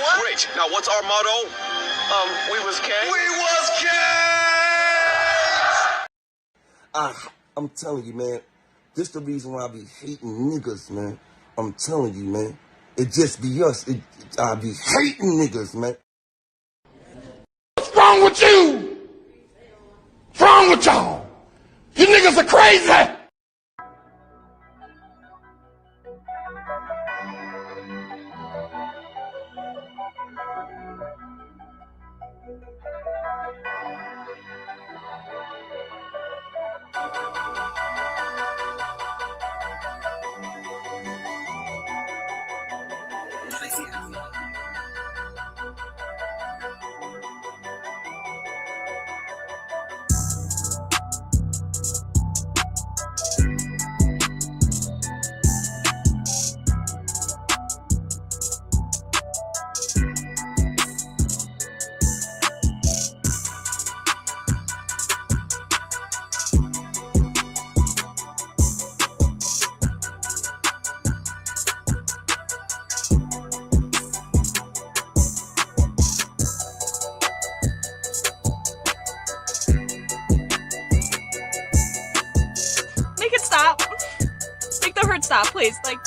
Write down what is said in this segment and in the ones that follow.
what? Great. Now, what's our motto? We was kings. We was kings! I'm telling you, man, this the reason why I be hating niggas, man. I'm telling you, man. It just be us. I be hating niggas, man. What's wrong with you? What's wrong with y'all? You niggas are crazy! Make it stop. Make the hurt stop, please. Like.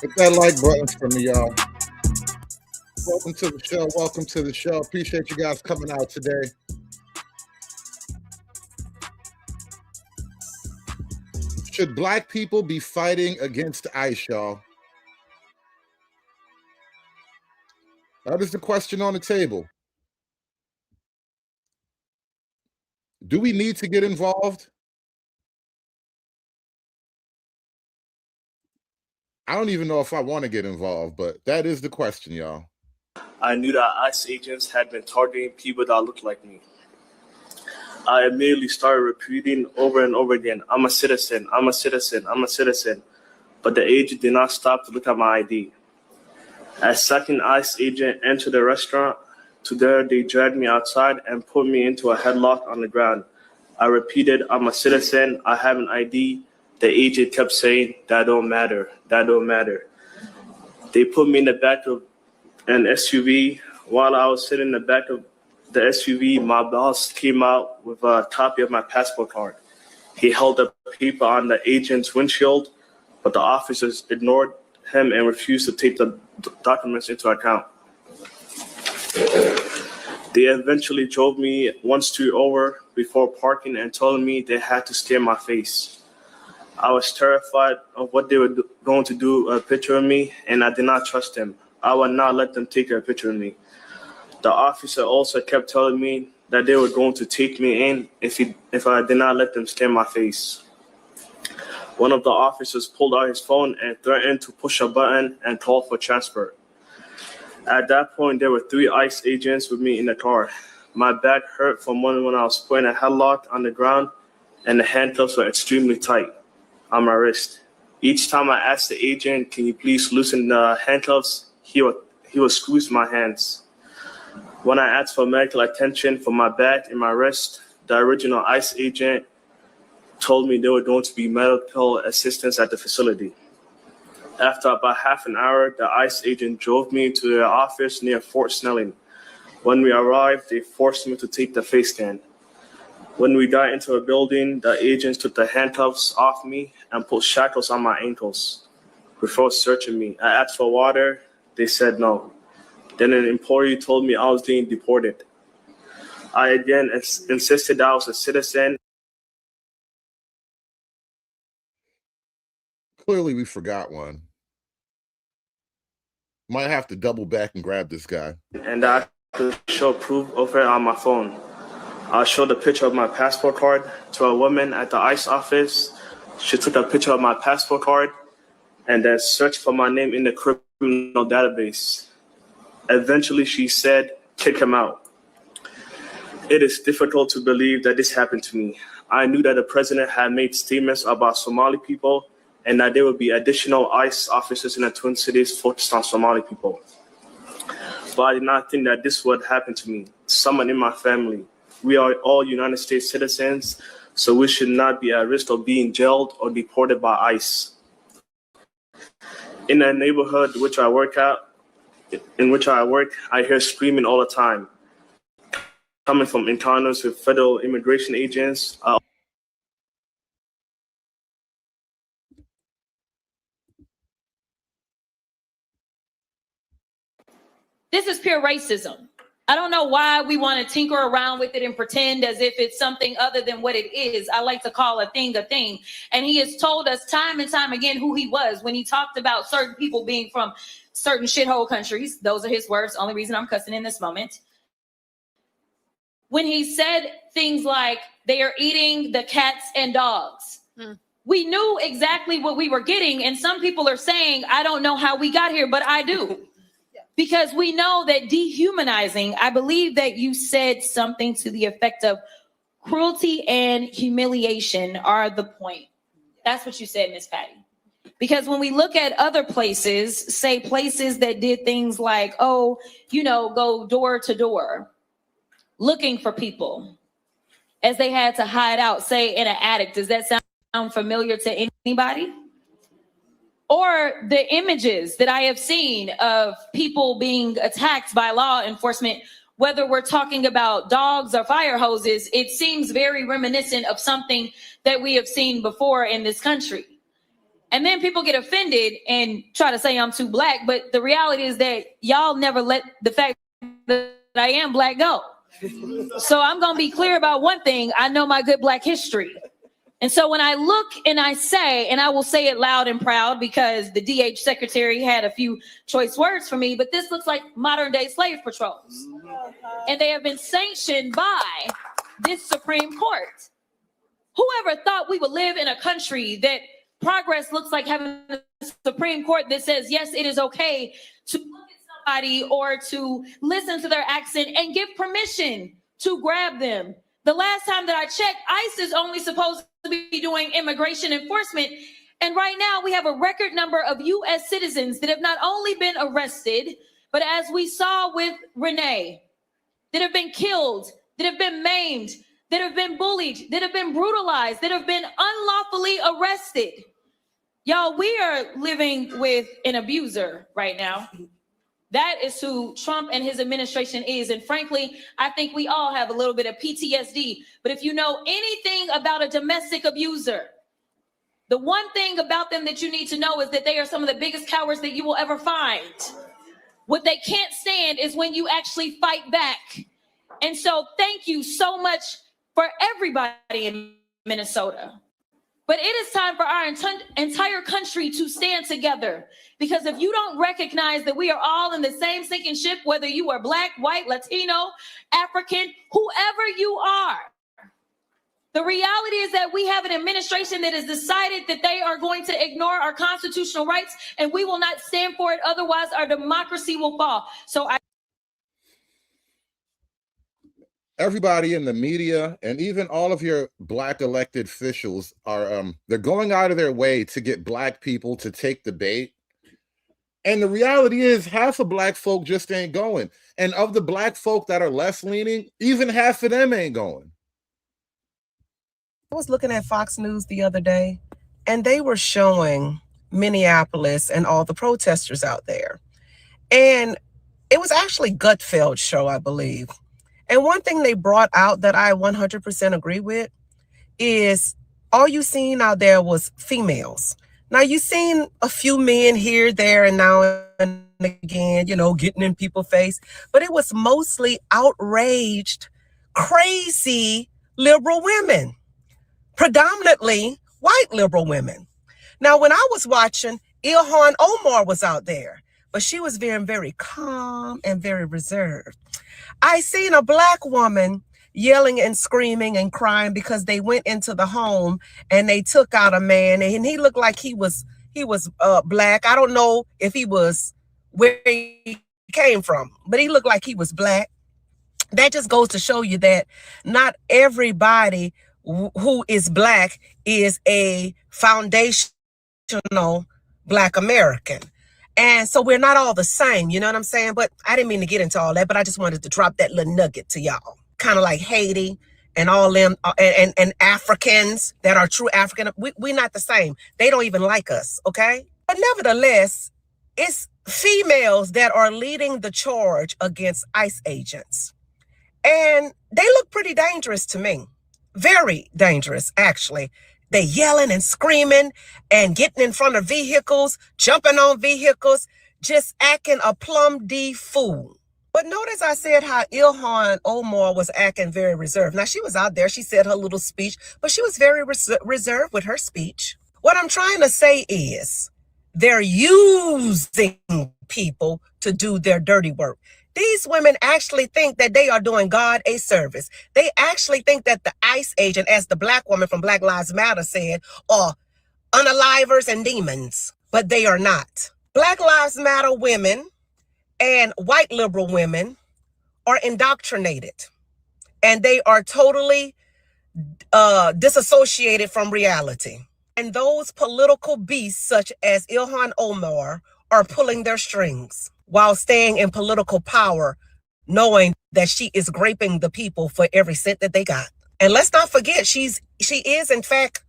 Hit that like button for me, y'all. Welcome to the show. Welcome to the show. Appreciate you guys coming out today. Should black people be fighting against ICE, y'all? That is the question on the table. Do we need to get involved? I don't even know if I want to get involved, but that is the question, y'all. I knew that ICE agents had been targeting people that looked like me. I immediately started repeating over and over again, I'm a citizen, I'm a citizen, I'm a citizen. But the agent did not stop to look at my ID. As second ICE agent entered the restaurant, they dragged me outside and put me into a headlock on the ground. I repeated, I'm a citizen, I have an ID. The agent kept saying, that don't matter, that don't matter. They put me in the back of an SUV. While I was sitting in the back of the SUV, my boss came out with a copy of my passport card. He held the paper on the agent's windshield, but the officers ignored him and refused to take the documents into account. They eventually drove me one street over before parking and told me they had to stare my face. I was terrified of what they were going to do a picture of me, and I did not trust them. I would not let them take a picture of me. The officer also kept telling me that they were going to take me in if I did not let them stare my face. One of the officers pulled out his phone and threatened to push a button and call for transfer. At that point, there were 3 ICE agents with me in the car. My back hurt from when I was put in a headlock on the ground, and the handcuffs were extremely tight on my wrist. Each time I asked the agent, can you please loosen the handcuffs, he would squeeze my hands. When I asked for medical attention for my back and my wrist, the original ICE agent told me there were going to be medical assistance at the facility. After about half an hour, the ICE agent drove me to their office near Fort Snelling. When we arrived, they forced me to take the face scan. When we got into a building, the agents took the handcuffs off me and put shackles on my ankles. Before searching me, I asked for water. They said no. Then an employee told me I was being deported. I again insisted I was a citizen. Clearly, we forgot one. Might have to double back and grab this guy. And I could show proof of it on my phone. I showed a picture of my passport card to a woman at the ICE office. She took a picture of my passport card and then searched for my name in the criminal database. Eventually, she said, kick him out. It is difficult to believe that this happened to me. I knew that the president had made statements about Somali people and that there would be additional ICE officers in the Twin Cities focused on Somali people. But I did not think that this would happen to me, someone in my family. We are all United States citizens, so we should not be at risk of being jailed or deported by ICE. In the neighborhood in which I work, I hear screaming all the time, coming from encounters with federal immigration agents. This is pure racism. I don't know why we want to tinker around with it and pretend as if it's something other than what it is. I like to call a thing a thing. And he has told us time and time again who he was when he talked about certain people being from certain shithole countries. Those are his words. Only reason I'm cussing in this moment. When he said things like they are eating the cats and dogs. We knew exactly what we were getting. And some people are saying, I don't know how we got here, but I do. Because we know that dehumanizing, I believe that you said something to the effect of cruelty and humiliation are the point. That's what you said, Miss Patty. Because when we look at other places, say places that did things like, go door to door, looking for people as they had to hide out, say in an attic. Does that sound familiar to anybody? Or the images that I have seen of people being attacked by law enforcement, whether we're talking about dogs or fire hoses, it seems very reminiscent of something that we have seen before in this country. And then people get offended and try to say I'm too black. But the reality is that y'all never let the fact that I am black go. So I'm going to be clear about one thing. I know my good black history. And so when I look and I say, and I will say it loud and proud because the DH secretary had a few choice words for me, but this looks like modern day slave patrols. And they have been sanctioned by this Supreme Court. Whoever thought we would live in a country that progress looks like having a Supreme Court that says, yes, it is okay to look at somebody or to listen to their accent and give permission to grab them. The last time that I checked, ICE is only supposed to be doing immigration enforcement. And right now we have a record number of U.S. citizens that have not only been arrested, but as we saw with Renee, that have been killed, that have been maimed, that have been bullied, that have been brutalized, that have been unlawfully arrested. Y'all, we are living with an abuser right now. That is who Trump and his administration is. And frankly, I think we all have a little bit of PTSD. But if you know anything about a domestic abuser, the one thing about them that you need to know is that they are some of the biggest cowards that you will ever find. What they can't stand is when you actually fight back. And so thank you so much for everybody in Minnesota. But it is time for our entire country to stand together. Because if you don't recognize that we are all in the same sinking ship, whether you are black, white, Latino, African, whoever you are, the reality is that we have an administration that has decided that they are going to ignore our constitutional rights, and we will not stand for it. Otherwise, our democracy will fall. So everybody in the media and even all of your black elected officials are they're going out of their way to get black people to take the bait. And the reality is half of black folk just ain't going. And of the black folk that are less leaning, even half of them ain't going. I was looking at Fox News the other day, and they were showing Minneapolis and all the protesters out there. And it was actually Gutfeld's show, I believe. And one thing they brought out that I 100% agree with is all you seen out there was females. Now, you seen a few men here, there, and now and again, you know, getting in people's face. But it was mostly outraged, crazy liberal women, predominantly white liberal women. Now, when I was watching, Ilhan Omar was out there, but she was very, very calm and very reserved. I seen a black woman yelling and screaming and crying because they went into the home and they took out a man, and he looked like he was black. I don't know if he was where he came from, but he looked like he was black. That just goes to show you that not everybody who is black is a foundational black American. And so we're not all the same, you know what I'm saying? But I didn't mean to get into all that, but I just wanted to drop that little nugget to y'all. Kind of like Haiti and all them and Africans that are true African. We're not the same. They don't even like us, okay? But nevertheless, it's females that are leading the charge against ICE agents. And they look pretty dangerous to me. Very dangerous, actually. They yelling and screaming and getting in front of vehicles, jumping on vehicles, just acting a plum D fool. But notice I said how Ilhan Omar was acting very reserved. Now, she was out there. She said her little speech, but she was very reserved with her speech. What I'm trying to say is they're using people to do their dirty work. These women actually think that they are doing God a service. They actually think that the ICE agent, as the black woman from Black Lives Matter said, are unalivers and demons, but they are not. Black Lives Matter women and white liberal women are indoctrinated, and they are totally disassociated from reality. And those political beasts such as Ilhan Omar are pulling their strings while staying in political power, knowing that she is graping the people for every cent that they got. And let's not forget, she is in fact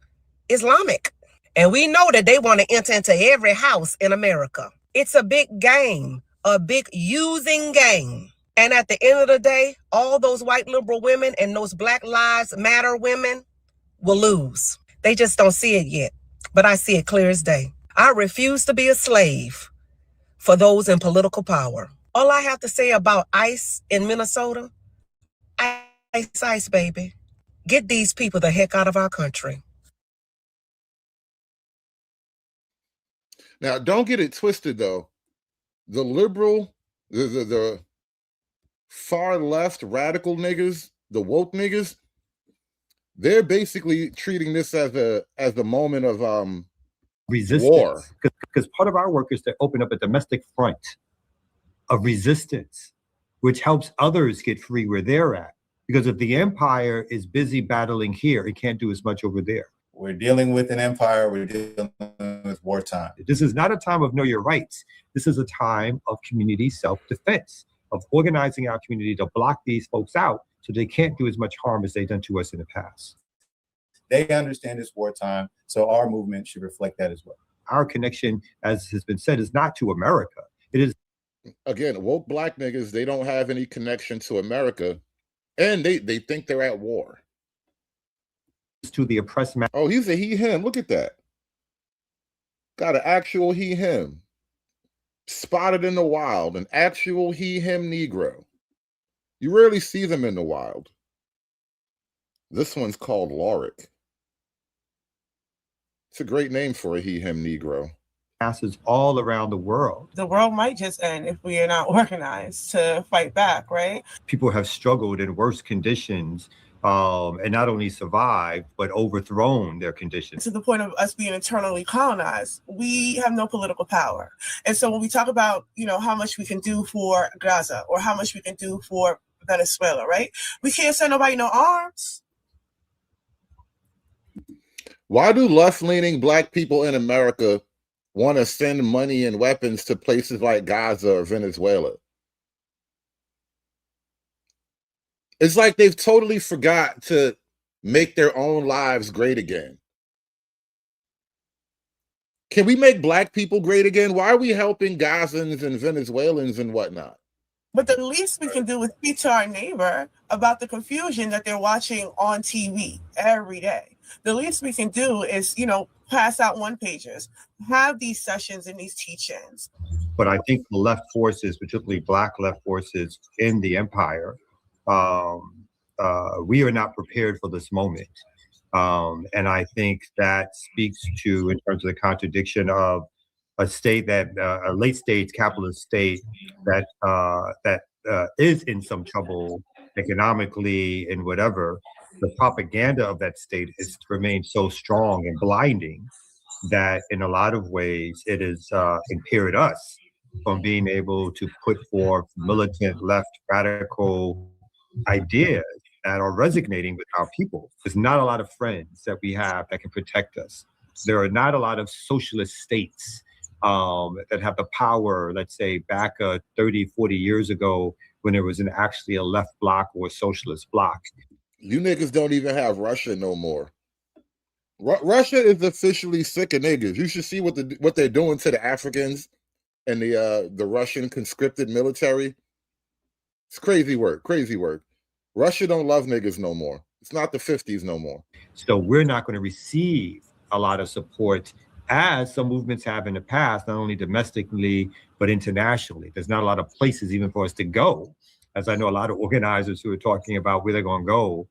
Islamic. And we know that they want to enter into every house in America. It's a big game, a big using game. And at the end of the day, all those white liberal women and those Black Lives Matter women will lose. They just don't see it yet. but I see it clear as day. I refuse to be a slave for those in political power. All I have to say about ICE in Minnesota, ICE, ICE, baby. Get these people the heck out of our country. Now, don't get it twisted, though. The liberal, the far left radical niggas, the woke niggas, they're basically treating this as a moment of resistance. war. Because part of our work is to open up a domestic front of resistance, which helps others get free where they're at. Because if the empire is busy battling here, it can't do as much over there. We're dealing with an empire. We're dealing with wartime. This is not a time of know your rights. This is a time of community self-defense, of organizing our community to block these folks out so they can't do as much harm as they've done to us in the past. They understand it's wartime, so our movement should reflect that as well. Our connection, as has been said, is not to America. It is, again, woke black niggas. They don't have any connection to America, and they think they're at war. To the oppressed man. Oh, he's a he, him. Look at that. Got an actual he, him. Spotted in the wild. An actual he, him Negro. You rarely see them in the wild. This one's called Lorik. It's a great name for a he, him Negro. Passes all around the world. The world might just end if we are not organized to fight back, right? People have struggled in worse conditions and not only survived, but overthrown their conditions. To the point of us being internally colonized, we have no political power. And so when we talk about, how much we can do for Gaza or how much we can do for Venezuela, right? We can't send nobody no arms. Why do left-leaning black people in America want to send money and weapons to places like Gaza or Venezuela? It's like they've totally forgot to make their own lives great again. Can we make black people great again? Why are we helping Gazans and Venezuelans and whatnot? But the least we can do is speak to our neighbor about the confusion that they're watching on TV every day. The least we can do is, pass out one-pagers, have these sessions and these teach-ins. But I think the left forces, particularly black left forces in the empire, we are not prepared for this moment. And I think that speaks to, in terms of the contradiction of a state that, a late stage capitalist state that is in some trouble economically and whatever. The propaganda of that state has remained so strong and blinding that in a lot of ways it has impaired us from being able to put forth militant left radical ideas that are resonating with our people. There's not a lot of friends that we have that can protect us. There are not a lot of socialist states that have the power, let's say back 30, 40 years ago when there was actually a left bloc or a socialist bloc. You niggas don't even have Russia no more. Russia is officially sick of niggas. You should see what they're doing to the Africans and the Russian conscripted military. It's crazy work, crazy work. Russia don't love niggas no more. It's not the 50s no more. So we're not going to receive a lot of support as some movements have in the past, not only domestically, but internationally. There's not a lot of places even for us to go. As I know a lot of organizers who are talking about where they're going to go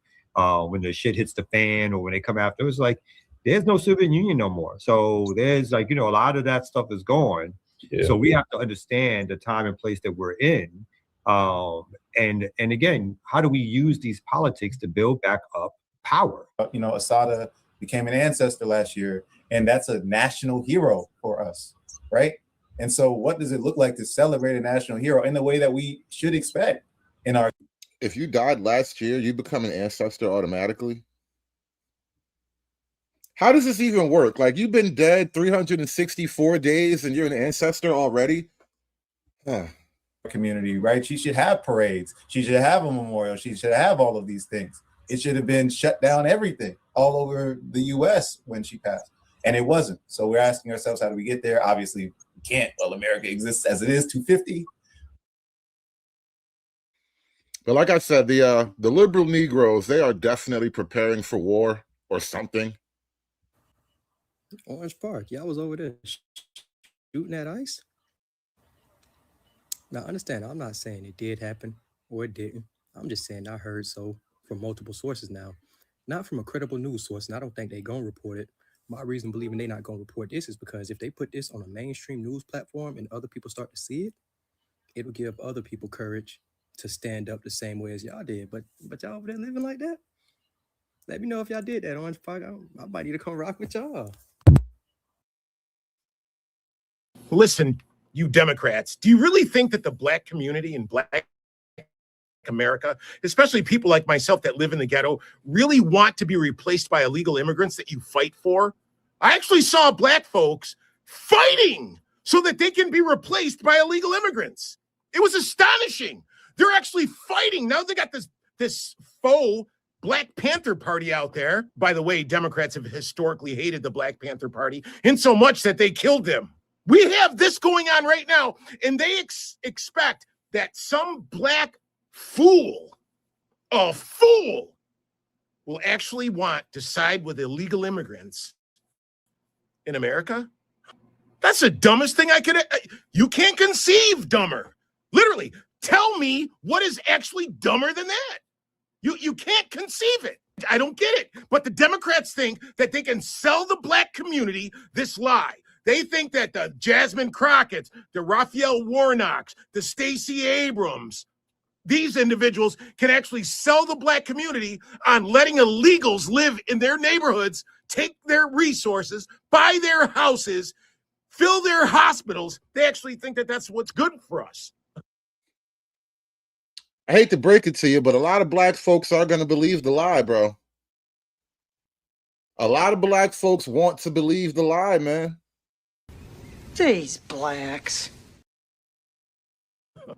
when the shit hits the fan or when they come after. It's like, there's no Soviet Union no more. So there's a lot of that stuff is gone. Yeah. So we have to understand the time and place that we're in. And again, how do we use these politics to build back up power? Assata became an ancestor last year, and that's a national hero for us, right? And so what does it look like to celebrate a national hero in the way that we should expect in our... If you died last year, you become an ancestor automatically? How does this even work? Like, you've been dead 364 days and you're an ancestor already? Huh. Community, right? She should have parades. She should have a memorial. She should have all of these things. It should have been shut down everything all over the US when she passed. And it wasn't. So we're asking ourselves, how do we get there? Obviously, we can't. Well, America exists as it is, 250. But like I said, the liberal Negroes, they are definitely preparing for war or something. Orange Park. Y'all was over there shooting at ICE. Now, understand, I'm not saying it did happen or it didn't. I'm just saying I heard so from multiple sources now, not from a credible news source, and I don't think they gonna report it. My reason believing they not gonna report this is because if they put this on a mainstream news platform and other people start to see it, it'll give other people courage to stand up the same way as y'all did. But y'all over there living like that? Let me know if y'all did that, Orange Park. I might need to come rock with y'all. Listen, you Democrats, do you really think that the black community and black America, especially people like myself that live in the ghetto, really want to be replaced by illegal immigrants that you fight for? I actually saw black folks fighting so that they can be replaced by illegal immigrants. It was astonishing. They're actually fighting. Now they got this faux Black Panther Party out there. By the way, Democrats have historically hated the Black Panther Party in so much that they killed them. We have this going on right now, and they expect that some black fool, a fool, will actually want to side with illegal immigrants in America? That's the dumbest thing I could. You can't conceive dumber. Literally, tell me what is actually dumber than that. You can't conceive it. I don't get it. But the Democrats think that they can sell the black community this lie. They think that the Jasmine Crockett's, the Raphael Warnocks, the Stacey Abrams, these individuals can actually sell the black community on letting illegals live in their neighborhoods, take their resources, buy their houses, fill their hospitals. They actually think that that's what's good for us. I hate to break it to you, but a lot of black folks are going to believe the lie, bro. A lot of black folks want to believe the lie, man. These blacks.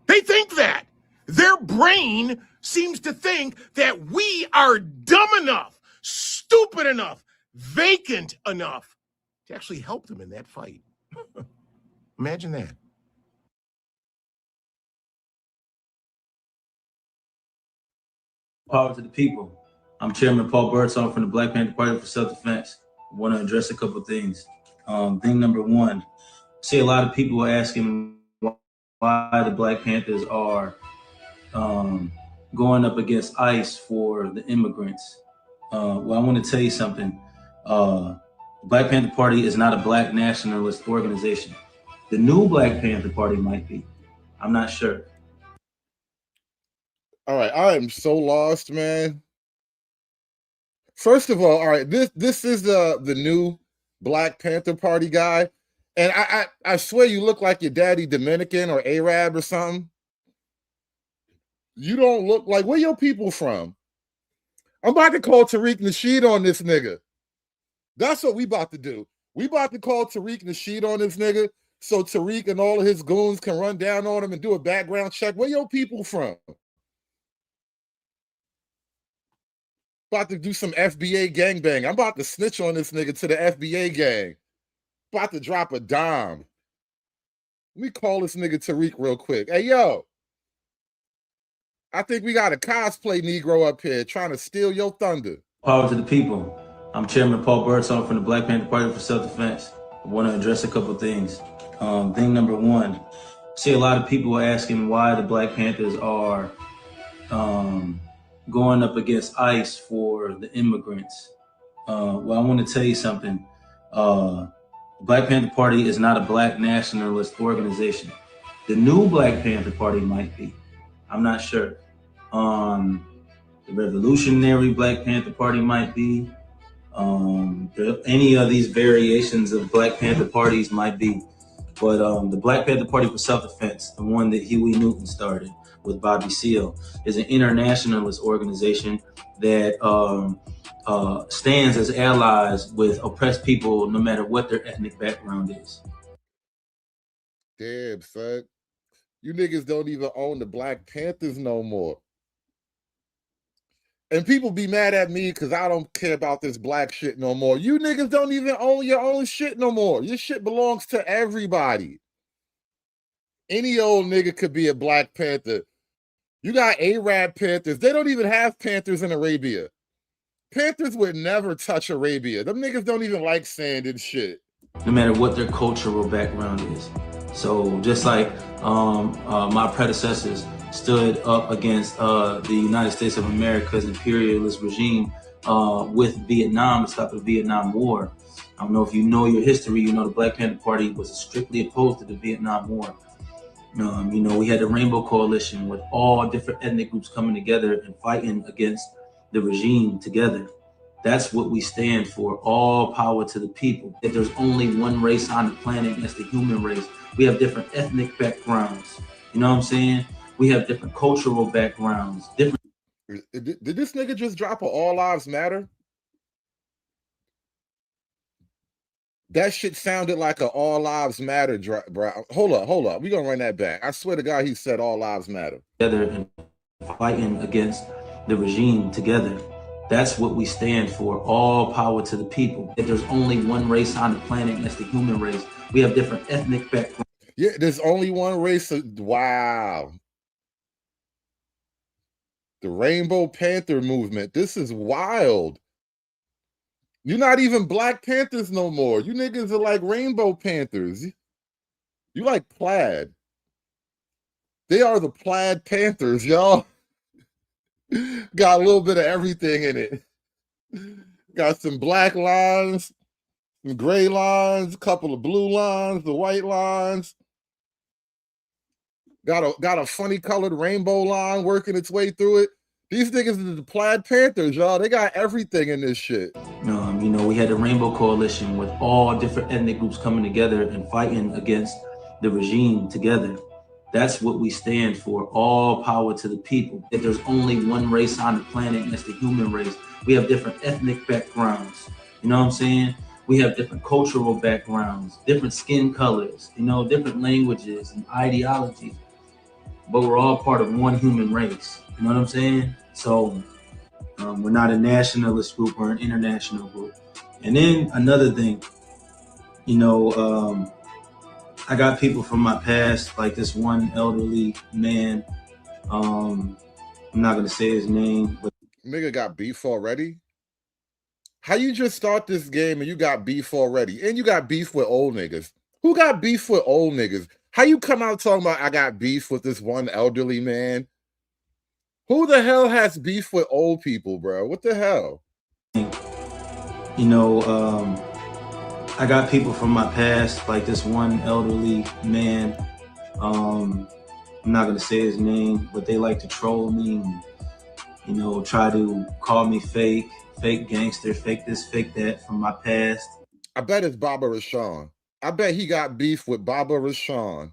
They think that. Their brain seems to think that we are dumb enough, stupid enough, vacant enough to actually help them in that fight. Imagine that. Power to the people. I'm Chairman Paul Birdsong from the Black Panther Party for Self-Defense. I want to address a couple of things. Thing number one, I see a lot of people are asking why the Black Panthers are going up against ICE for the immigrants. Well, I want to tell you something. The Black Panther Party is not a black nationalist organization. The new Black Panther Party might be. I'm not sure. All right, I am so lost, man. First of all right, this is the new Black Panther Party guy, and I swear you look like your daddy Dominican or Arab or something. You don't look like, where your people from? I'm about to call Tariq Nasheed on this nigga. That's what we about to do. We about to call Tariq Nasheed on this nigga so Tariq and all of his goons can run down on him and do a background check. Where your people from? About to do some FBA gangbang. I'm about to snitch on this nigga to the FBA gang. About to drop a dime. Let me call this nigga Tariq real quick. Hey, yo. I think we got a cosplay Negro up here trying to steal your thunder. Power to the people. I'm Chairman Paul Birdsong from the Black Panther Party for Self-Defense. I want to address a couple of things. Thing number one, I see a lot of people are asking why the Black Panthers are going up against ICE for the immigrants. Well, I want to tell you something. The Black Panther Party is not a black nationalist organization. The new Black Panther Party might be. I'm not sure. The Revolutionary Black Panther Party might be. Any of these variations of Black Panther parties might be. But the Black Panther Party for Self-Defense, the one that Huey Newton started with Bobby Seale, is an internationalist organization that stands as allies with oppressed people no matter what their ethnic background is. Damn, son. You niggas don't even own the Black Panthers no more. And people be mad at me because I don't care about this black shit no more. You niggas don't even own your own shit no more. Your shit belongs to everybody. Any old nigga could be a Black Panther. You got Arab Panthers. They don't even have Panthers in Arabia. Panthers would never touch Arabia. Them niggas don't even like sand and shit. No matter what their cultural background is. So just like my predecessors stood up against the United States of America's imperialist regime with Vietnam to stop the Vietnam War. I don't know if you know your history, you know the Black Panther Party was strictly opposed to the Vietnam War. You know, we had the Rainbow Coalition with all different ethnic groups coming together and fighting against the regime together. That's what we stand for, all power to the people. If there's only one race on the planet, that's the human race. We have different ethnic backgrounds. You know what I'm saying? We have different cultural backgrounds. Different. Did this nigga just drop a All Lives Matter? That shit sounded like a All Lives Matter drop, bro. Hold up. We gonna run that back. I swear to God, he said All Lives Matter. Together and fighting against the regime together. That's what we stand for, all power to the people. If there's only one race on the planet, that's the human race. We have different ethnic backgrounds. Yeah, there's only one race. Wow. The Rainbow Panther movement. This is wild. You're not even Black Panthers no more. You niggas are like Rainbow Panthers. You like plaid. They are the plaid Panthers, y'all. Got a little bit of everything in it. Got some black lines, some gray lines, a couple of blue lines, the white lines. Got a funny colored rainbow line working its way through it. These niggas are the plaid Panthers, y'all. They got everything in this shit. You know, we had the Rainbow Coalition with all different ethnic groups coming together and fighting against the regime together. That's what we stand for, all power to the people. If there's only one race on the planet, that's the human race. We have different ethnic backgrounds. You know what I'm saying? We have different cultural backgrounds, different skin colors, you know, different languages and ideologies. But we're all part of one human race. You know what I'm saying? So we're not a nationalist group or an international group. And then another thing, you know, I got people from my past, like this one elderly man. I'm not gonna say his name, but nigga got beef already. How you just start this game and you got beef already, and you got beef with old niggas? Who got beef with old niggas? How you come out talking about I got beef with this one elderly man? Who the hell has beef with old people, bro? What the hell? You know, I got people from my past, like this one elderly man. I'm not gonna say his name, but they like to troll me and, you know, try to call me fake gangster, fake this, fake that from my past. I bet it's Baba Rashawn. I bet he got beef with Baba Rashawn.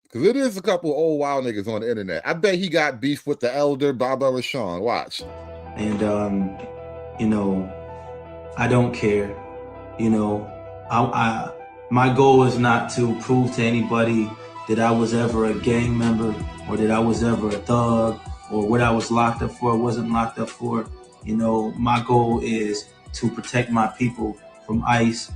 Because it is a couple of old wild niggas on the internet. I bet he got beef with the elder Baba Rashawn. Watch. And, you know, I don't care. You know, my goal is not to prove to anybody that I was ever a gang member or that I was ever a thug or what I was locked up for or wasn't locked up for. You know, my goal is to protect my people from ICE.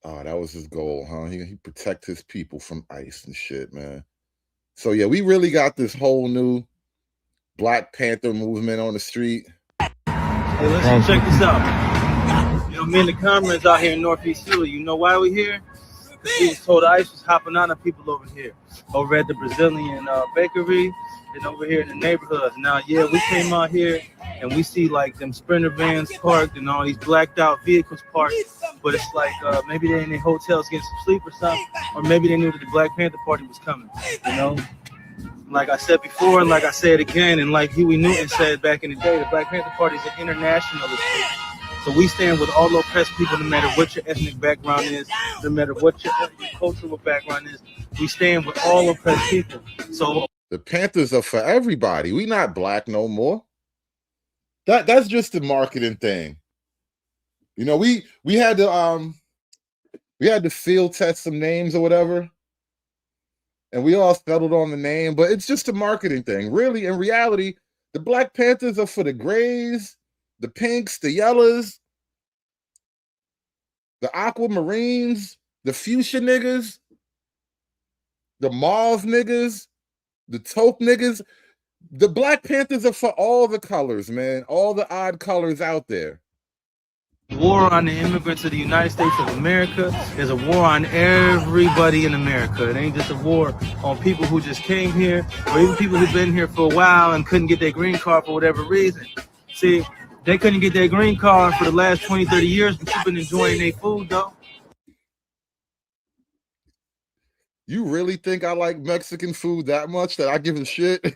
Oh, that was his goal, huh? He protect his people from ICE and shit, man. So yeah, we really got this whole new Black Panther movement on the street. Hey, listen, check this out. You know, me and the comrades out here in Northeast Philly, you know why we here? We was told ICE was hopping on the people over here, over at the Brazilian bakery and over here in the neighborhoods. Now, yeah, we came out here and we see like them Sprinter vans parked and all these blacked out vehicles parked, but it's like maybe they're in their hotels getting some sleep or something, or maybe they knew that the Black Panther Party was coming, you know? Like I said before, and like I said again, and like Huey Newton said back in the day, the Black Panther Party is an internationalist group. So we stand with all oppressed people, no matter what your ethnic background is, no matter what your cultural background is. We stand with all oppressed people. So the Panthers are for everybody. We not black no more. That's just the marketing thing. You know, we had to field test some names or whatever. And we all settled on the name, but it's just a marketing thing. Really, in reality, the Black Panthers are for the grays, the pinks, the yellows, the aquamarines, the fuchsia niggas, the mauve niggas, the taupe niggas. The Black Panthers are for all the colors, man. All the odd colors out there. War on the immigrants of the United States of America is a war on everybody in America. It ain't just a war on people who just came here, or even people who've been here for a while and couldn't get their green card for whatever reason. See, they couldn't get their green card for the last 20, 30 years, but you've been enjoying their food, though. You really think I like Mexican food that much that I give a shit?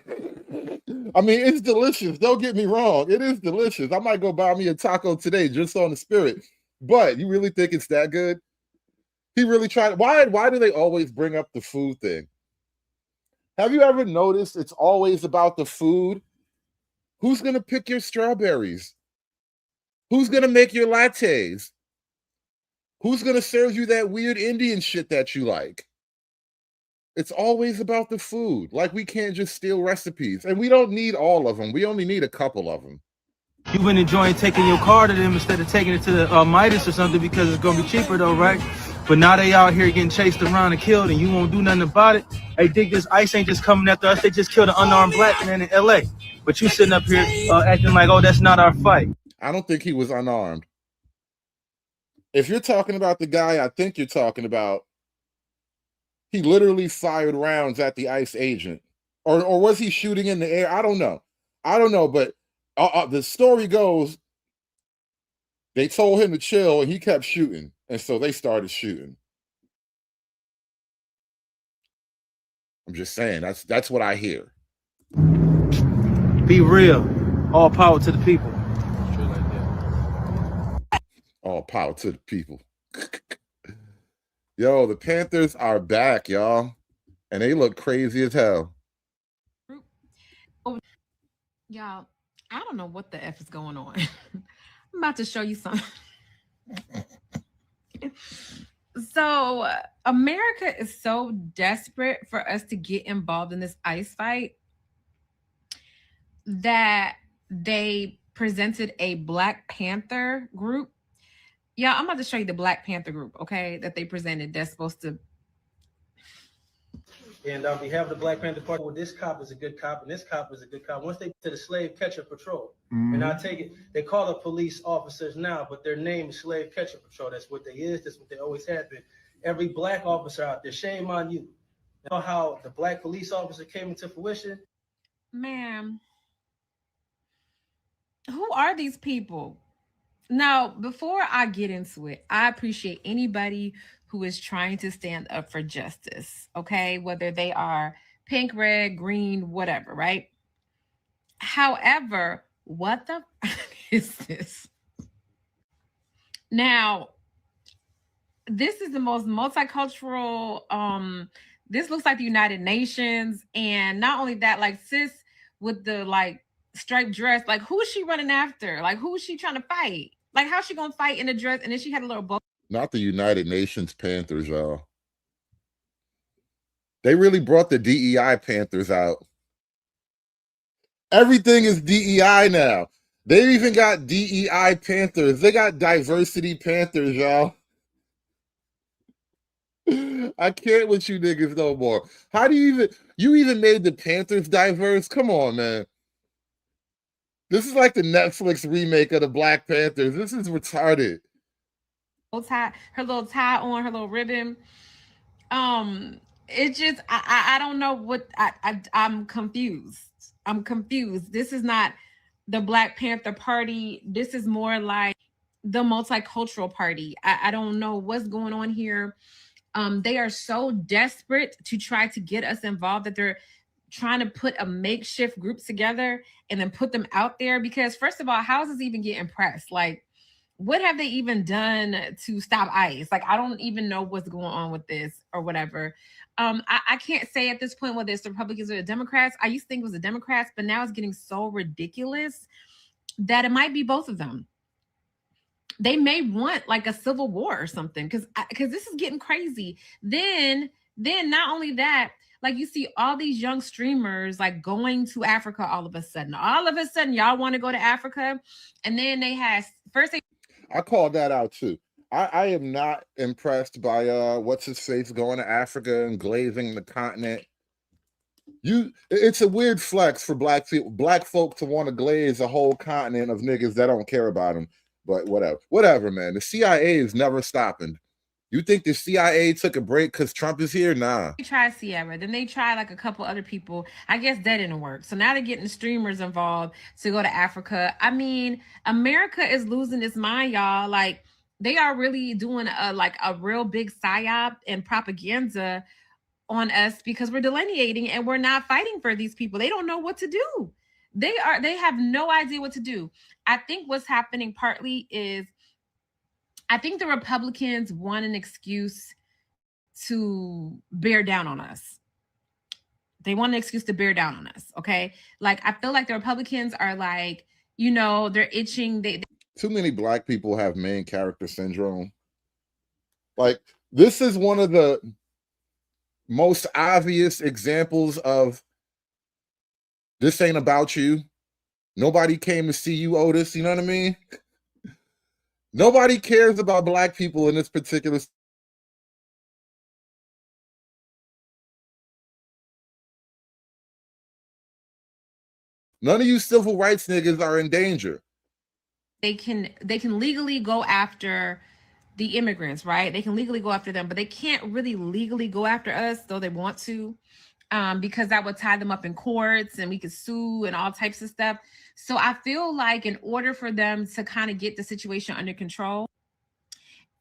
I mean, it's delicious. Don't get me wrong. It is delicious. I might go buy me a taco today just on the spirit. But you really think it's that good? He really tried. Why do they always bring up the food thing? Have you ever noticed it's always about the food? Who's going to pick your strawberries? Who's going to make your lattes? Who's going to serve you that weird Indian shit that you like? It's always about the food. Like, we can't just steal recipes. And we don't need all of them. We only need a couple of them. You've been enjoying taking your car to them instead of taking it to the Midas or something because it's going to be cheaper, though, right? But now they out here getting chased around and killed, and you won't do nothing about it. Hey, dig, this ICE ain't just coming after us. They just killed an unarmed black man in L.A. But you sitting up here acting like, oh, that's not our fight. I don't think he was unarmed. If you're talking about the guy I think you're talking about, he literally fired rounds at the ICE agent. Or was he shooting in the air? I don't know. But the story goes, they told him to chill, and he kept shooting. And so they started shooting. I'm just saying, that's what I hear. Be real. All power to the people. All power to the people. Yo, the Panthers are back, y'all. And they look crazy as hell. Y'all, I don't know what the F is going on. I'm about to show you something. So, America is so desperate for us to get involved in this ICE fight that they presented a Black Panther group. Yeah, I'm about to show you the Black Panther group, okay, that they presented that's supposed to. And on behalf of the Black Panther Party, well, this cop is a good cop, and this cop is a good cop. Once they to the slave catcher patrol, and I take it, they call the police officers now, but their name is slave catcher patrol. That's what they is. That's what they always have been. Every Black officer out there, shame on you. You know how the Black police officer came into fruition? Ma'am, who are these people? Now, before I get into it, I appreciate anybody who is trying to stand up for justice, okay? Whether they are pink, red, green, whatever, right? However, what the is this? Now, this is the most multicultural, this looks like the United Nations, and not only that, like sis with the like striped dress, like who is she running after? Like who is she trying to fight? Like how's she gonna fight in a dress and then she had a little bow? Not the United Nations Panthers, y'all. They really brought the DEI Panthers out. Everything is DEI now. They even got DEI Panthers. They got diversity Panthers, y'all. I can't with you niggas no more. How do you even made the Panthers diverse? Come on, man. This is like the Netflix remake of the Black Panthers. This is retarded. Her little tie on, her little ribbon. It just I don't know what I'm confused. I'm confused. This is not the Black Panther Party. This is more like the multicultural party. I don't know what's going on here. They are so desperate to try to get us involved that they're trying to put a makeshift group together and then put them out there. Because first of all, how is this even getting pressed? Like, what have they even done to stop ICE? Like, I don't even know what's going on with this or whatever. I can't say at this point whether it's the Republicans or the Democrats. I used to think it was the Democrats, but now it's getting so ridiculous that it might be both of them. They may want like a civil war or something because this is getting crazy. Then not only that, like you see all these young streamers like going to Africa all of a sudden. All of a sudden, y'all want to go to Africa, and then they had first. I called that out too. I am not impressed by what's his face going to Africa and glazing the continent. It's a weird flex for black folk to want to glaze a whole continent of niggas that don't care about them. But whatever, man. The CIA is never stopping. You think the CIA took a break because Trump is here? Nah. They tried Sierra, then they tried like a couple other people. I guess that didn't work. So now they're getting streamers involved to go to Africa. I mean, America is losing its mind, y'all. Like, they are really doing a real big psyop and propaganda on us because we're delineating and we're not fighting for these people. They don't know what to do. They have no idea what to do. I think what's happening partly is I think the Republicans want an excuse to bear down on us. They want an excuse to bear down on us. Okay. Like, I feel like the Republicans are like, they're itching. Too many black people have main character syndrome. Like, this is one of the most obvious examples of this ain't about you. Nobody came to see you, Otis. You know what I mean? Nobody cares about black people in this particular. None of you civil rights niggas are in danger. They can legally go after the immigrants, right? They can legally go after them, but they can't really legally go after us, though they want to, because that would tie them up in courts and we could sue and all types of stuff. So I feel like in order for them to kind of get the situation under control,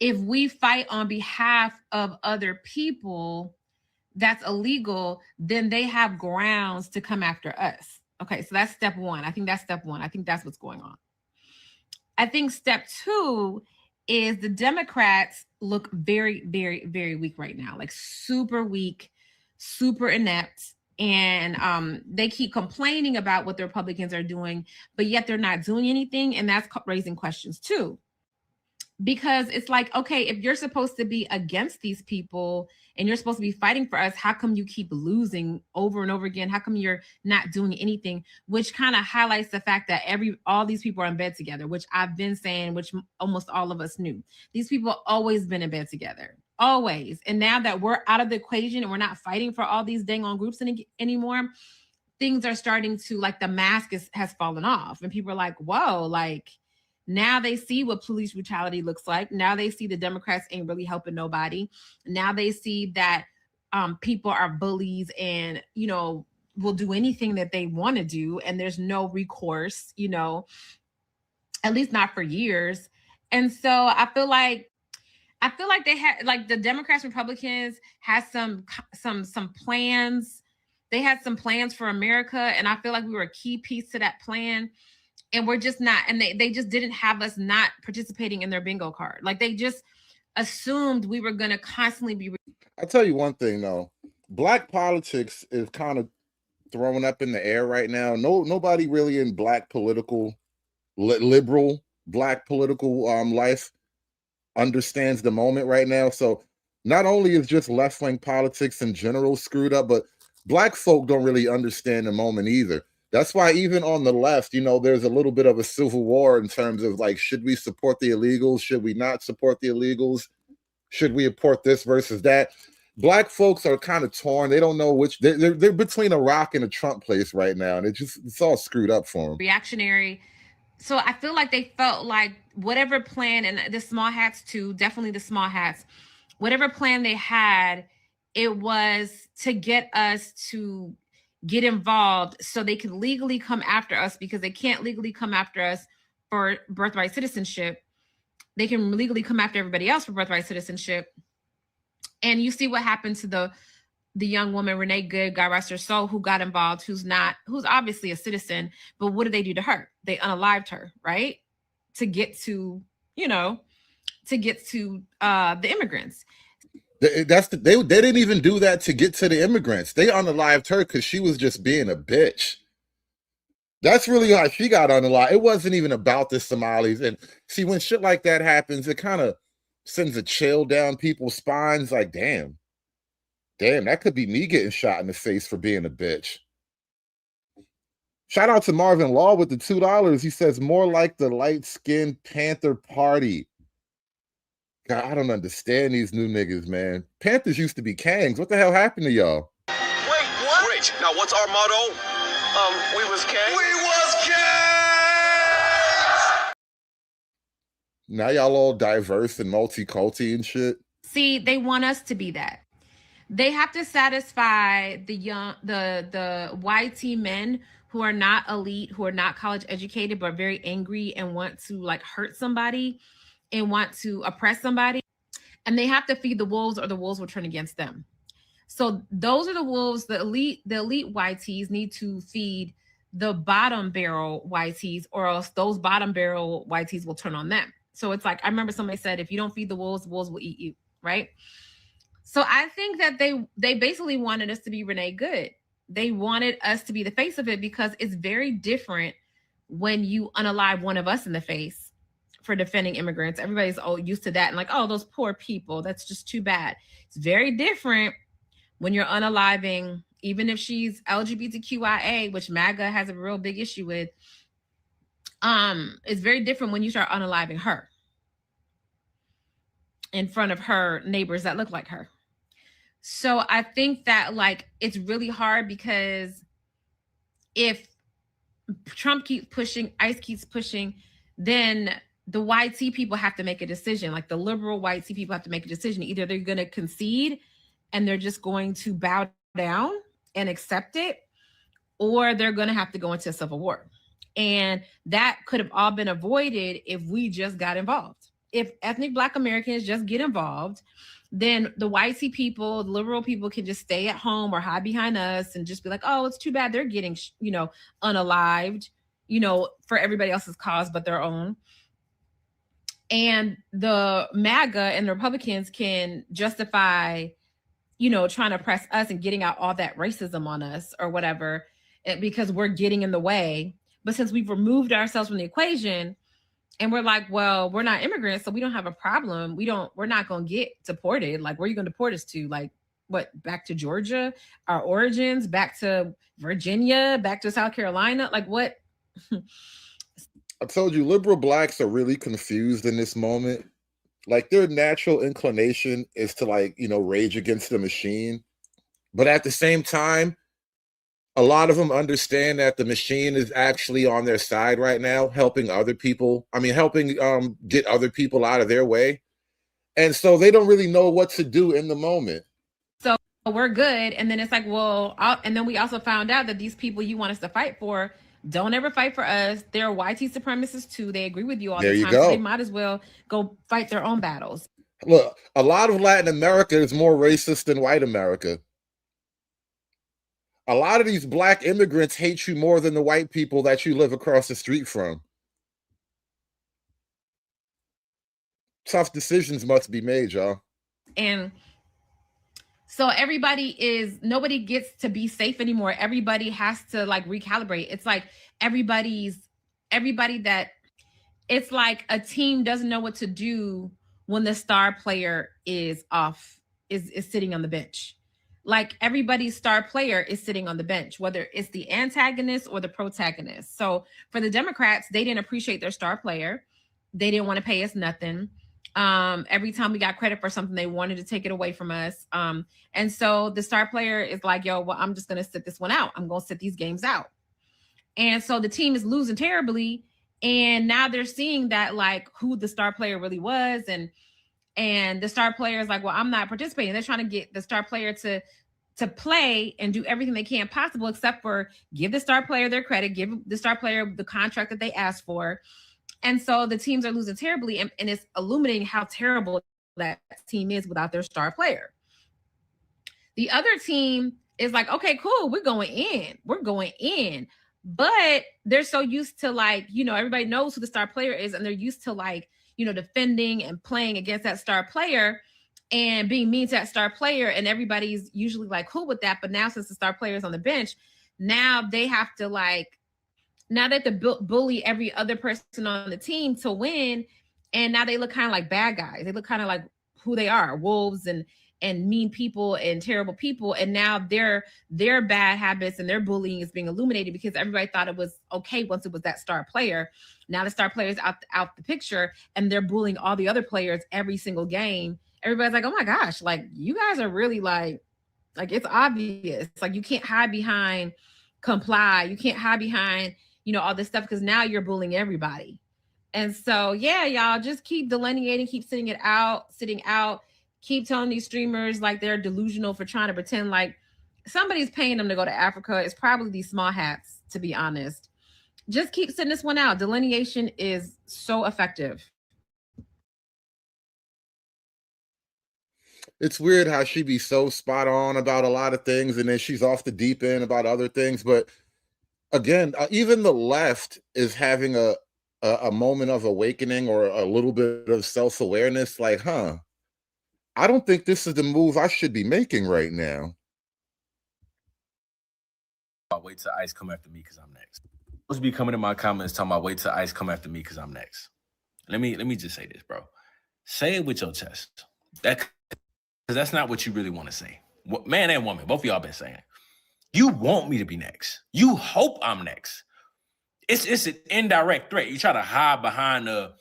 if we fight on behalf of other people that's illegal, then they have grounds to come after us. Okay, so that's step one. I think that's step one. I think that's what's going on. I think step two is the Democrats look very, very, very weak right now, like super weak, super inept. And they keep complaining about what the Republicans are doing, but yet they're not doing anything. And that's raising questions too. Because it's like, okay, if you're supposed to be against these people and you're supposed to be fighting for us, how come you keep losing over and over again? How come you're not doing anything? Which kind of highlights the fact that all these people are in bed together, which I've been saying, which almost all of us knew. These people always been in bed together, always. And now that we're out of the equation and we're not fighting for all these dang on groups anymore, things are starting to, like, the mask has fallen off. And people are like, whoa, like, now they see what police brutality looks like. Now they see the Democrats ain't really helping nobody. Now they see that people are bullies and, will do anything that they want to do. And there's no recourse, at least not for years. And so I feel like they had, like, the Democrats, Republicans had some plans. They had some plans for America. And I feel like we were a key piece to that plan. And we're just not, and they just didn't have us not participating in their bingo card. Like, they just assumed we were going to constantly be. I'll tell you one thing, though. Black politics is kind of thrown up in the air right now. Nobody really in black political, liberal black political life understands the moment right now. So not only is just left-wing politics in general screwed up, but black folk don't really understand the moment either. That's why even on the left, there's a little bit of a civil war in terms of, like, should we support the illegals? Should we not support the illegals? Should we support this versus that? Black folks are kind of torn. They don't know which. They're between a rock and a Trump place right now, and it's all screwed up for them. Reactionary. So I feel like they felt like whatever plan, and the small hats too, definitely the small hats, whatever plan they had, it was to get us to get involved so they can legally come after us, because they can't legally come after us for birthright citizenship. They can legally come after everybody else for birthright citizenship. And you see what happened to the young woman, Renee Good, God rest her soul, who got involved, who's obviously a citizen, but what did they do to her? They unalived her, right? To get to the immigrants. They didn't even do that to get to the immigrants. They unalived her because she was just being a bitch. That's really how she got unalived. It wasn't even about the Somalis. And see, when shit like that happens, it kind of sends a chill down people's spines. Like, damn, that could be me getting shot in the face for being a bitch. Shout out to Marvin Law with the $2. He says, more like the light-skinned Panther Party. God, I don't understand these new niggas, man. Panthers used to be Kangs. What the hell happened to y'all? Wait, what? Rich, stage. Now, what's our motto? We was K. We was kings! Now y'all all diverse and multi-culti and shit. See, they want us to be that. They have to satisfy the YT men who are not elite, who are not college educated, but very angry and want to like hurt somebody and want to oppress somebody. And they have to feed the wolves, or the wolves will turn against them. So those are the wolves. The elite YTs need to feed the bottom barrel YTs, or else those bottom barrel YTs will turn on them. So it's like, I remember somebody said, if you don't feed the wolves will eat you, right? So I think that they basically wanted us to be Renee Good. They wanted us to be the face of it, because it's very different when you unalive one of us in the face for defending immigrants. Everybody's used to that and like, oh, those poor people, that's just too bad. It's very different when you're unaliving, even if she's LGBTQIA, which MAGA has a real big issue with. It's very different when you start unaliving her in front of her neighbors that look like her. So I think that like it's really hard, because if Trump keeps pushing, ICE keeps pushing, then the YT people have to make a decision. Like the liberal YT people have to make a decision. Either they're going to concede and they're just going to bow down and accept it, or they're going to have to go into a civil war. And that could have all been avoided if we just got involved. If ethnic Black Americans just get involved, then the YT people, the liberal people, can just stay at home or hide behind us and just be like, oh, it's too bad they're getting, unalived, for everybody else's cause but their own. And the MAGA and the Republicans can justify, trying to press us and getting out all that racism on us or whatever, because we're getting in the way. But since we've removed ourselves from the equation, and we're like, well, we're not immigrants, so we don't have a problem. We're not going to get deported. Like, where are you going to deport us to? Like, what, back to Georgia, our origins, back to Virginia, back to South Carolina? Like, what? I told you, liberal Blacks are really confused in this moment. Like, their natural inclination is to rage against the machine. But at the same time, a lot of them understand that the machine is actually on their side right now, helping other people. Helping get other people out of their way. And so they don't really know what to do in the moment. So we're good. And then it's like, well, and then we also found out that these people you want us to fight for don't ever fight for us. They're YT supremacists too. They agree with you all the time. So they might as well go fight their own battles. Look, a lot of Latin America is more racist than white America. A lot of these Black immigrants hate you more than the white people that you live across the street from. Tough decisions must be made, y'all. And so nobody gets to be safe anymore. Everybody has to recalibrate. It's like it's like a team doesn't know what to do when the star player is sitting on the bench. Like, everybody's star player is sitting on the bench, whether it's the antagonist or the protagonist. So for the Democrats, they didn't appreciate their star player. They didn't want to pay us nothing. Every time we got credit for something, they wanted to take it away from us. And so the star player is like, yo, well, I'm just going to sit this one out. I'm going to sit these games out. And so the team is losing terribly. And now they're seeing that who the star player really was. And the star player is like, well, I'm not participating. They're trying to get the star player to play and do everything they can possible, except for give the star player their credit, give the star player the contract that they asked for. And so the teams are losing terribly. And it's illuminating how terrible that team is without their star player. The other team is like, okay, cool. We're going in. But they're so used to everybody knows who the star player is. And they're used to defending and playing against that star player and being mean to that star player. And everybody's usually cool with that. But now, since the star player is on the bench, now they have to now they have to bully every other person on the team to win. And now they look kind of like bad guys. They look kind of like who they are, wolves and mean people and terrible people. And now their bad habits and their bullying is being illuminated, because everybody thought it was okay once it was that star player. Now the star player is out the picture, and they're bullying all the other players every single game. Everybody's like, oh my gosh, you guys are really Like, it's obvious. Like, you can't hide behind comply. You can't hide behind, all this stuff, because now you're bullying everybody. And so, yeah, y'all just keep delineating, keep sitting out, keep telling these streamers like they're delusional for trying to pretend like somebody's paying them to go to Africa. It's probably these small hats, to be honest. Just keep sitting this one out. Delineation is so effective. It's weird how she be so spot on about a lot of things, and then she's off the deep end about other things. But again, even the left is having a moment of awakening or a little bit of self-awareness. Like, I don't think this is the move I should be making right now. I'll wait till ICE come after me because I'm next. Supposed to be coming in my comments talking about wait till ICE come after me because I'm next. Let me just say this, bro. Say it with your chest. Because that's not what you really want to say. Man and woman, both of y'all been saying. You want me to be next. You hope I'm next. It's an indirect threat. You try to hide behind the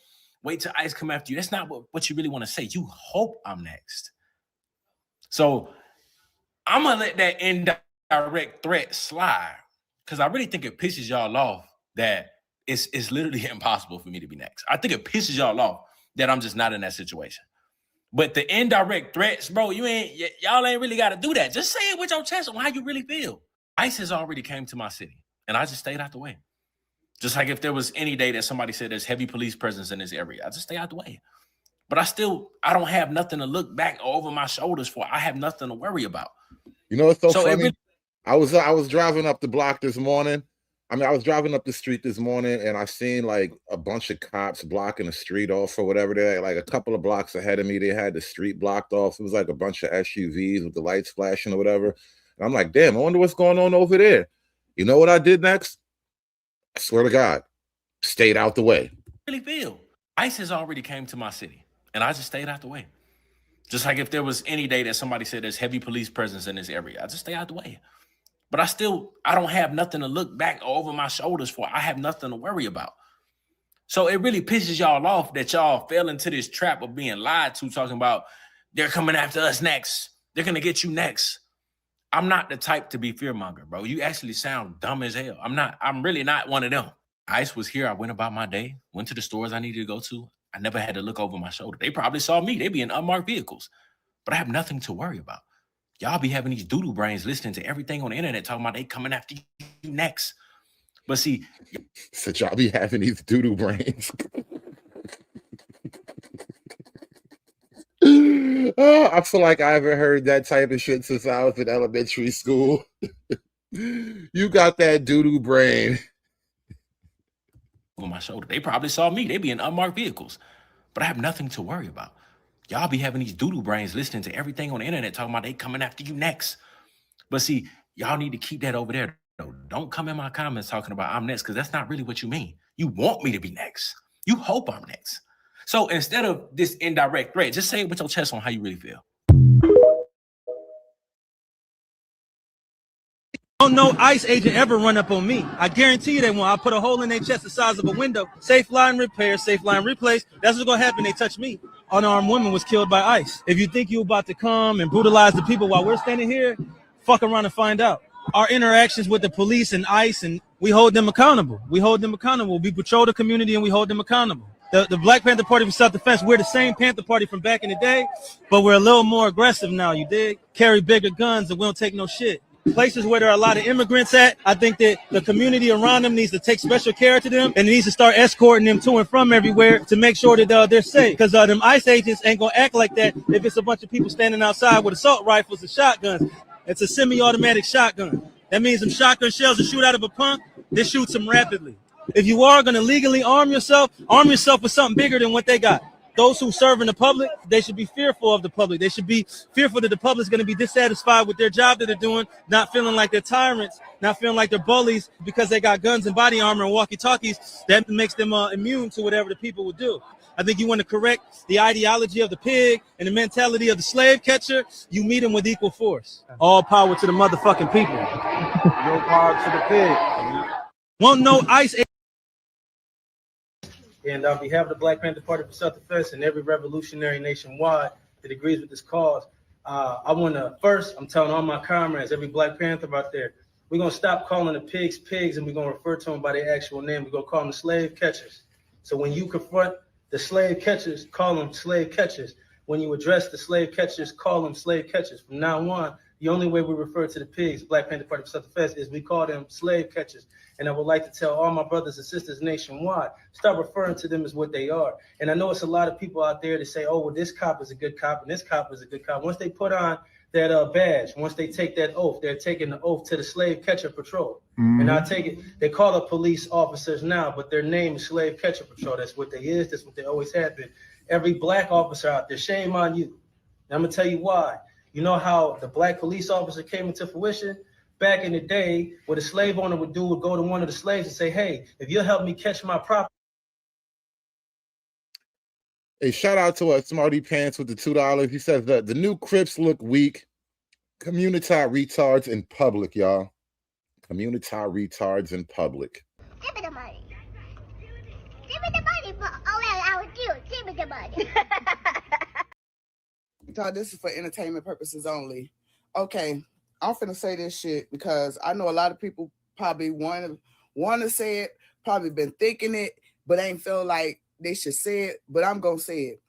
wait till ICE come after you. That's not what you really want to say. You hope I'm next. So I'm going to let that indirect threat slide because I really think it pisses y'all off that it's literally impossible for me to be next. I think it pisses y'all off that I'm just not in that situation. But the indirect threats, bro, y'all ain't really got to do that. Just say it with your chest on how you really feel. ICE has already came to my city, and I just stayed out the way. Just like if there was any day that somebody said there's heavy police presence in this area, I just stay out the way. But I don't have nothing to look back over my shoulders for. I have nothing to worry about. You know what's so funny? I was driving up the block this morning. I was driving up the street this morning, and I seen like a bunch of cops blocking the street off or whatever. They like a couple of blocks ahead of me. They had the street blocked off. It was like a bunch of SUVs with the lights flashing or whatever. And I'm like, damn, I wonder what's going on over there. You know what I did next? I swear to God, stayed out the way. Really feel ICE has already came to my city, and I just stayed out the way. Just like if there was any day that somebody said there's heavy police presence in this area, I just stay out the way. But I don't have nothing to look back over my shoulders for. I have nothing to worry about. So it really pisses y'all off that y'all fell into this trap of being lied to, talking about they're coming after us next. They're going to get you next. I'm not the type to be fearmonger, bro. You actually sound dumb as hell. I'm really not one of them. ICE was here. I went about my day, went to the stores I needed to go to. I never had to look over my shoulder. They probably saw me. They be in unmarked vehicles. But I have nothing to worry about. Y'all be having these doodle brains listening to everything on the internet talking about they coming after you next. But see. So y'all be having these doodle brains. Oh, I feel like I haven't heard that type of shit since I was in elementary school. You got that doodle brain. On my shoulder. They probably saw me. They be in unmarked vehicles. But I have nothing to worry about. Y'all be having these doodle brains listening to everything on the internet talking about they coming after you next. But see, y'all need to keep that over there. Don't come in my comments talking about I'm next, because that's not really what you mean. You want me to be next. You hope I'm next. So instead of this indirect threat, just say it with your chest on how you really feel. Don't no ICE agent ever run up on me. I guarantee you they won't. I'll put a hole in their chest the size of a window. Safe line repair, safe line replace. That's what's gonna happen. They touch me. Unarmed woman was killed by ICE. If you think you're about to come and brutalize the people while we're standing here, fuck around and find out. Our interactions with the police and ICE, and we hold them accountable. We patrol the community and we hold them accountable. The Black Panther Party for Self-Defense, we're the same Panther Party from back in the day, but we're a little more aggressive now, you dig? Carry bigger guns and we don't take no shit. Places where there are a lot of immigrants at, I think that the community around them needs to take special care to them and needs to start escorting them to and from everywhere to make sure that they're safe. Because them ICE agents ain't going to act like that if it's a bunch of people standing outside with assault rifles and shotguns. It's a semi-automatic shotgun. That means some shotgun shells that shoot out of a pump, they shoot them rapidly. If you are going to legally arm yourself with something bigger than what they got. Those who serve in the public, they should be fearful of the public. They should be fearful that the public is going to be dissatisfied with their job that they're doing, not feeling like they're tyrants, not feeling like they're bullies because they got guns and body armor and walkie-talkies. That makes them immune to whatever the people would do. I think you want to correct the ideology of the pig and the mentality of the slave catcher. You meet them with equal force. All power to the motherfucking people. No power to the pig. Won't no ICE. And on behalf of the Black Panther Party for Self-Defense and every revolutionary nationwide that agrees with this cause, I'm telling all my comrades, every Black Panther out there, we're going to stop calling the pigs pigs and we're going to refer to them by their actual name. We're going to call them the slave catchers. So when you confront the slave catchers, call them slave catchers. When you address the slave catchers, call them slave catchers. From now on, the only way we refer to the pigs, Black Panther Party for Self-Defense, is we call them slave catchers. And I would like to tell all my brothers and sisters nationwide, stop referring to them as what they are. And I know it's a lot of people out there that say, oh, well, this cop is a good cop and this cop is a good cop. Once they put on that badge, once they take that oath, they're taking the oath to the slave catcher patrol. Mm-hmm. And I take it, they call up police officers now, but their name is slave catcher patrol. That's what they is. That's what they always have been. Every Black officer out there, shame on you. And I'm gonna tell you why. You know how the Black police officer came into fruition? Back in the day, what a slave owner would do would go to one of the slaves and say, hey, if you'll help me catch my property. A shout out to Smarty Pants with the $2. He says that the new Crips look weak. Community retards in public, y'all. Community retards in public. Give me the money. Give me the money for I was you. Give me the money. Todd, this is for entertainment purposes only. Okay, I'm finna say this shit because I know a lot of people probably want to say it, probably been thinking it, but ain't feel like they should say it, but I'm gonna say it.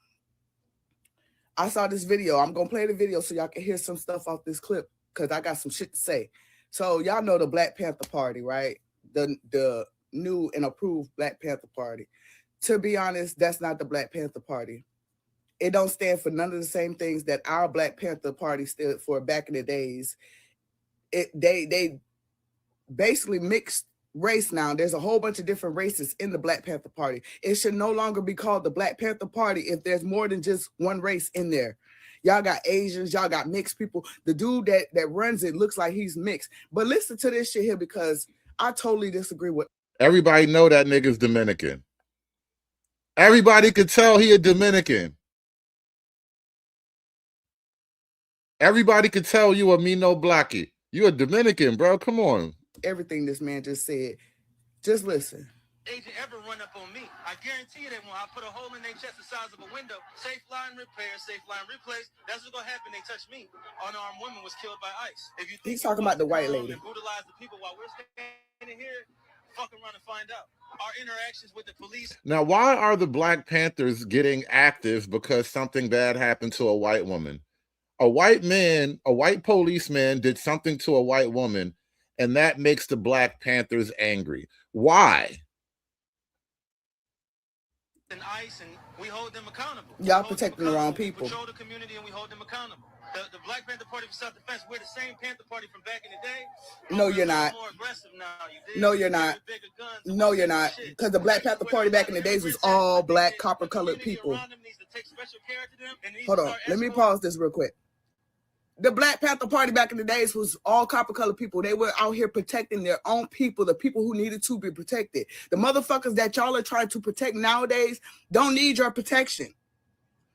I saw this video. I'm gonna play the video so y'all can hear some stuff off this clip because I got some shit to say. So y'all know the Black Panther Party, right? The new and approved Black Panther Party. To be honest, that's not the Black Panther Party. It don't stand for none of the same things that our Black Panther Party stood for back in the days. They basically mixed race now. There's a whole bunch of different races in the Black Panther Party. It should no longer be called the Black Panther Party if there's more than just one race in there. Y'all got Asians, y'all got mixed people. The dude that runs it looks like he's mixed. But listen to this shit here because I totally disagree with. Everybody know that nigga's Dominican. Everybody could tell he a Dominican. Everybody could tell you a me no blackie. You a Dominican, bro. Come on. Everything this man just said. Just listen. Agent ever run up on me, I guarantee you that when I put a hole in their chest the size of a window, safe line repair, safe line replace, that's what's gonna happen. They touch me. Unarmed woman was killed by ICE. If you think he's talking about the white lady. And brutalize the people while we're standing here, fuck around and find out. Our interactions with the police. Now, why are the Black Panthers getting active because something bad happened to a white woman? A white man, a white policeman did something to a white woman, and that makes the Black Panthers angry. Why? And ICE, and we hold them accountable. Y'all protecting the wrong people. We patrol the community and we hold them accountable. The Black Panther Party for Self-Defense, we're the same Panther Party from back in the day. No, you're not. More aggressive now, no, you're not. No, you're not. Because the Black Panther Party back in the days was all black, copper-colored people. Hold on. Let me pause this real quick. The Black Panther Party back in the days was all copper-colored people. They were out here protecting their own people, the people who needed to be protected. The motherfuckers that y'all are trying to protect nowadays don't need your protection.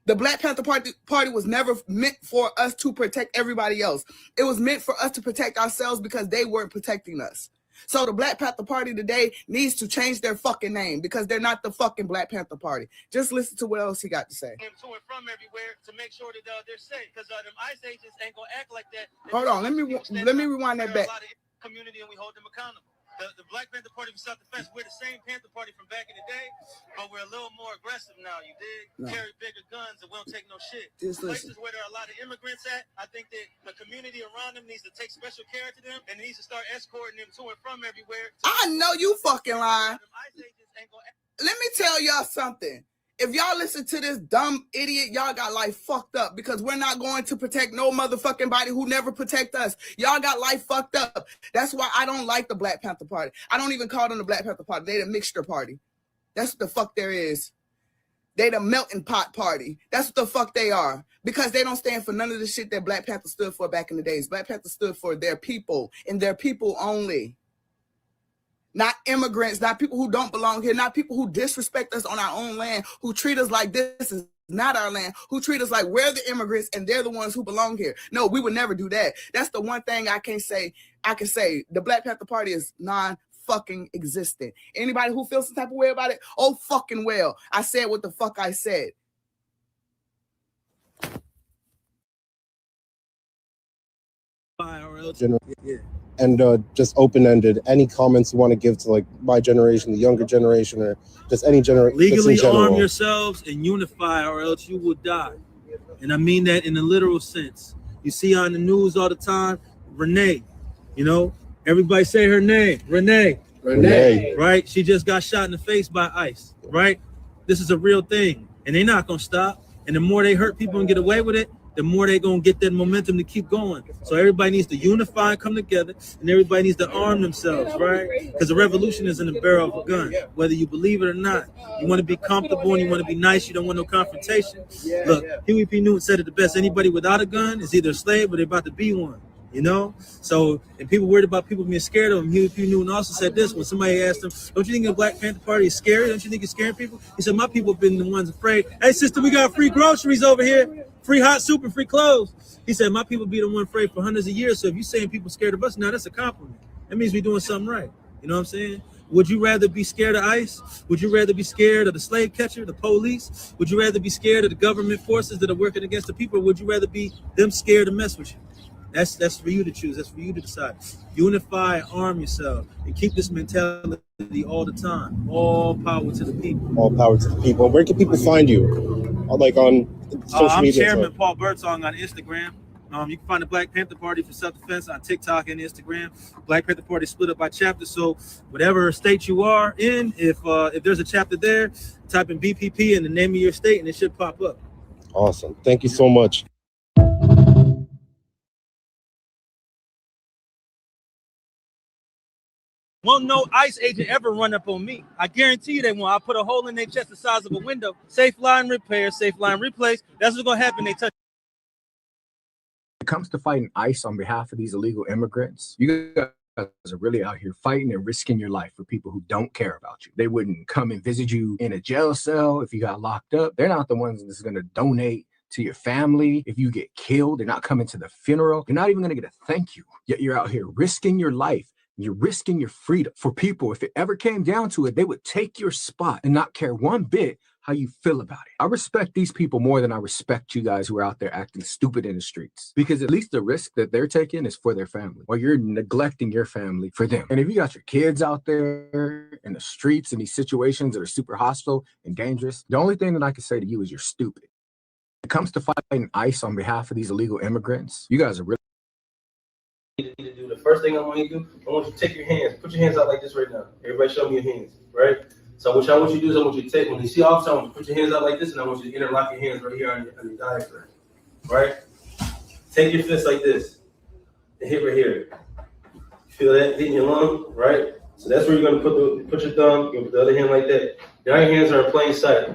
The Black Panther Party was never meant for us to protect everybody else. It was meant for us to protect ourselves because they weren't protecting us. So the Black Panther Party today needs to change their fucking name because they're not the fucking Black Panther Party. Just listen to what else he got to say. To and from everywhere to make sure that they're safe because them ICE agents ain't gonna act like that. Hold on, let me rewind that back. Community and we hold them accountable. The Black Panther Party for Self-Defense, we're the same Panther Party from back in the day, but we're a little more aggressive now, you dig? No. Carry bigger guns and we don't take no shit. Just places listen. where there are a lot of immigrants at, I think that the community around them needs to take special care to them and needs to start escorting them to and from everywhere. I know you fucking lying. Let me tell y'all something. If y'all listen to this dumb idiot, y'all got life fucked up because we're not going to protect no motherfucking body who never protect us. Y'all got life fucked up. That's why I don't like the Black Panther Party. I don't even call them the Black Panther Party. They the mixture party. That's what the fuck there is. They the melting pot party. That's what the fuck they are. Because they don't stand for none of the shit that Black Panther stood for back in the days. Black Panther stood for their people and their people only. Not immigrants, not people who don't belong here, not people who disrespect us on our own land, who treat us like this is not our land, who treat us like we're the immigrants and they're the ones who belong here. No, we would never do that. That's the one thing I can say. The Black Panther Party is non-fucking existent. Anybody who feels some type of way about it, oh fucking well. I said what the fuck I said. And just open-ended, any comments you want to give to like my generation, the younger generation, or just any generation? Legally arm yourselves and unify, or else you will die. And I mean that in a literal sense. You see on the news all the time, Renee, you know, everybody say her name, Renee. Right? She just got shot in the face by ICE, right? This is a real thing, and they're not gonna stop. And the more they hurt people and get away with it, the more they're gonna get that momentum to keep going. So everybody needs to unify and come together, and everybody needs to arm themselves, right? Because a revolution is in the barrel of a gun, whether you believe it or not. You want to be comfortable and you want to be nice. You don't want no confrontation. Look, Huey P. Newton said it the best. Anybody without a gun is either a slave or they're about to be one. You know, so and people worried about people being scared of him. Huey P. Newton also said this when somebody asked him, "Don't you think the Black Panther Party is scary? Don't you think it's scaring people?" He said, "My people have been the ones afraid. Hey, sister, we got free groceries over here, free hot soup and free clothes." He said, "My people be the one afraid for hundreds of years. So if you're saying people scared of us, now that's a compliment. That means we're doing something right." You know what I'm saying? Would you rather be scared of ICE? Would you rather be scared of the slave catcher, the police? Would you rather be scared of the government forces that are working against the people? Or would you rather be them scared to mess with you? That's for you to choose. That's for you to decide. Unify, arm yourself, and keep this mentality all the time. All power to the people. All power to the people. Where can people find you? Like on social I'm media? Chairman Paul Birdsong on Instagram. You can find the Black Panther Party for self-defense on TikTok and Instagram. Black Panther Party split up by chapter. So whatever state you are in, if there's a chapter there, type in BPP and the name of your state, and it should pop up. Awesome. Thank you so much. Won't no ICE agent ever run up on me. I guarantee you they won't. I'll put a hole in their chest the size of a window. Safe line repair, safe line replace. That's what's gonna happen. They touch. When it comes to fighting ICE on behalf of these illegal immigrants, you guys are really out here fighting and risking your life for people who don't care about you. They wouldn't come and visit you in a jail cell if you got locked up. They're not the ones that's gonna donate to your family. If you get killed, they're not coming to the funeral. You're not even gonna get a thank you. Yet you're out here risking your life. You're risking your freedom for people. If it ever came down to it, they would take your spot and not care one bit how you feel about it. I respect these people more than I respect you guys who are out there acting stupid in the streets, because at least the risk that they're taking is for their family, while you're neglecting your family for them. And if you got your kids out there in the streets in these situations that are super hostile and dangerous, the only thing that I can say to you is you're stupid. When it comes to fighting ICE on behalf of these illegal immigrants, you guys are really To do the first thing I want you to do, I want you to take your hands, put your hands out like this right now. Everybody show me your hands, right? So what I want you to do is I want you to take, when you see officer, I want you to put your hands out like this, and I want you to interlock your hands right here on your diaphragm, right? Take your fist like this, and hit right here. Feel that hitting your lung, right? So that's where you're gonna put your thumb, you're gonna put the other hand like that. Now your hands are in plain sight,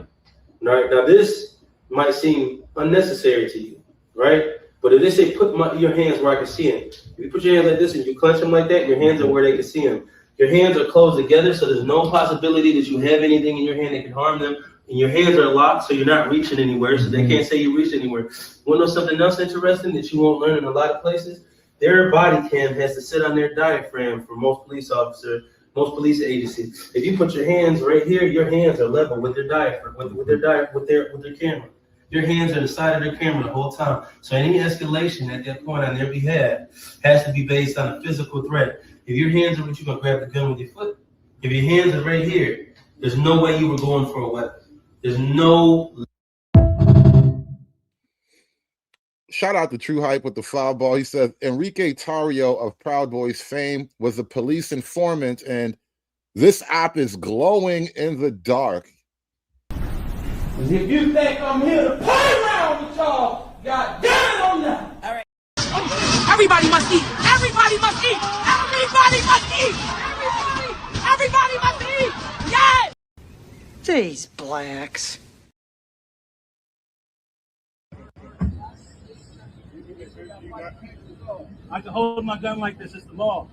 right? Now this might seem unnecessary to you, right? But if they say put your hands where I can see them, if you put your hands like this and you clench them like that, your hands are where they can see them. Your hands are closed together, so there's no possibility that you have anything in your hand that can harm them. And your hands are locked, so you're not reaching anywhere, so they can't say you reached anywhere. You want to know something else interesting that you won't learn in a lot of places? Their body cam has to sit on their diaphragm for most police officers, most police agencies. If you put your hands right here, your hands are level with their diaphragm, with their camera. Your hands are the side of their camera the whole time. So any escalation at that point on their behalf has to be based on a physical threat. If your hands are what you're gonna grab the gun with your foot. If your hands are right here, there's no way you were going for a weapon. There's no. Shout out to True Hype with the foul ball. He said Enrique Tarrio of Proud Boys fame was a police informant, and this app is glowing in the dark. If you think I'm here to play around with y'all, God damn it, I'm not. All right. Everybody must eat. Everybody must eat. Everybody must eat. Everybody must eat. Yes. These blacks. I can hold my gun like this. It's the law.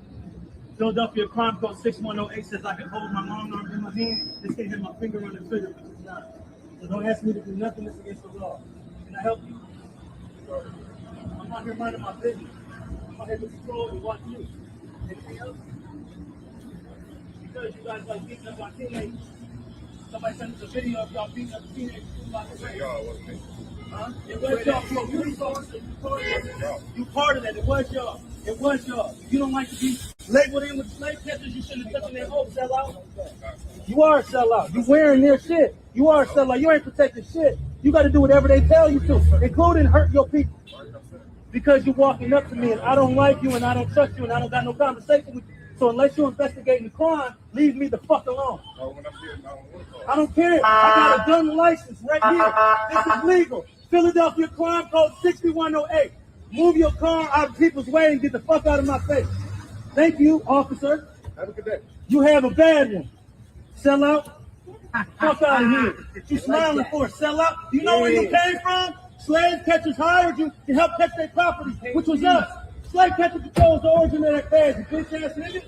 Philadelphia Crime Code 6108 says I can hold my long arm in my hand. This can't hit my finger on the trigger, which is not. So don't ask me to do nothing that's against the law. Can I help you? So, I'm not here minding my business. I'm out here to control and watch you. Anything else? Because you guys like beating up our teenagers. Somebody sent us a video of y'all beating up teenagers. Y'all, wasn't it? It was y'all. You part of that. It was y'all. It was y'all. You don't like to be labeled in with slave catchers. You shouldn't have touched their hope, sellout. You are a sellout. You wearing their shit. You are a sellout. You ain't protecting shit. You got to do whatever they tell you to, including hurt your people. Because you're walking up to me and I don't like you and I don't trust you and I don't got no conversation with you. So unless you're investigating the crime, leave me the fuck alone. I don't care. I got a gun license right here. This is legal. Philadelphia Crime Code 6108. Move your car out of people's way and get the fuck out of my face. Thank you, officer. Have a good day. You have a bad one. Sell out. Fuck out of here. You smiling for a sellout? Do you know where you came from? Slave catchers hired you to help catch their property, which was us. Slave catcher controls the origin of that badge, you bitch ass nigga.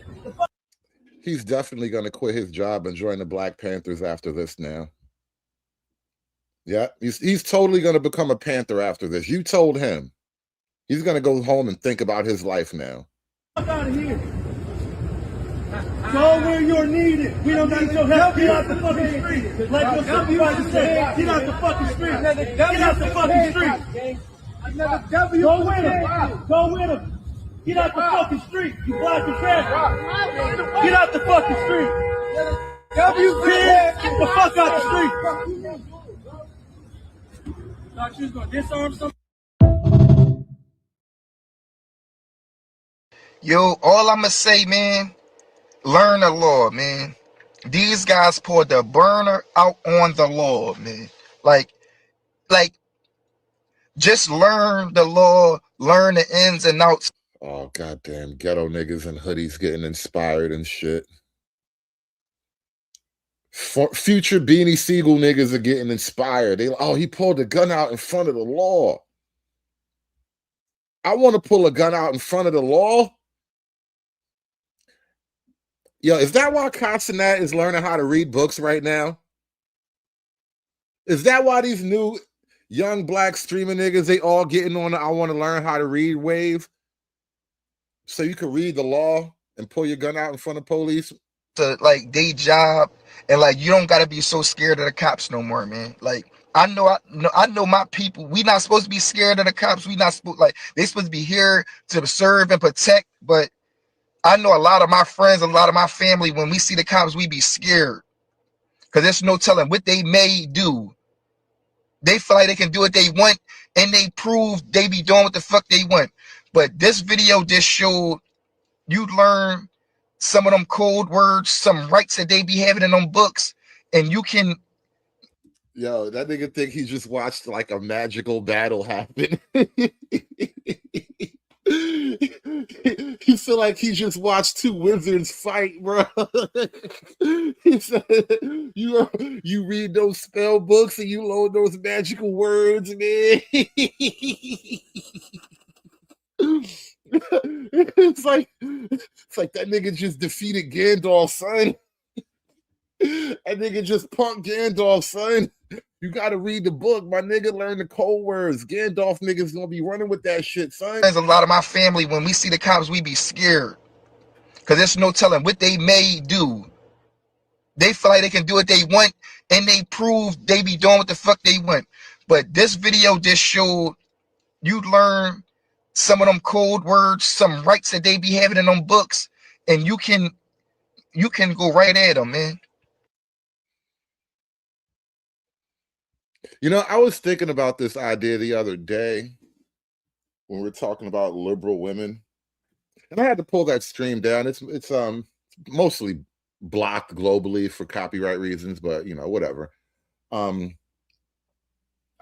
He's definitely going to quit his job and join the Black Panthers after this now. Yeah, he's totally going to become a Panther after this. You told him. He's going to go home and think about his life now. Fuck out of here. Go where you're needed. We don't need your help. Get out the fucking street. Like your supervisor said, get out the fucking street. Get out the fucking street. Go with him. Go with him. Get out the fucking street. You block the traffic. Get out the fucking street. Get the fuck out the street. Thought you was gonna disarm somebody. Yo, all I'ma say, man, learn the law, man. These guys poured the burner out on the law, man. Like, just learn the law, learn the ins and outs. Oh, goddamn ghetto niggas and hoodies getting inspired and shit. Future Beanie Siegel niggas are getting inspired. He pulled a gun out in front of the law. I want to pull a gun out in front of the law. Yo, is that why Katsanet is learning how to read books right now? Is that why these new young black streamer niggas, they all getting on the I want to learn how to read wave? So you can read the law and pull your gun out in front of police? To like day job, and like you don't gotta be so scared of the cops no more, man. Like I know my people. We not supposed to be scared of the cops. We not supposed they supposed to be here to serve and protect. But I know a lot of my friends, a lot of my family, when we see the cops, we be scared because there's no telling what they may do. They feel like they can do what they want, and they prove they be doing what the fuck they want. But this video just showed you learn some of them code words, some rights that they be having in them books, and you can. Yo, that nigga think he just watched like a magical battle happen. He feel like he just watched two wizards fight, bro. He said, you read those spell books and you load those magical words, man. It's like that nigga just defeated Gandalf, son. That nigga just punked Gandalf, son. You gotta read the book, my nigga. Learn the code words. Gandalf niggas gonna be running with that shit, son. There's a lot of my family, when we see the cops, we be scared because there's no telling what they may do. They feel like they can do what they want, and they prove they be doing what the fuck they want. But this video just showed you learn some of them code words, some rights that they be having in them books, and you can go right at them, man. You know, I was thinking about this idea the other day when we were talking about liberal women, and I had to pull that stream down. It's mostly blocked globally for copyright reasons, but you know, whatever. I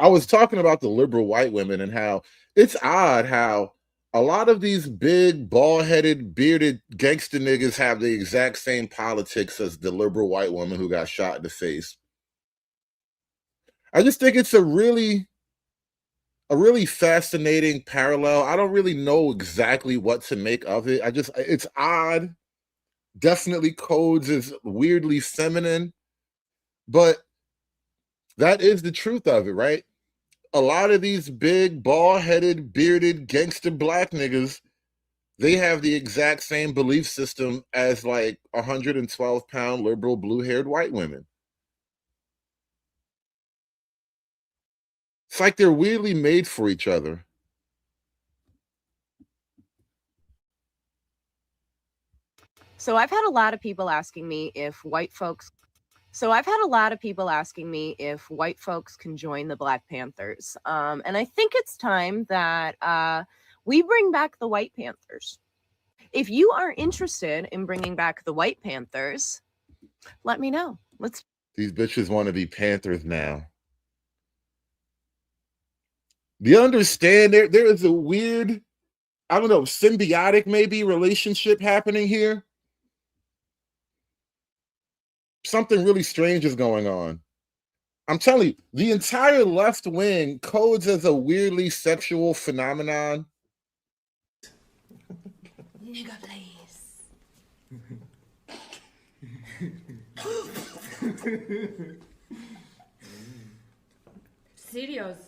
was talking about the liberal white women and how it's odd how a lot of these big, bald-headed, bearded gangster niggas have the exact same politics as the liberal white woman who got shot in the face. I just think it's a really fascinating parallel. I don't really know exactly what to make of it. It's odd. Definitely codes is weirdly feminine, but that is the truth of it, right? A lot of these big, bald-headed, bearded, gangster black niggas, they have the exact same belief system as like 112-pound liberal blue-haired white women. It's like they're weirdly made for each other. So I've had a lot of people asking me if white folks can join the Black Panthers. And I think it's time that we bring back the White Panthers. If you are interested in bringing back the White Panthers, let me know. These bitches want to be Panthers now. Do you understand? There is a weird, I don't know, symbiotic maybe relationship happening here. Something really strange is going on. I'm telling you, the entire left wing codes as a weirdly sexual phenomenon. Nigga, please. Serious.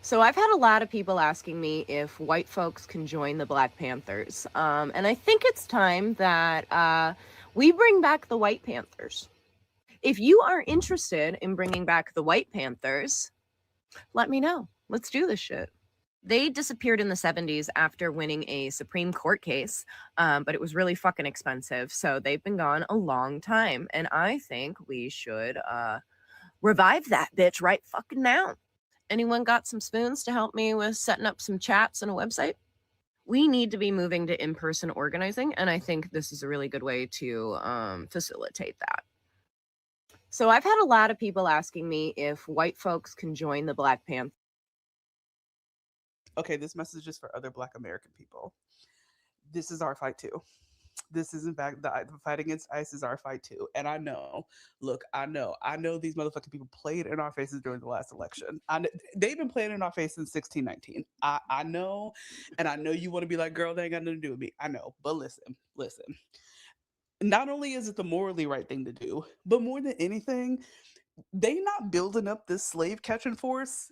So I've had a lot of people asking me if white folks can join the Black Panthers. And I think it's time that we bring back the White Panthers. If you are interested in bringing back the White Panthers, let me know. Let's do this shit. They disappeared in the 70s after winning a Supreme Court case, but it was really fucking expensive. So they've been gone a long time. And I think we should revive that bitch right fucking now. Anyone got some spoons to help me with setting up some chats and a website? We need to be moving to in-person organizing, and I think this is a really good way to facilitate that. So I've had a lot of people asking me if white folks can join the Black Panthers. Okay, this message is for other Black American people. This is our fight too. This is in fact the fight against ICE is our fight too. And I know, look, I know these motherfucking people played in our faces during the last election. They've been playing in our face since 1619. I know, and I know you want to be like, girl, they ain't got nothing to do with me. I know, but listen. Not only is it the morally right thing to do, but more than anything, they not building up this slave catching force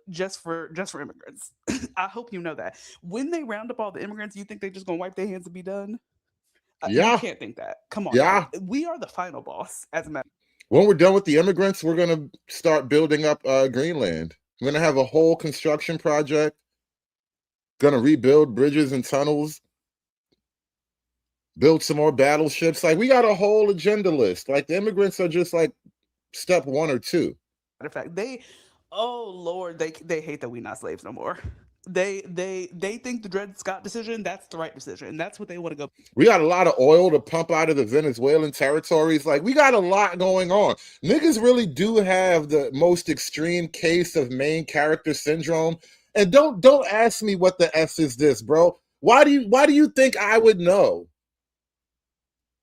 just for immigrants. I hope you know that. When they round up all the immigrants, you think they just gonna wipe their hands and be done? Yeah. You can't think that. Come on. Yeah. Now. We are the final boss, as a matter. When we're done with the immigrants, we're gonna start building up Greenland. We're gonna have a whole construction project. Gonna rebuild bridges and tunnels. Build some more battleships. Like, we got a whole agenda list. Like, the immigrants are just like step 1 or 2. Matter of fact, oh Lord, they hate that we not slaves no more. They think the Dred Scott decision, that's the right decision. And that's what they want to go. We got a lot of oil to pump out of the Venezuelan territories. Like, we got a lot going on. Niggas really do have the most extreme case of main character syndrome. And don't ask me what the F is this, bro. Why do you think I would know?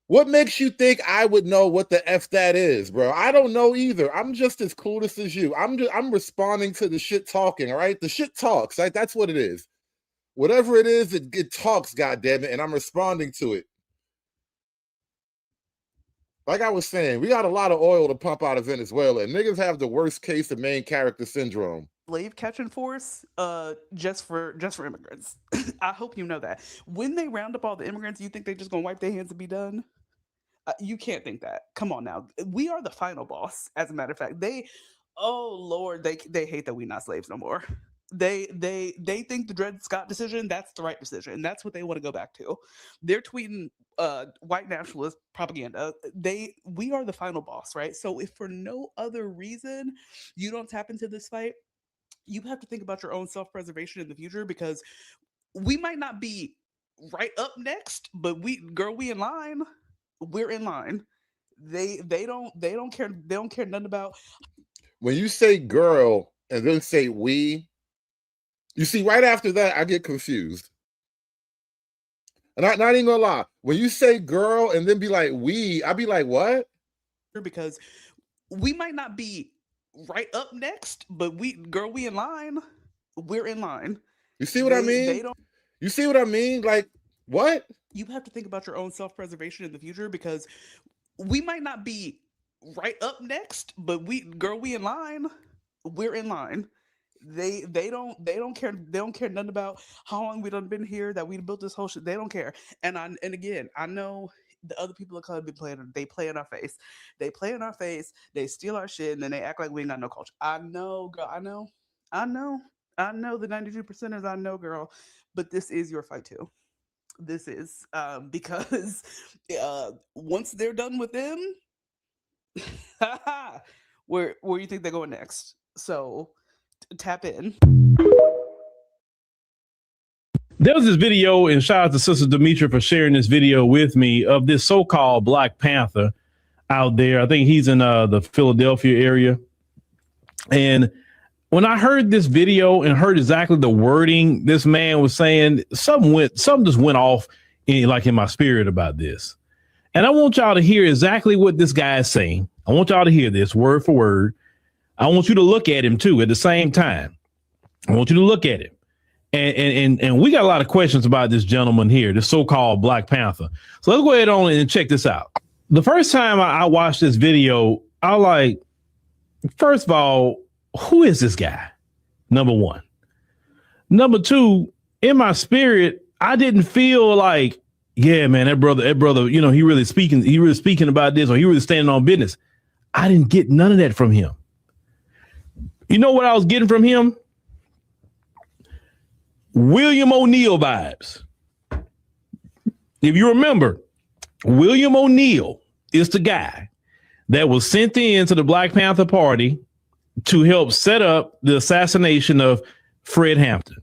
What makes you think I would know what the F that is, bro? I don't know either. I'm just as clueless as you. I'm responding to the shit talking, all right? The shit talks, right? That's what it is. Whatever it is, it talks, goddammit, and I'm responding to it. Like I was saying, we got a lot of oil to pump out of Venezuela, and niggas have the worst case of main character syndrome. Slave catching force just for immigrants. I hope you know that. When they round up all the immigrants, you think they just gonna wipe their hands and be done? You can't think that. Come on now. We are the final boss, as a matter of fact. Oh Lord, they hate that we not slaves no more. They think the Dred Scott decision, that's the right decision. And that's what they want to go back to. They're tweeting white nationalist propaganda. We are the final boss, right? So if for no other reason you don't tap into this fight, you have to think about your own self-preservation in the future, because we might not be right up next, but we in line. We're in line. They don't care nothing about. When you say girl and then say we, you see, right after that, I get confused. And I'm not even gonna lie. When you say girl and then be like we, I'll be like, what? Because we might not be right up next, but we in line. We're in line. You see what I mean? You see what I mean? Like, what? You have to think about your own self-preservation in the future, because we might not be right up next, but we in line. We're in line. They don't care nothing about how long we done been here, that we built this whole shit. They don't care. And again, I know The other people of color be playing. They play in our face. They play in our face. They steal our shit, and then they act like we ain't got no culture. I know, girl. I know. I know. I know the 92%ers. I know, girl. But this is your fight too. This is because once they're done with them, where you think they're going next? So tap in. There was this video, and shout out to Sister Demetra for sharing this video with me of this so-called Black Panther out there. I think he's in the Philadelphia area. And when I heard this video and heard exactly the wording this man was saying, something just went off in my spirit about this. And I want y'all to hear exactly what this guy is saying. I want y'all to hear this word for word. I want you to look at him too at the same time. I want you to look at him. And we got a lot of questions about this gentleman here, the so-called Black Panther. So let's go ahead on and check this out. The first time I watched this video, I was like, first of all, who is this guy? Number one. Number two, in my spirit, I didn't feel like, yeah, man, that brother, he really speaking about this, or he really standing on business. I didn't get none of that from him. You know what I was getting from him? William O'Neill vibes. If you remember, William O'Neill is the guy that was sent in to the Black Panther Party to help set up the assassination of Fred Hampton.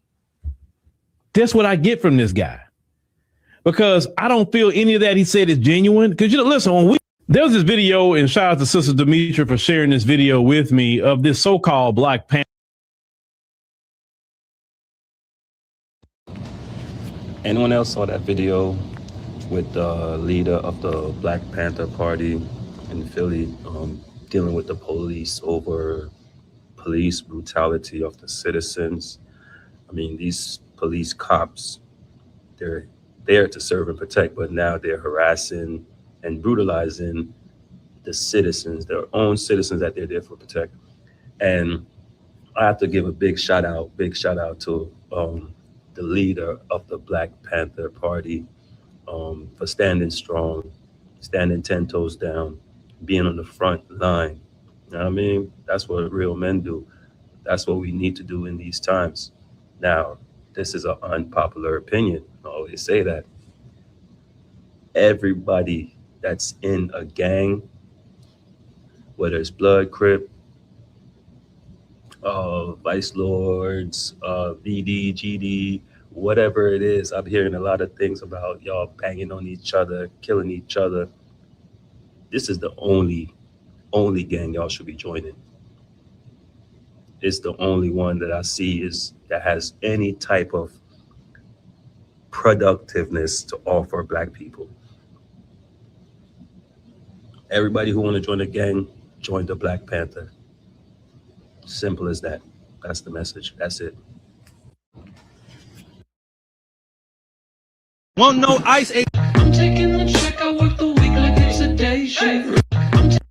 That's what I get from this guy, because I don't feel any of that he said is genuine. Because, listen, there was this video, and shout out to Sister Demetra for sharing this video with me of this so-called Black Panther. Anyone else saw that video with the leader of the Black Panther Party in Philly dealing with the police over police brutality of the citizens? I mean, these police cops, they're there to serve and protect, but now they're harassing and brutalizing the citizens, their own citizens that they're there for protect. And I have to give a big shout out to the leader of the Black Panther Party for standing strong, standing 10 toes down, being on the front line. You know what I mean? That's what real men do. That's what we need to do in these times. Now, this is an unpopular opinion. I always say that. Everybody that's in a gang, whether it's Blood, Crip, Vice Lords, VD, GD, whatever it is, I'm hearing a lot of things about y'all banging on each other, killing each other. This is the only gang y'all should be joining. It's the only one that I see that has any type of productiveness to offer Black people. Everybody who want to join the gang, join the Black Panther. Simple as that. That's the message. That's it. Well, no ice. I'm taking the check. I work the week like it's a day shift.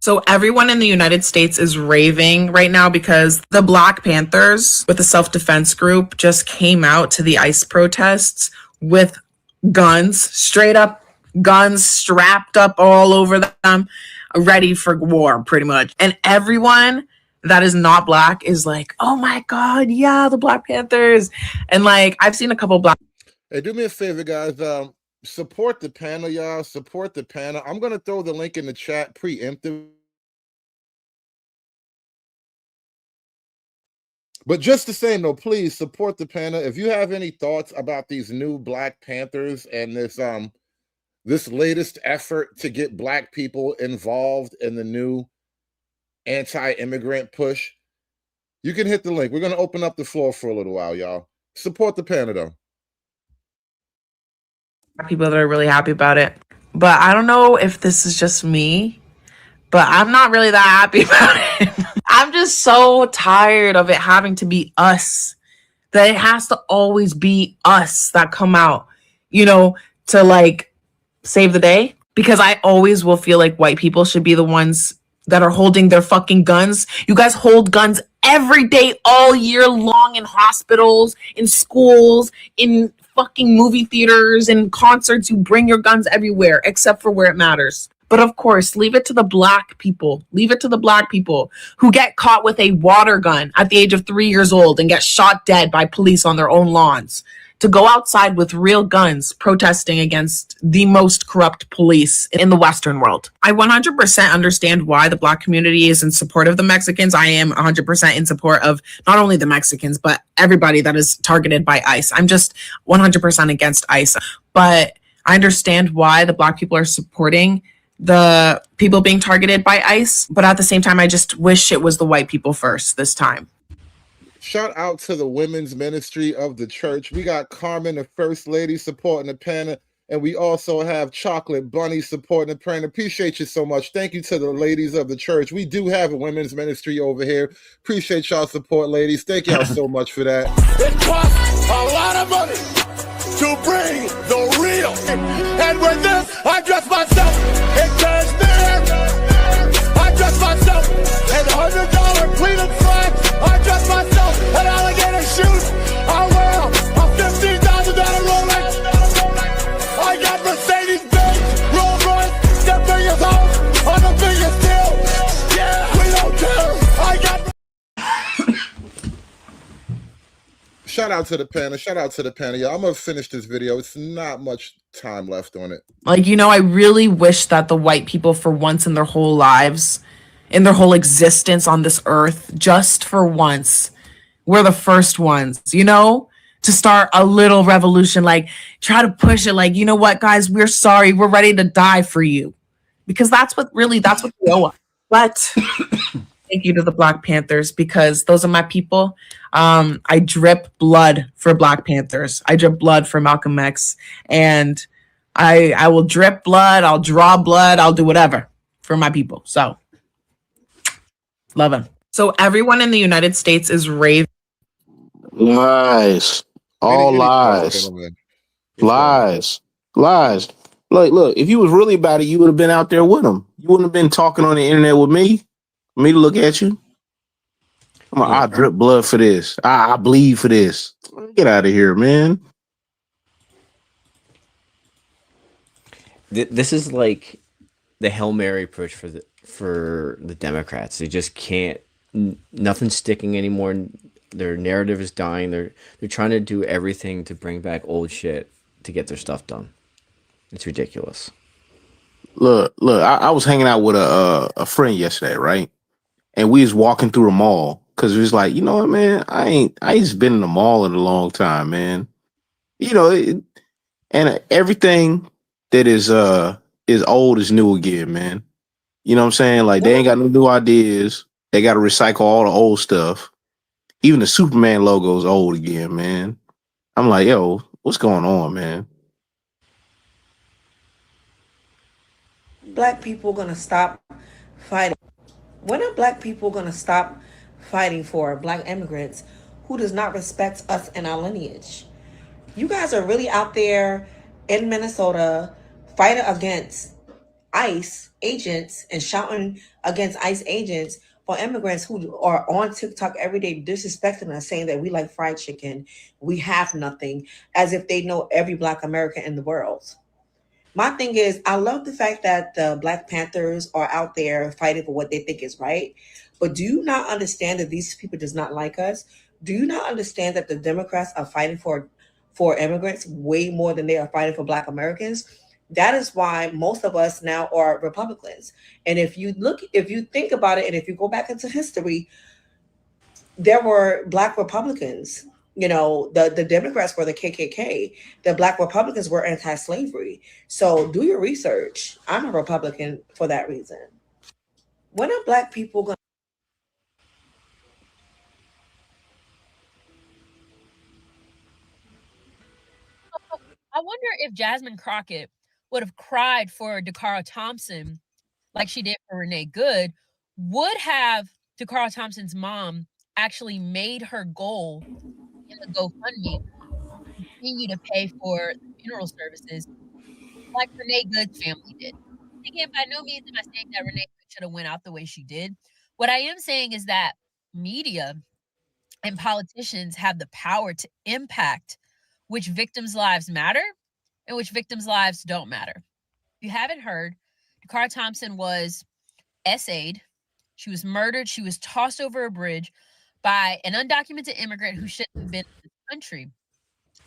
So everyone in the United States is raving right now because the Black Panthers with the self-defense group just came out to the ICE protests with guns, straight up guns strapped up all over them, ready for war pretty much. And everyone that is not Black is like, oh my God, yeah, the Black Panthers. And like, I've seen a couple Black. Hey, do me a favor, guys. Support the panel, y'all. Support the panel. I'm going to throw the link in the chat preemptive. But just the same, though, please support the panel. If you have any thoughts about these new Black Panthers and this latest effort to get Black people involved in the new anti-immigrant push, you can hit the link. We're going to open up the floor for a little while, y'all. Support the panel, though. People that are really happy about it. But I don't know if this is just me, but I'm not really that happy about it. I'm just so tired of it having to be us, that it has to always be us that come out, to like save the day. Because I always will feel like white people should be the ones that are holding their fucking guns. You guys hold guns every day, all year long, in hospitals, in schools, in fucking movie theaters and concerts. You bring your guns everywhere except for where it matters. But of course, leave it to the black people. Leave it to the black people who get caught with a water gun at the age of 3 years old and get shot dead by police on their own lawns to go outside with real guns protesting against the most corrupt police in the Western world. I 100% understand why the black community is in support of the Mexicans. I am 100% in support of not only the Mexicans, but everybody that is targeted by ICE. I'm just 100% against ICE. But I understand why the black people are supporting the people being targeted by ICE. But at the same time, I just wish it was the white people first this time. Shout out to the women's ministry of the church. We got Carmen, the first lady, supporting the panel, and we also have Chocolate Bunny supporting the panel. Appreciate you so much. Thank you to the ladies of the church. We do have a women's ministry over here. Appreciate y'all support, ladies. Thank y'all so much for that. It costs a lot of money to bring the real. And with this, I dress myself in cashmere. I dress myself in $100 pleated slacks. I dress myself in alligator shoes. I wear a $15,000 Rolex. I got Mercedes-Benz, Rolls-Royce, the biggest house on the biggest deal. Yeah, we don't care. I got. Shout out to the panel. Shout out to the panel. Y'all, I'm going to finish this video. It's not much time left on it. Like, you know, I really wish that the white people for once in their whole lives, in their whole existence on this earth, just for once, we're the first ones, you know, to start a little revolution, like try to push it, like, you know what, guys, we're sorry, we're ready to die for you. Because that's what we owe us. But thank you to the Black Panthers, because those are my people. I drip blood for Black Panthers. I drip blood for Malcolm X. And I will drip blood, I'll draw blood, I'll do whatever for my people. So, love him. So everyone in the United States is raving. Lies. All lies. Lies. Lies. Look, if you was really about it, you would have been out there with them. You wouldn't have been talking on the internet with me to look at you. Come on, I drip blood for this. I bleed for this. Get out of here, man. This is like the Hail Mary approach for the Democrats. They just can't. Nothing's sticking anymore. Their narrative is dying. They're trying to do everything to bring back old shit to get their stuff done. It's ridiculous. Look, I was hanging out with a friend yesterday, right? And we was walking through the mall because it was like, you know what, man, I ain't just been in the mall in a long time, man. You know, and everything that is old is new again, man. You know what I'm saying? Like, they ain't got no new ideas. They got to recycle all the old stuff. Even the Superman logo is old again, man. I'm like, yo, what's going on, man? Black people gonna stop fighting? When are black people gonna stop fighting for black immigrants who does not respect us and our lineage? You guys are really out there in Minnesota fighting against ICE agents and shouting against ICE agents for immigrants who are on TikTok every day disrespecting us, saying that we like fried chicken, we have nothing, as if they know every Black American in the world. My thing is, I love the fact that the Black Panthers are out there fighting for what they think is right. But do you not understand that these people does not like us? Do you not understand that the Democrats are fighting for immigrants way more than they are fighting for Black Americans? That is why most of us now are Republicans. And if you think about it, and if you go back into history, there were Black Republicans. You know, the Democrats were the KKK. The Black Republicans were anti-slavery. So do your research. I'm a Republican for that reason. When are Black people going? I wonder if Jasmine Crockett would have cried for Dakara Thompson like she did for Renee Good. Would have Dakara Thompson's mom actually made her goal in the GoFundMe continue to pay for funeral services like Renee Good's family did? Again, by no means am I saying that Renee Good should have went out the way she did. What I am saying is that media and politicians have the power to impact which victims' lives matter and which victims' lives don't matter. If you haven't heard, Dakara Thompson was SA'd. She was murdered. She was tossed over a bridge by an undocumented immigrant who shouldn't have been in this country.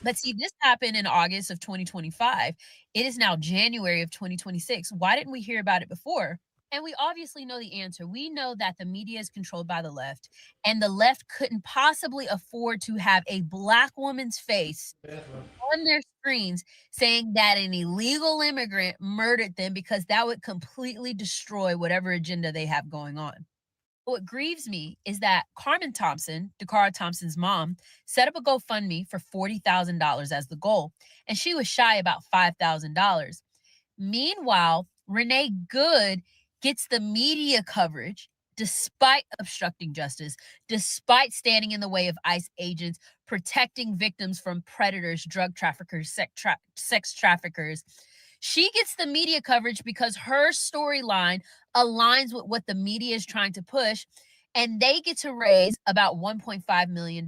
But see, this happened in August of 2025. It is now January of 2026. Why didn't we hear about it before? And we obviously know the answer. We know that the media is controlled by the left, and the left couldn't possibly afford to have a Black woman's face on their screens saying that an illegal immigrant murdered them, because that would completely destroy whatever agenda they have going on. What grieves me is that Carmen Thompson, Dakara Thompson's mom, set up a GoFundMe for $40,000 as the goal, and she was shy about $5,000. Meanwhile, Renee Good gets the media coverage despite obstructing justice, despite standing in the way of ICE agents, protecting victims from predators, drug traffickers, sex traffickers. She gets the media coverage because her storyline aligns with what the media is trying to push, and they get to raise about $1.5 million.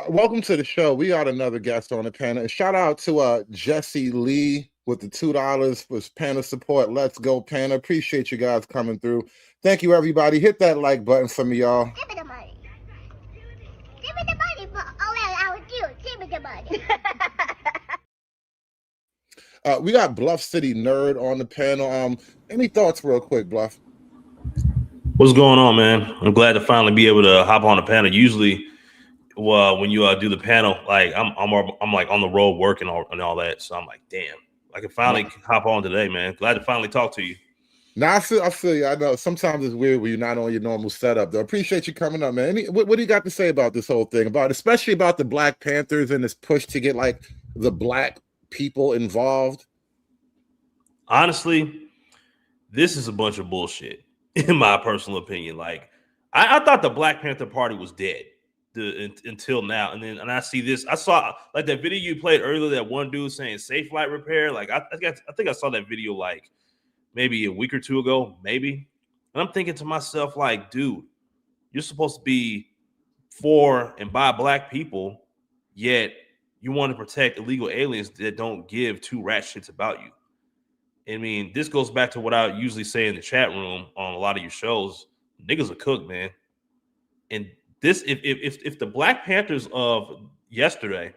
Welcome to the show. We got another guest on the panel. And shout out to Jesse Lee with the $2 for panel support. Let's go, panel. Appreciate you guys coming through. Thank you, everybody. Hit that like button for me, y'all. Give me the money. Give me the money for all that I would do. Give me the money. We got Bluff City Nerd on the panel. Any thoughts real quick, Bluff? What's going on, man? I'm glad to finally be able to hop on the panel. Usually, when you do the panel, like I'm like on the road working and all that, so I'm like, damn, I can finally hop on today, man. Glad to finally talk to you. Now I feel you. I know sometimes it's weird when you're not on your normal setup. Though, appreciate you coming up, man. What do you got to say about this whole thing? Especially about the Black Panthers and this push to get like the Black people involved? Honestly, this is a bunch of bullshit, in my personal opinion. Like, I thought the Black Panther Party was dead until now, and I see this. I saw like that video you played earlier, that one dude saying safe flight repair. Like, I think I saw that video like maybe a week or two ago, maybe. And I'm thinking to myself, like, dude, you're supposed to be for and by Black people, yet you want to protect illegal aliens that don't give two rat shits about you. I mean, this goes back to what I usually say in the chat room on a lot of your shows. Niggas are cooked, man. And this, if the Black Panthers of yesterday,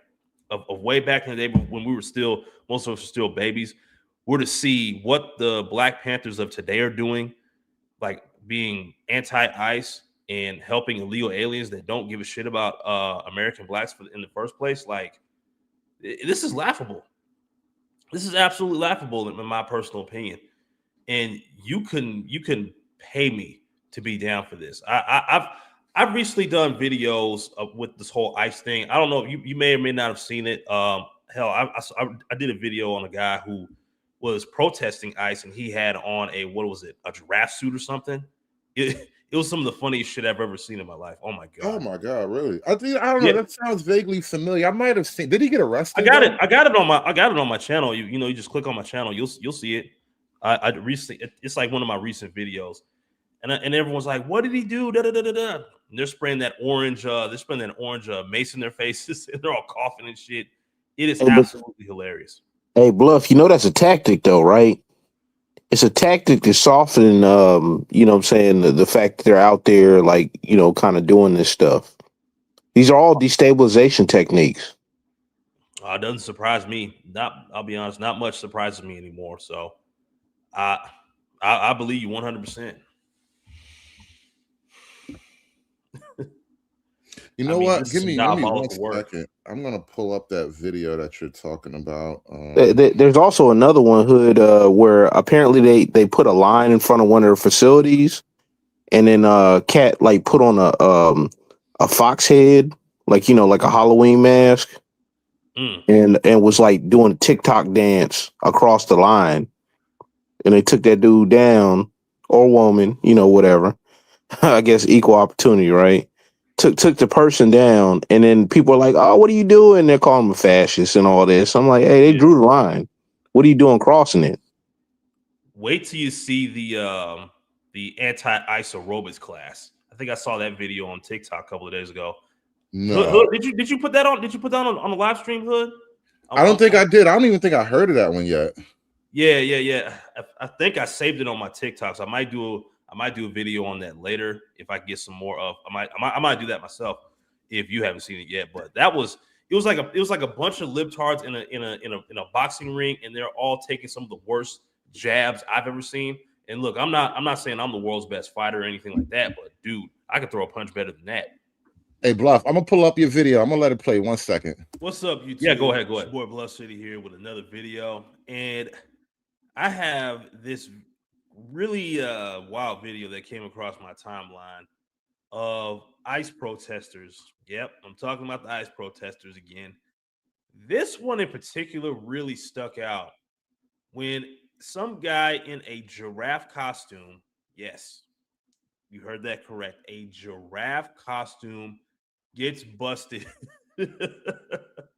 of way back in the day when we were still, most of us were still babies, were to see what the Black Panthers of today are doing, like being anti-ICE and helping illegal aliens that don't give a shit about American Blacks in the first place, like, this is laughable. This is absolutely laughable in my personal opinion. And you can pay me to be down for this. I've recently done videos with this whole ICE thing. I don't know if you may or may not have seen it. Hell, I did a video on a guy who was protesting ICE, and he had on a giraffe suit or something. It was some of the funniest shit I've ever seen in my life. Oh my god. Oh my god, really? I don't know. That sounds vaguely familiar. I might have seen. Did he get arrested? I got it on my channel. You just click on my channel. You'll see it. I recently. It's like one of my recent videos, and everyone's like, "What did he do?" Da da da da da. And they're spraying that orange. Mace in their faces, and they're all coughing and shit. It is absolutely hilarious. Hey, Bluff, you know that's a tactic, though, right? It's a tactic to soften, you know what I'm saying, the fact that they're out there, like, you know, kind of doing this stuff. These are all destabilization techniques. It doesn't surprise me. I'll be honest, not much surprises me anymore. So I believe you 100%. You know what? Give me 1 second. I'm gonna pull up that video that you're talking about. There's also another one, Hood, where apparently they put a line in front of one of their facilities, and then Cat like put on a fox head, like, you know, like a Halloween mask, and was like doing a TikTok dance across the line, and they took that dude down, or woman, you know, whatever. I guess equal opportunity, right? Took the person down, and then people are like, "Oh, what are you doing?" They're calling him a fascist and all this. I'm like, "Hey, they drew the line. What are you doing crossing it?" Wait till you see the the anti-ice aerobics class. I think I saw that video on TikTok a couple of days ago. No, Hood, did you put that on? Did you put that on the live stream, Hood? I don't think I did. I don't even think I heard of that one yet. Yeah. I think I saved it on my TikToks. I might do a video on that later if I get some more of. I might do that myself if you haven't seen it yet. But it was like a bunch of libtards in a boxing ring, and they're all taking some of the worst jabs I've ever seen. And look, I'm not saying I'm the world's best fighter or anything like that, but dude, I could throw a punch better than that. Hey, Bluff, I'm gonna pull up your video. I'm gonna let it play 1 second. What's up, YouTube? Yeah, go ahead. It's your boy Bluff City here with another video, and I have this really wild video that came across my timeline of ICE protesters. Yep, I'm talking about the ICE protesters again. This one in particular really stuck out when some guy in a giraffe costume, yes, you heard that correct, a giraffe costume gets busted,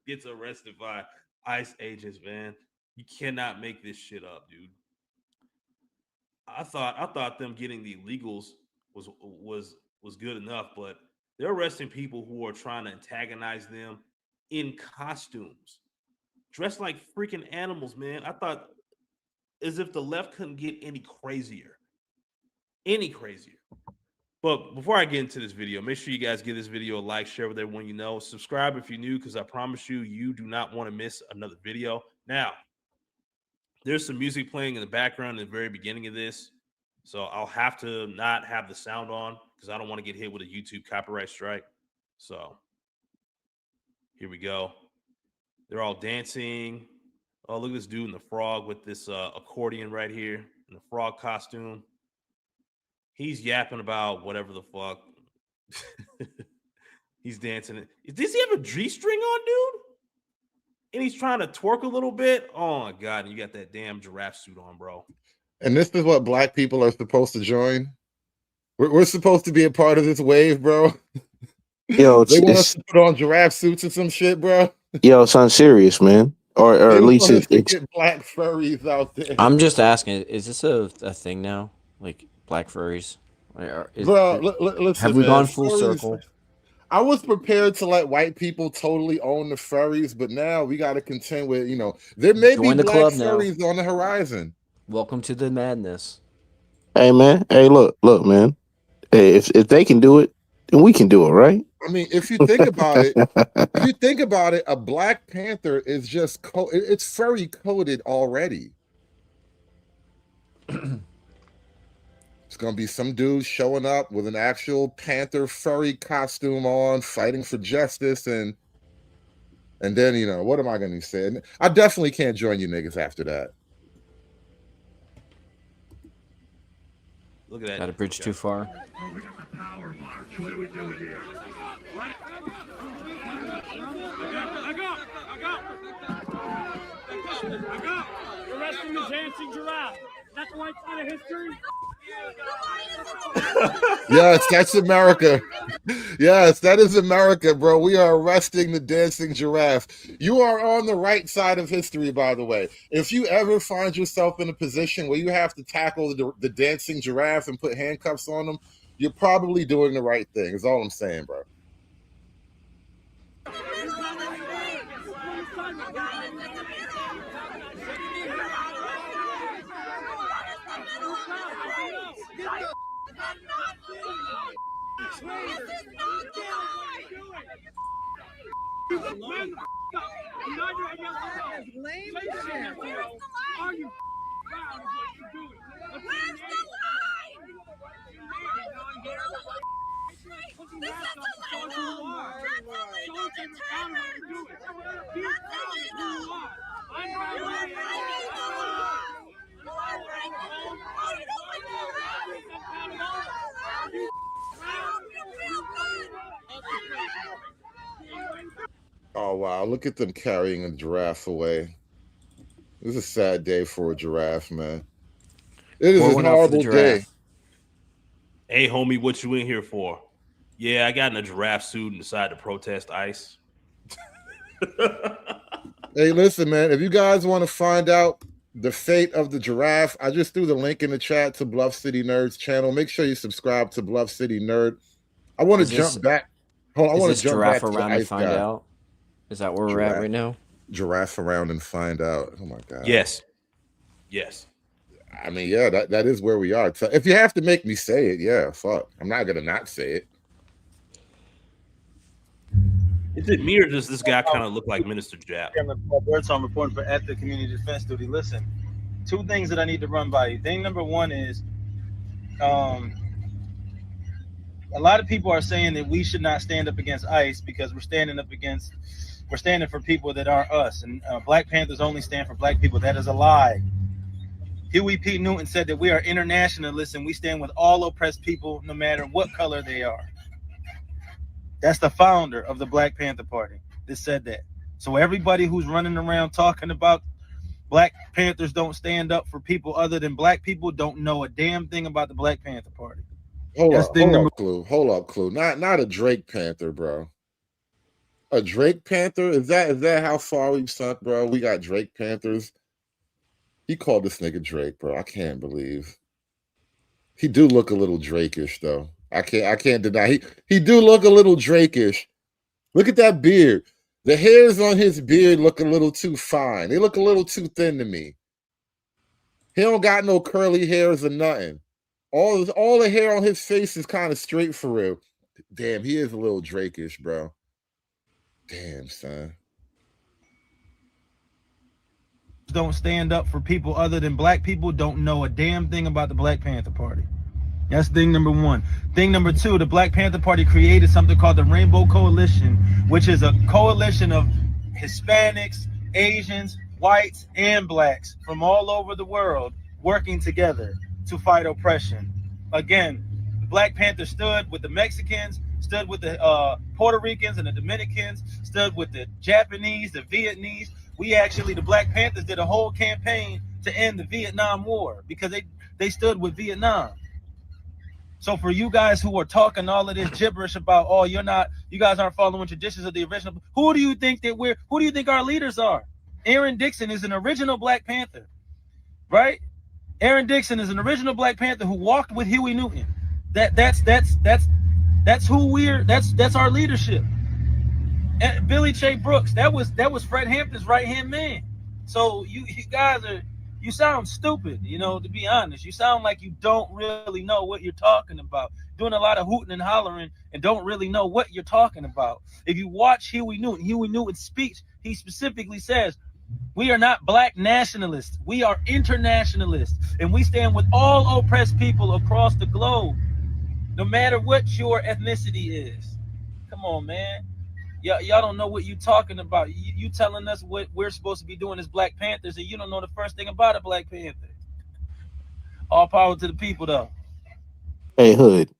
gets arrested by ICE agents, man. You cannot make this shit up, dude. I thought them getting the illegals was good enough, but they're arresting people who are trying to antagonize them in costumes, dressed like freaking animals, man. I thought as if the left couldn't get any crazier. But before I get into this video, make sure you guys give this video a like, share with everyone you know, subscribe if you're new, because I promise you do not want to miss another video. Now, there's some music playing in the background in the very beginning of this, so I'll have to not have the sound on because I don't want to get hit with a YouTube copyright strike. So here we go. They're all dancing. Oh, look at this dude in the frog with this accordion right here in the frog costume. He's yapping about whatever the fuck. He's dancing. Does he have a G-string on, dude? And he's trying to twerk a little bit. Oh my God, and you got that damn giraffe suit on, bro. And this is what black people are supposed to join. We're supposed to be a part of this wave, bro. Yo, they want us to put on giraffe suits or some shit, bro. Yo, it's unserious, man. Or at least it's it's black furries out there. I'm just asking, is this a thing now? Like black furries? Bro, listen, have we man, gone full furries, circle? I was prepared to let white people totally own the furries, but now we got to contend with, there may Join be the black club now. furries on the horizon. Welcome to the madness. Hey, man. Hey, look, man. Hey, if they can do it, then we can do it, right? I mean, if you think about it, a Black Panther is just it's furry coded already. It's gonna be some dude showing up with an actual panther furry costume on, fighting for justice, and then what am I gonna say? I definitely can't join you niggas after that. Look at that. Got a bridge too far. What are we doing here? I got. Arresting the dancing giraffe. That's the right side of history. Yes, that's America. Yes, that is America, bro. We are arresting the dancing giraffe. You are on the right side of history, by the way. If you ever find yourself in a position where you have to tackle the dancing giraffe and put handcuffs on them, you're probably doing the right thing. Is all I'm saying, bro. Oh wow, look at them carrying a giraffe away. This is a sad day for a giraffe, man. It is a horrible day. Hey, homie, what you in here for? Yeah, I got in a giraffe suit and decided to protest ICE. Hey, listen, man, if you guys want to find out the fate of the giraffe. I just threw the link in the chat to Bluff City Nerd's channel. Make sure you subscribe to Bluff City Nerd. I want to jump back. Hold on, I want to jump giraffe back to the around and ice find guy. out? Is that where we're at right now? Giraffe around and find out. Oh my god. Yes. Yes. I mean, yeah, that is where we are. So if you have to make me say it, yeah, fuck. I'm not gonna not say it. Is it me or does this guy kind of look like Minister Jap? I'm reporting for at the community defense duty. Listen, two things that I need to run by you. Thing number one is, a lot of people are saying that we should not stand up against ICE because we're standing for people that aren't us. And Black Panthers only stand for black people. That is a lie. Huey P. Newton said that we are internationalists and we stand with all oppressed people, no matter what color they are. That's the founder of the Black Panther Party that said that. So everybody who's running around talking about Black Panthers don't stand up for people other than black people don't know a damn thing about the Black Panther Party. Hold up, Clue. Not a Drake Panther, bro. A Drake Panther? Is that how far we've sunk, bro? We got Drake Panthers. He called this nigga Drake, bro. I can't believe. He do look a little Drake-ish, though. I can't deny. He do look a little Drake-ish. Look at that beard. The hairs on his beard look a little too fine. They look a little too thin to me. He don't got no curly hairs or nothing. All the hair on his face is kind of straight for real. Damn, he is a little Drake-ish, bro. Damn, son. Don't stand up for people other than black people don't know a damn thing about the Black Panther Party. That's thing number one. Thing number two, the Black Panther Party created something called the Rainbow Coalition, which is a coalition of Hispanics, Asians, whites, and blacks from all over the world working together to fight oppression. Again, the Black Panther stood with the Mexicans, stood with the Puerto Ricans and the Dominicans, stood with the Japanese, the Vietnamese. The Black Panthers did a whole campaign to end the Vietnam War because they stood with Vietnam. So for you guys who are talking all of this gibberish about, you guys aren't following traditions of the original, who do you think our leaders are? Aaron Dixon is an original Black Panther, right? Aaron Dixon is an original Black Panther who walked with Huey Newton. That's our leadership. And Billy Che Brooks, that was Fred Hampton's right-hand man. So you guys you sound stupid, to be honest. You sound like you don't really know what you're talking about. Doing a lot of hooting and hollering and don't really know what you're talking about. If you watch Huey Newton's speech, he specifically says, we are not black nationalists. We are internationalists. And we stand with all oppressed people across the globe, no matter what your ethnicity is. Come on, man. Y'all don't know what you're talking about. You telling us what we're supposed to be doing as Black Panthers, and you don't know the first thing about a Black Panther. All power to the people, though. Hey, Hood.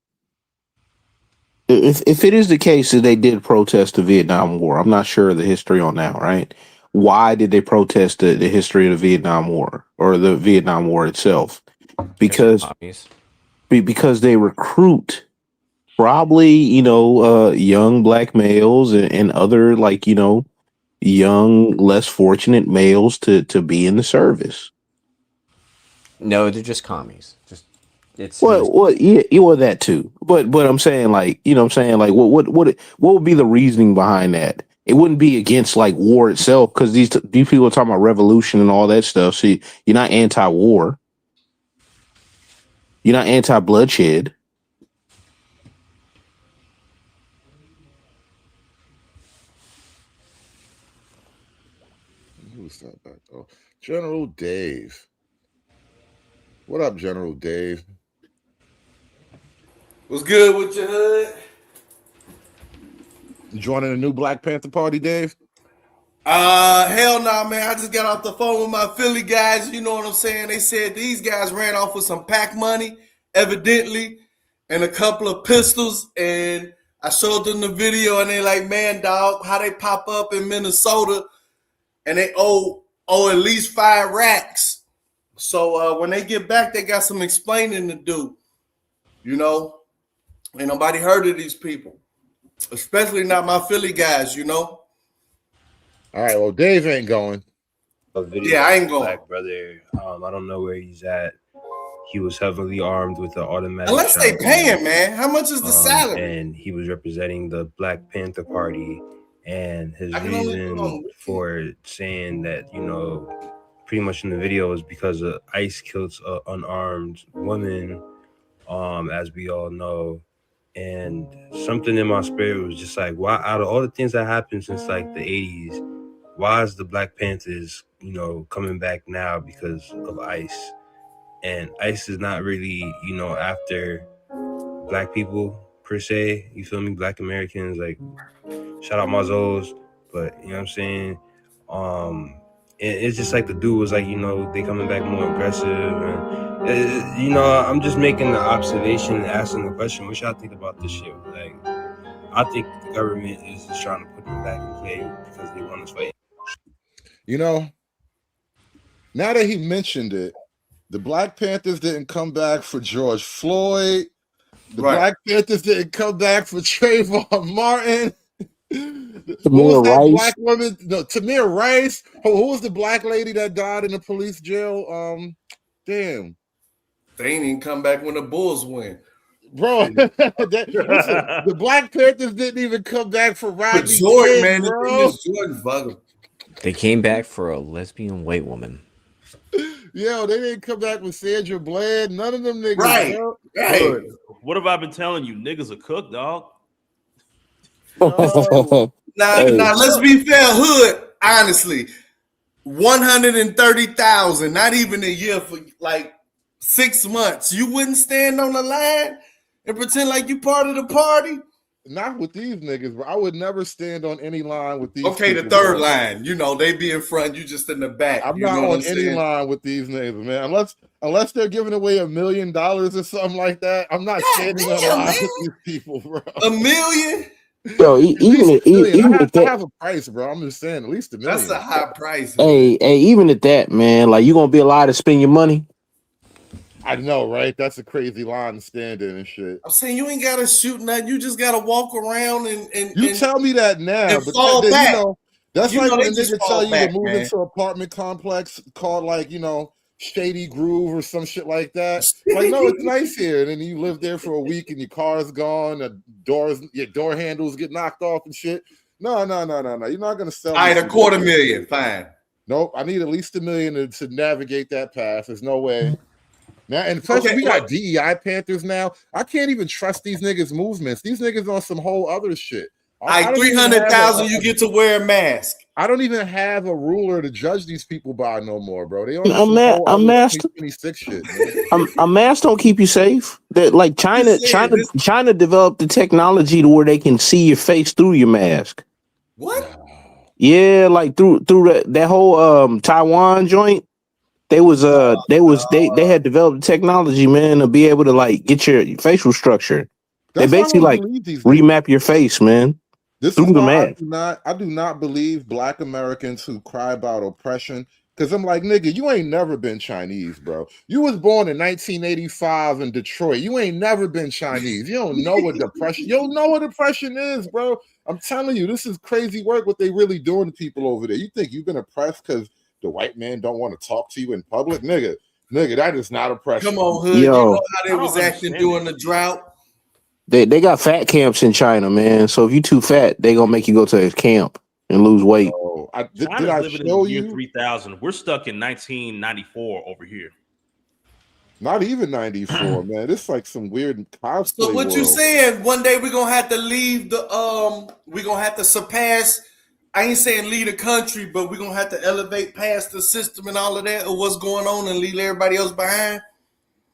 If it is the case that they did protest the Vietnam War, I'm not sure of the history on that, right? Why did they protest the history of the Vietnam War or the Vietnam War itself? Because they recruit probably, young black males and other young, less fortunate males to be in the service. No, they're just commies. You were that too. But I'm saying what would be the reasoning behind that? It wouldn't be against war itself because these people are talking about revolution and all that stuff. So you're not anti-war. You're not anti-bloodshed. Who's that back? Oh, General Dave. What up, General Dave? What's good with your hood? You joining the new Black Panther Party, Dave? Hell nah, man. I just got off the phone with my Philly guys. You know what I'm saying? They said these guys ran off with some pack money, evidently, and a couple of pistols. And I showed them the video, and they like, man, dog, how they pop up in Minnesota, and they owe at least 5 racks. So when they get back, they got some explaining to do. Ain't nobody heard of these people, especially not my Philly guys. All right, well, Dave ain't going. a video Yeah, I of ain't a going. black brother. I don't know where he's at. He was heavily armed with an automatic Unless they shotgun. paying, man. How much is the salary? And he was representing the Black Panther Party. And his I can only reason for saying that, you know, pretty much in the video is because ICE kills an unarmed woman, as we all know. And something in my spirit was just like, why, out of all the things that happened since like the 80s, why is the Black Panthers, you know, coming back now because of ICE? And ICE is not really, you know, after black people per se, you feel me? Black Americans, like, shout out Mazos, but you know what I'm saying? It's just like the dude was like, you know, they coming back more aggressive, and you know, I'm just making the observation, asking the question, what y'all think about this shit? Like, I think the government is just trying to put them back in play because they want to fight. You know, now that he mentioned it, the Black Panthers didn't come back for George Floyd. The Black Panthers didn't come back for Trayvon Martin. Who was that Rice. black woman? No, Tamir Rice. Who was the black lady that died in the police jail? Damn. They ain't even come back when the Bulls win. Bro, listen, the Black Panthers didn't even come back for Rodney Jordan, King, man, bro. the thing is Jordan Vugger. They came back for a lesbian white woman. Yo, they didn't come back with Sandra Bland. None of them niggas. Right. Bro. Right. What have I been telling you? Niggas are cooked, dog. No. Now, let's be fair, Hood, honestly. 130,000, not even a year, for like 6 months. You wouldn't stand on the line and pretend like you part of the party? Not with these niggas, bro. I would never stand on any line with these Okay, people, the third bro. line. You know, they be in front, you just in the back. I'm you not know on any line with these niggas, man. Unless they're giving away $1 million or something like that. I'm not standing on line with these people, bro. $1 million? Yo, even I at that, have a price, bro. I'm just saying, at least $1 million. That's a high price. hey, even at that, man, like you gonna be allowed to spend your money? I know, right? That's a crazy line to stand in and shit. I'm saying you ain't gotta shoot nothing. You just gotta walk around and tell me that now, and but fall then, back. you know, that's You like know, when they a just nigga fall tell you back, to move man. into an apartment complex called, like, you know, Shady Groove or some shit like that. Like, no, it's nice here. And then you live there for a week and your car's gone, your door handles get knocked off and shit. No. You're not gonna sell. All right, $250,000, fine. Nope, I need at least $1 million to navigate that path. There's no way. Now, and especially we got DEI Panthers now. I can't even trust these niggas' movements. These niggas on some whole other shit. All right, 300,000, you get to wear a mask. I don't even have a ruler to judge these people by no more, bro. They on A some ma- whole a other mask- 2026 shit. Man. A mask don't keep you safe. That like China developed the technology to where they can see your face through your mask. What? Yeah, like through that whole Taiwan joint. They had developed technology, man, to be able to like get your facial structure. That's they basically why I like don't believe these remap your face, man. This through is the why mask. I do not believe black Americans who cry about oppression. Because I'm like, nigga, you ain't never been Chinese, bro. You was born in 1985 in Detroit. You ain't never been Chinese. You don't know what depression. You don't know what oppression is, bro. I'm telling you, this is crazy work. What they really doing to people over there. You think you've been oppressed because the white man don't want to talk to you in public, nigga? That is not oppression. Come on, Hood. You know how they was acting during the drought. They got fat camps in China, man. So if you too fat, they gonna make you go to a camp and lose weight. China's living in the year 3000. We're stuck in 1994 over here. Not even 94, man. It's like some weird cosplay. So what you saying? One day we're gonna have to leave the we're gonna have to surpass. I ain't saying lead the country, but we're gonna have to elevate past the system and all of that, or what's going on, and leave everybody else behind.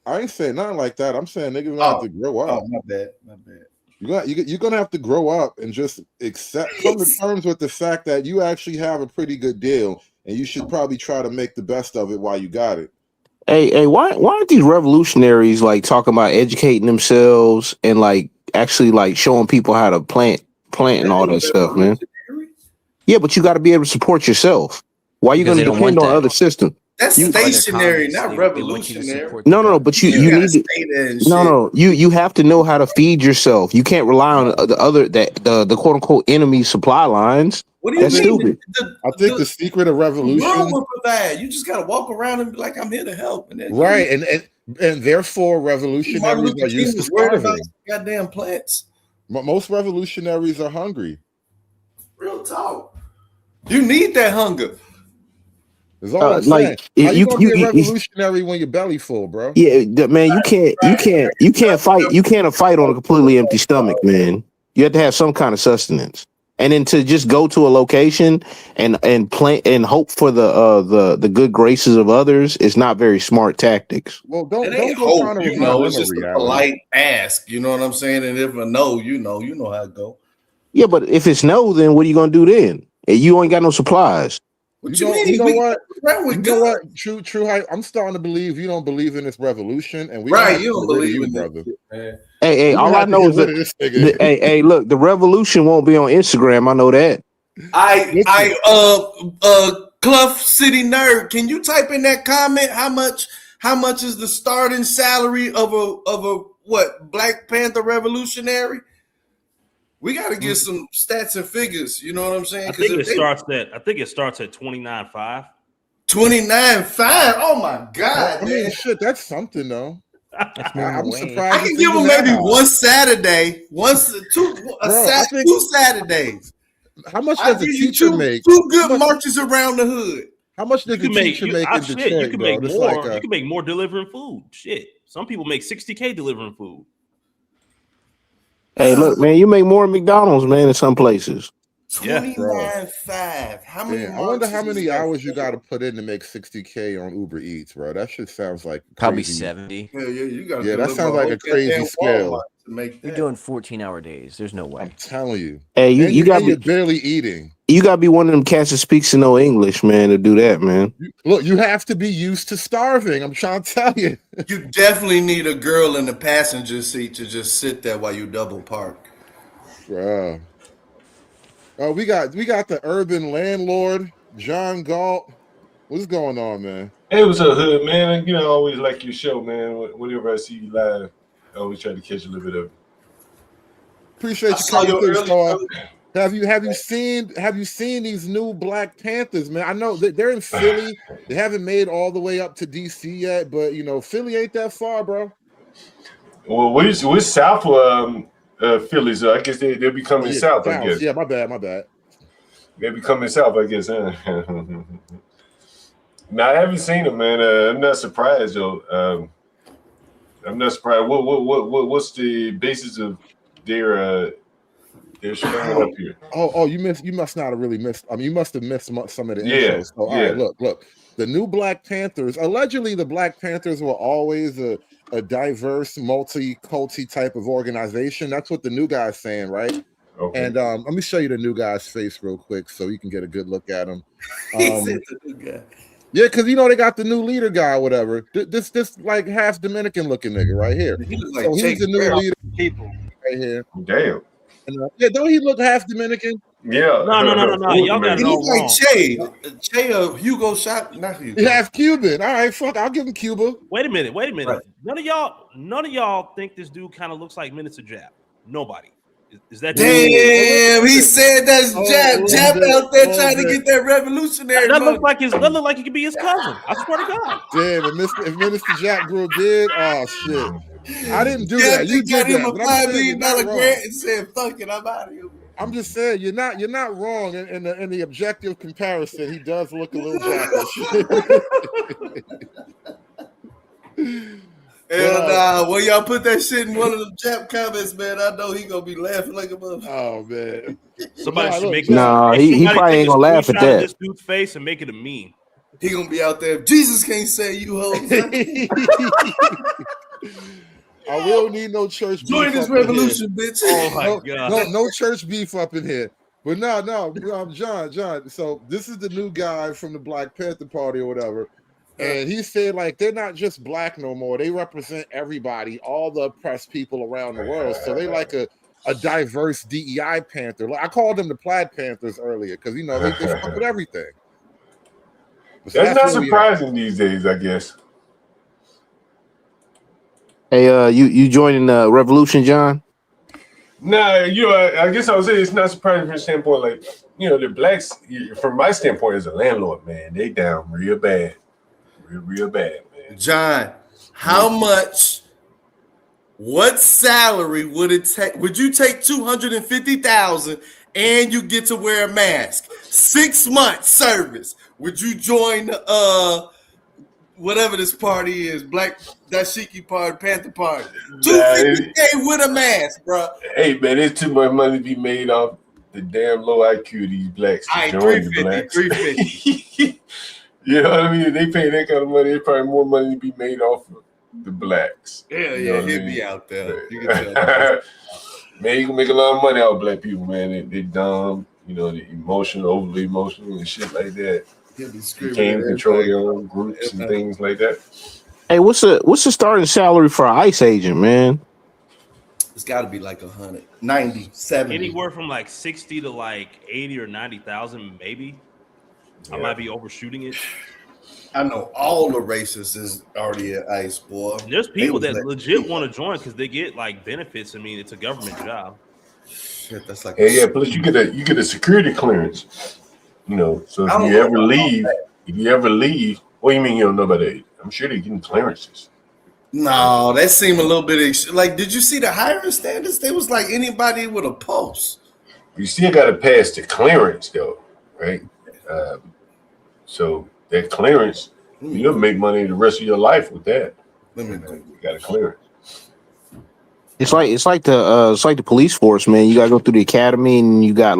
I ain't saying nothing like that. I'm saying niggas gonna have to grow up. Oh, my bad. You're gonna have to grow up and just come to terms with the fact that you actually have a pretty good deal, and you should probably try to make the best of it while you got it. Hey, why aren't these revolutionaries like talking about educating themselves and like actually like showing people how to plant and all that stuff, man? Yeah, but you got to be able to support yourself. Why are you going to depend on other systems? That's stationary, not revolutionary. No, but you need to. You have to know how to feed yourself. You can't rely on the quote unquote enemy supply lines. What do you That's mean? stupid. I think the secret of The world revolution, will provide. You just gotta walk around and be like, I'm here to help. And then right? And therefore, revolutionaries Martin Luther are King used to was worried about starving. goddamn plants. Most revolutionaries are hungry. Real talk. You need that hunger. That's all I'm saying. Like How you you, gonna you, be a you, you revolutionary when your belly full, bro? yeah, man, you can't fight on a completely empty stomach, man. You have to have some kind of sustenance. And then to just go to a location and plan and hope for the good graces of others is not very smart tactics. Well, It don't ain't go hope, trying to you reveal know. them It's a just a reality. polite ask. You know what I'm saying? And if a no, you know how it go. Yeah, but if it's no, then what are you gonna do then? And you ain't got no supplies. What You you mean? know We what? around with You know guns. what? True. I'm starting to believe you don't believe in this revolution, and we Right, have to you don't get rid of believe you, in this brother. shit, man. Hey, We all gonna I have to know get is rid that of this nigga. hey, look, the revolution won't be on Instagram. I know that. Cluff City Nerd, can you type in that comment? How much is the starting salary of a what Black Panther revolutionary? We got to get some stats and figures. You know what I'm saying? I think it starts at 29.5. 29.5. Oh my God, I mean, man. shit, that's something though. That's minimum I'm wage. surprised. I can it's give even them that maybe high. one Saturday, two Bro, I think 2 Saturdays. how much I does a give you teacher two make? good marches around the hood. How much does You a can make teacher make in you Detroit, can bro? make That's more. like You can make more delivering food. Shit, some people make $60K delivering food. Hey, look, man, you make more at McDonald's, man, in some places. Yeah, 29.5. How many man, I wonder how marches is many that hours you for? got to put in to make 60K on Uber Eats, bro. That shit sounds like Probably crazy. 70. Yeah, you got to Yeah, that deliver sounds a like whole a crazy goddamn scale. Walmart to make You're that. doing 14-hour days. There's no way. I'm telling you. Hey, And you gotta you're be barely eating. you gotta be one of them cats that speaks to no English, man, to do that, man. Look, you have to be used to starving. I'm trying to tell you. You definitely need a girl in the passenger seat to just sit there while you double park. Bro. Oh, we got the urban landlord, John Galt. What's going on, man? Hey, what's up, Hood, man? You know, I always like your show, man. Whenever I see you live, I always try to catch a little bit of it. Appreciate I you saw coming your through. early. So, have you seen these new Black Panthers, man? I know they're in Philly. They haven't made all the way up to DC yet, but you know, Philly ain't that far, bro. Well, we're south of Philly, so I guess they'll be coming Yeah, south, I South. guess. Yeah, my bad. They'll be coming south, I guess. Huh? Now, I haven't seen them, man. I'm not surprised, though. I'm not surprised. What's the basis of their showing up here? Oh, you must not have really missed. I mean, you must have missed some of the Yeah, intros. So, all yeah. right, look. The new Black Panthers. Allegedly, the Black Panthers were always a diverse, multi-culti type of organization. That's what the new guy's saying, right? Okay. And let me show you the new guy's face real quick so you can get a good look at him. He said the new guy. Yeah, because you know they got the new leader guy, or whatever. This like half Dominican looking nigga right here. He looks like So he's the new leader People. right here. Damn. And, yeah, don't he look half Dominican? Yeah. No. Y'all got He it all looks like wrong. Che of Hugo Shop. Not Hugo. He half Cuban. All right, fuck. I'll give him Cuba. Wait a minute. Right. None of y'all think this dude kind of looks like Minister Jab. Nobody. Is that Damn, he said that's Jab out there trying to get that revolutionary that money. look like he could be his cousin. I swear to God. Damn, if Minister Jack Brewer did, oh shit. I didn't do Yeah, that. they You got did him that. a But I'm $5 saying million you're not grant wrong. and said, "Fuck it, I'm out of here." I'm just saying you're not wrong in the objective comparison. He does look a little jackish. Hell nah, when y'all put that shit in one of them Jap comments, man, I know he gonna be laughing like a motherfucker. Oh man. Somebody should make he probably ain't gonna laugh at that. This dude's face and make it a meme. He gonna be out there. Jesus can't say you hoes. I will need no church Join beef this up in revolution, here. bitch. Oh my God. No church beef up in here. But no, John. So this is the new guy from the Black Panther Party or whatever. And he said, like, they're not just black no more. They represent everybody, all the oppressed people around the world. So they like a diverse DEI Panther. I called them the Plaid Panthers earlier because, you know, they fuck with everything. That's not surprising these days, I guess. Hey, you joining the revolution, John? Nah, I guess I would say it's not surprising from the standpoint, like, the blacks, from my standpoint as a landlord, man, they down real bad. Real bad, man. John, how much, what salary would it take? Would you take $250,000 and you get to wear a mask? 6 months service. Would you join whatever this party is, Black Dashiki Party, Panther Party? $250K with a mask, bro. Hey, man, there's too much money to be made off the damn low IQ of these blacks to join the blacks. 350. You know what I mean? If they pay that kind of money, there's probably more money to be made off of the blacks. Yeah, he'll be out there. You can tell man, you can make a lot of money out of black people, man. They dumb, they emotional, overly emotional and shit like that. He'll be You screaming. can't control their own groups and things like that. Hey, what's the starting salary for an ICE agent, man? It's got to be like 100, 90, 70. Anywhere from like 60 to like 80 or 90,000, maybe. I might be overshooting it. I know all the racists is already at ICE, boy. There's people that legit want to join because they get like benefits. I mean, it's a government job. Shit, that's like Plus you get a security clearance. So if you ever leave, what do you mean you don't know about that? I'm sure they're getting clearances. No, that seemed a little bit like. Did you see the hiring standards? They was like anybody with a pulse. You still got to pass the clearance, though, right? So that clearance, you'll make money the rest of your life with that. You got a clearance. It's like the police force, man. You gotta go through the academy, and you got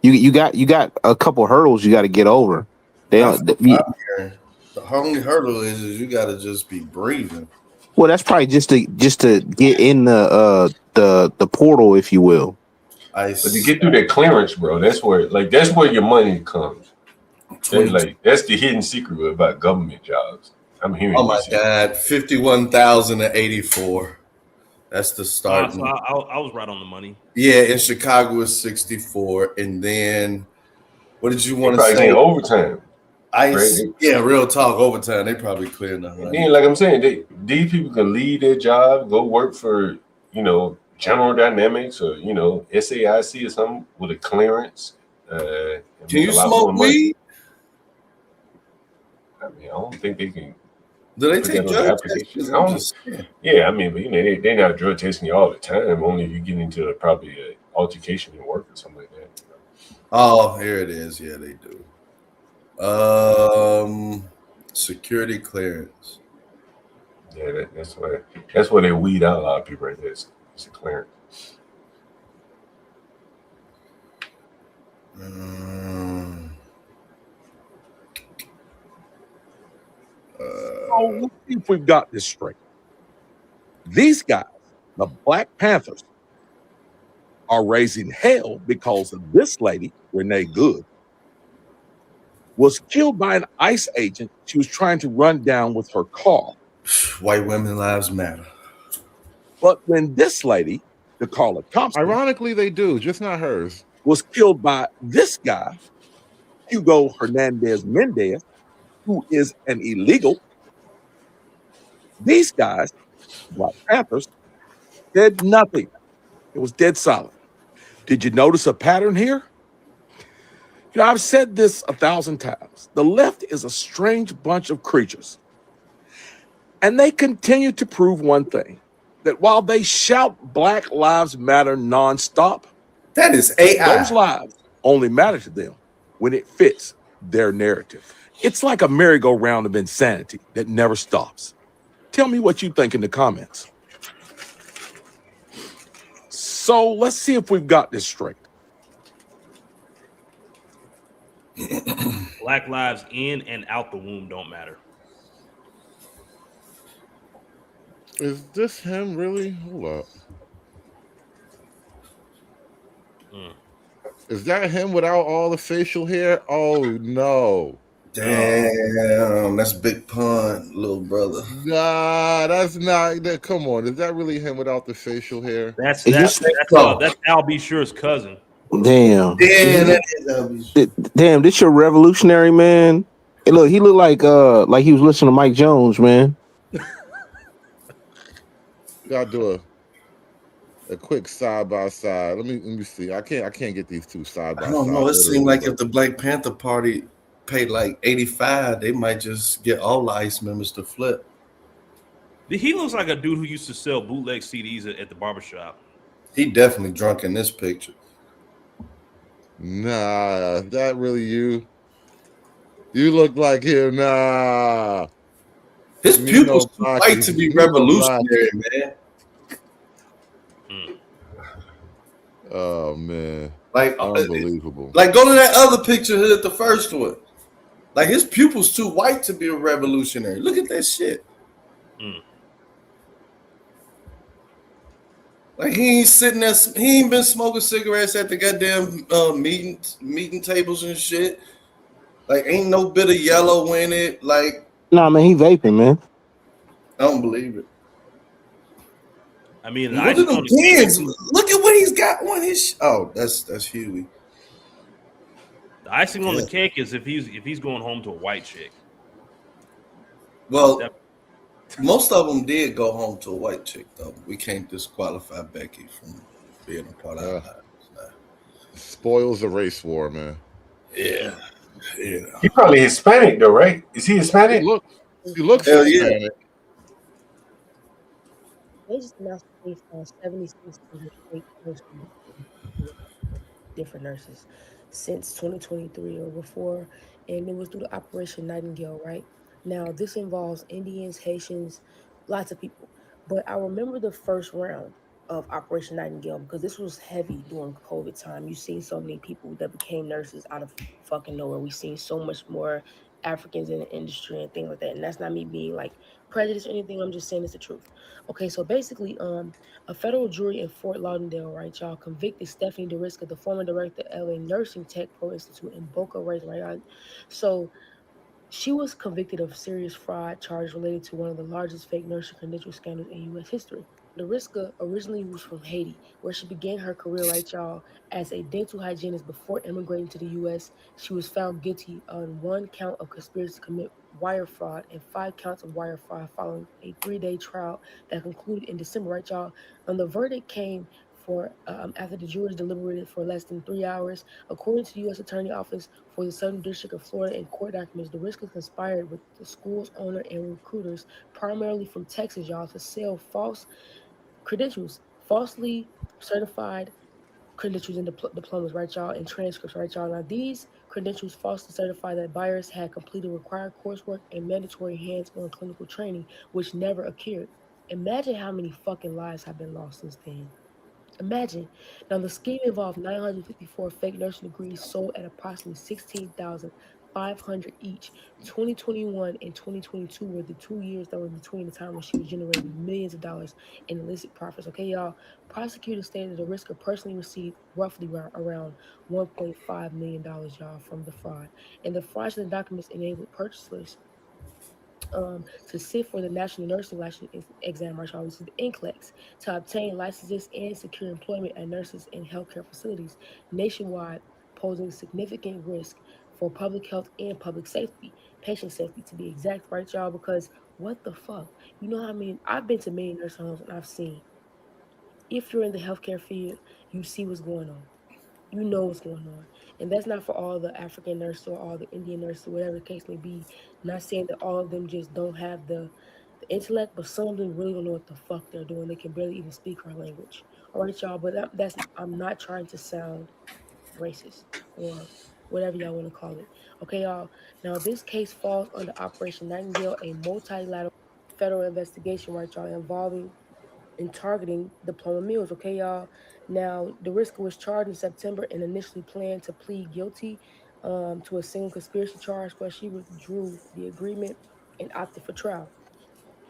you got a couple hurdles you got to get over. The only hurdle is you got to just be breathing. Well, that's probably just to get in the portal, if you will. But to get through that clearance, bro, that's where your money comes. That's the hidden secret about government jobs. I'm hearing. Oh my God, 51,084. That's the start. So I was right on the money. Yeah, in Chicago is 64, and then what did you want to say? Overtime. ICE, right? Yeah, real talk. Overtime, they probably clearing the money. Yeah, like I'm saying, these people can leave their job, go work for General Dynamics or SAIC or something with a clearance. Can you smoke weed? I mean, I don't think they can. Do they take drug tests? Yeah, I mean, but they're not drug testing you all the time. Only if you get into probably an altercation in work or something like that. Oh, here it is. Yeah, they do. Security clearance. Yeah, that's where they weed out a lot of people right there. It's a clearance. So let's see if we've got this straight. These guys, the Black Panthers, are raising hell because of this lady, Renee Good, was killed by an ICE agent she was trying to run down with her car. White women lives matter. But when this lady, Dakara Thompson, ironically they do, just not hers, was killed by this guy, Hugo Hernandez Mendez, who is an illegal, these guys, Black Panthers, did nothing. It was dead silent. Did you notice a pattern here? I've said this 1,000 times. The left is a strange bunch of creatures. And they continue to prove one thing, that while they shout Black Lives Matter nonstop, that is AI. Those lives only matter to them when it fits their narrative. It's like a merry-go-round of insanity that never stops. Tell me what you think in the comments. So let's see if we've got this straight. Black lives in and out the womb don't matter. Is this him really? Hold up. Is that him without all the facial hair? Oh no. Damn, that's Big Pun, little brother. Nah, that's not that. Come on, is that really him without the facial hair? That's Al B. Sure's cousin. Damn. That is Damn, this your revolutionary, man. Hey, look, he looked like he was listening to Mike Jones, man. Gotta do a quick side by side. Let me see. I can't get these two side I by don't side know. It seemed literally, like but if the Black Panther Party paid like 85, they might just get all the ICE members to flip. He looks like a dude who used to sell bootleg CDs at the barbershop. He definitely drunk in this picture. nah, that really you. You look like him. Nah, His me no pupils too white blackie. to be Me no blackie. revolutionary, man. Mm. Oh man, Like, unbelievable. like go to that other picture here, the first one. Like his pupils too white to be a revolutionary. Look at that shit. Mm. Like he ain't sitting there. He ain't been smoking cigarettes at the goddamn meeting tables and shit. Like ain't no bit of yellow in it. Like Nah, man, he vaping, man. I don't believe it. I mean, the And look at icing them on the cake pins. too. Look at what he's got on his. Oh, that's Huey. The icing on the Yeah. cake is if he's going home to a white chick. Well, That, most of them did go home to a white chick though. We can't disqualify Becky from being a part of our Uh, lives. spoils the race war, man. Yeah, yeah. He probably Hispanic though, right? Is he He Hispanic? looks. He looks Hell yeah. Hispanic. They just announced they found 7,600 fake nurses, different nurses since 2023 or before, and it was through the Operation Nightingale, right? Now, this involves Indians, Haitians, lots of people. But I remember the first round of Operation Nightingale because this was heavy during COVID time. You seen so many people that became nurses out of fucking nowhere. We seen so much more Africans in the industry and things like that. And that's not me being like prejudiced or anything. I'm just saying it's the truth. Okay, so basically, a federal jury in Fort Lauderdale, right, y'all, convicted Stephanie DeRisca, the former director of LA Nursing Tech Pro Institute in Boca Raton, right? So she was convicted of serious fraud charges related to one of the largest fake nursing credential scandals in U.S. history. Mariska originally was from Haiti, where she began her career, right, y'all, as a dental hygienist before immigrating to the U.S. She was found guilty on one count of conspiracy to commit wire fraud and 5 counts of wire fraud following a 3-day trial that concluded in December, right, y'all? And the verdict came for after the jurors deliberated for less than 3 hours. According to the U.S. Attorney Office for the Southern District of Florida in court documents, the risk conspired with the school's owner and recruiters, primarily from Texas, y'all, to sell false credentials, falsely certified credentials and diplomas, right, y'all, and transcripts, right, y'all. Now, these credentials falsely certify that buyers had completed required coursework and mandatory hands-on clinical training, which never occurred. Imagine how many fucking lives have been lost since then. Imagine. Now, the scheme involved 954 fake nursing degrees sold at approximately 16,500 each. 2021 and 2022 were the 2 years that were between the time when she was generating millions of dollars in illicit profits. Okay, y'all. Prosecutors stated the risk of personally received roughly around $1.5 million, y'all, from the fraud. And the fraudulent documents enabled purchasers to sit for the National Nursing License Exam, which is the NCLEX, to obtain licenses and secure employment at nurses and healthcare facilities nationwide, posing significant risk for public health and public safety, patient safety to be exact, right, y'all? Because what the fuck? You know how I mean? I've been to many nursing homes and I've seen if you're in the healthcare field, you see what's going on. You know what's going on. And that's not for all the African nurses or all the Indian nurses, whatever the case may be. Not saying that all of them just don't have the intellect, but some of them really don't know what the fuck they're doing. They can barely even speak our language. All right, y'all. But that's I'm not trying to sound racist or whatever y'all want to call it. Okay, y'all. Now this case falls under Operation Nightingale, a multilateral federal investigation, right, y'all, involving and targeting diploma mills. Okay, y'all. Now, DeRisca was charged in September and initially planned to plead guilty to a single conspiracy charge, but she withdrew the agreement and opted for trial.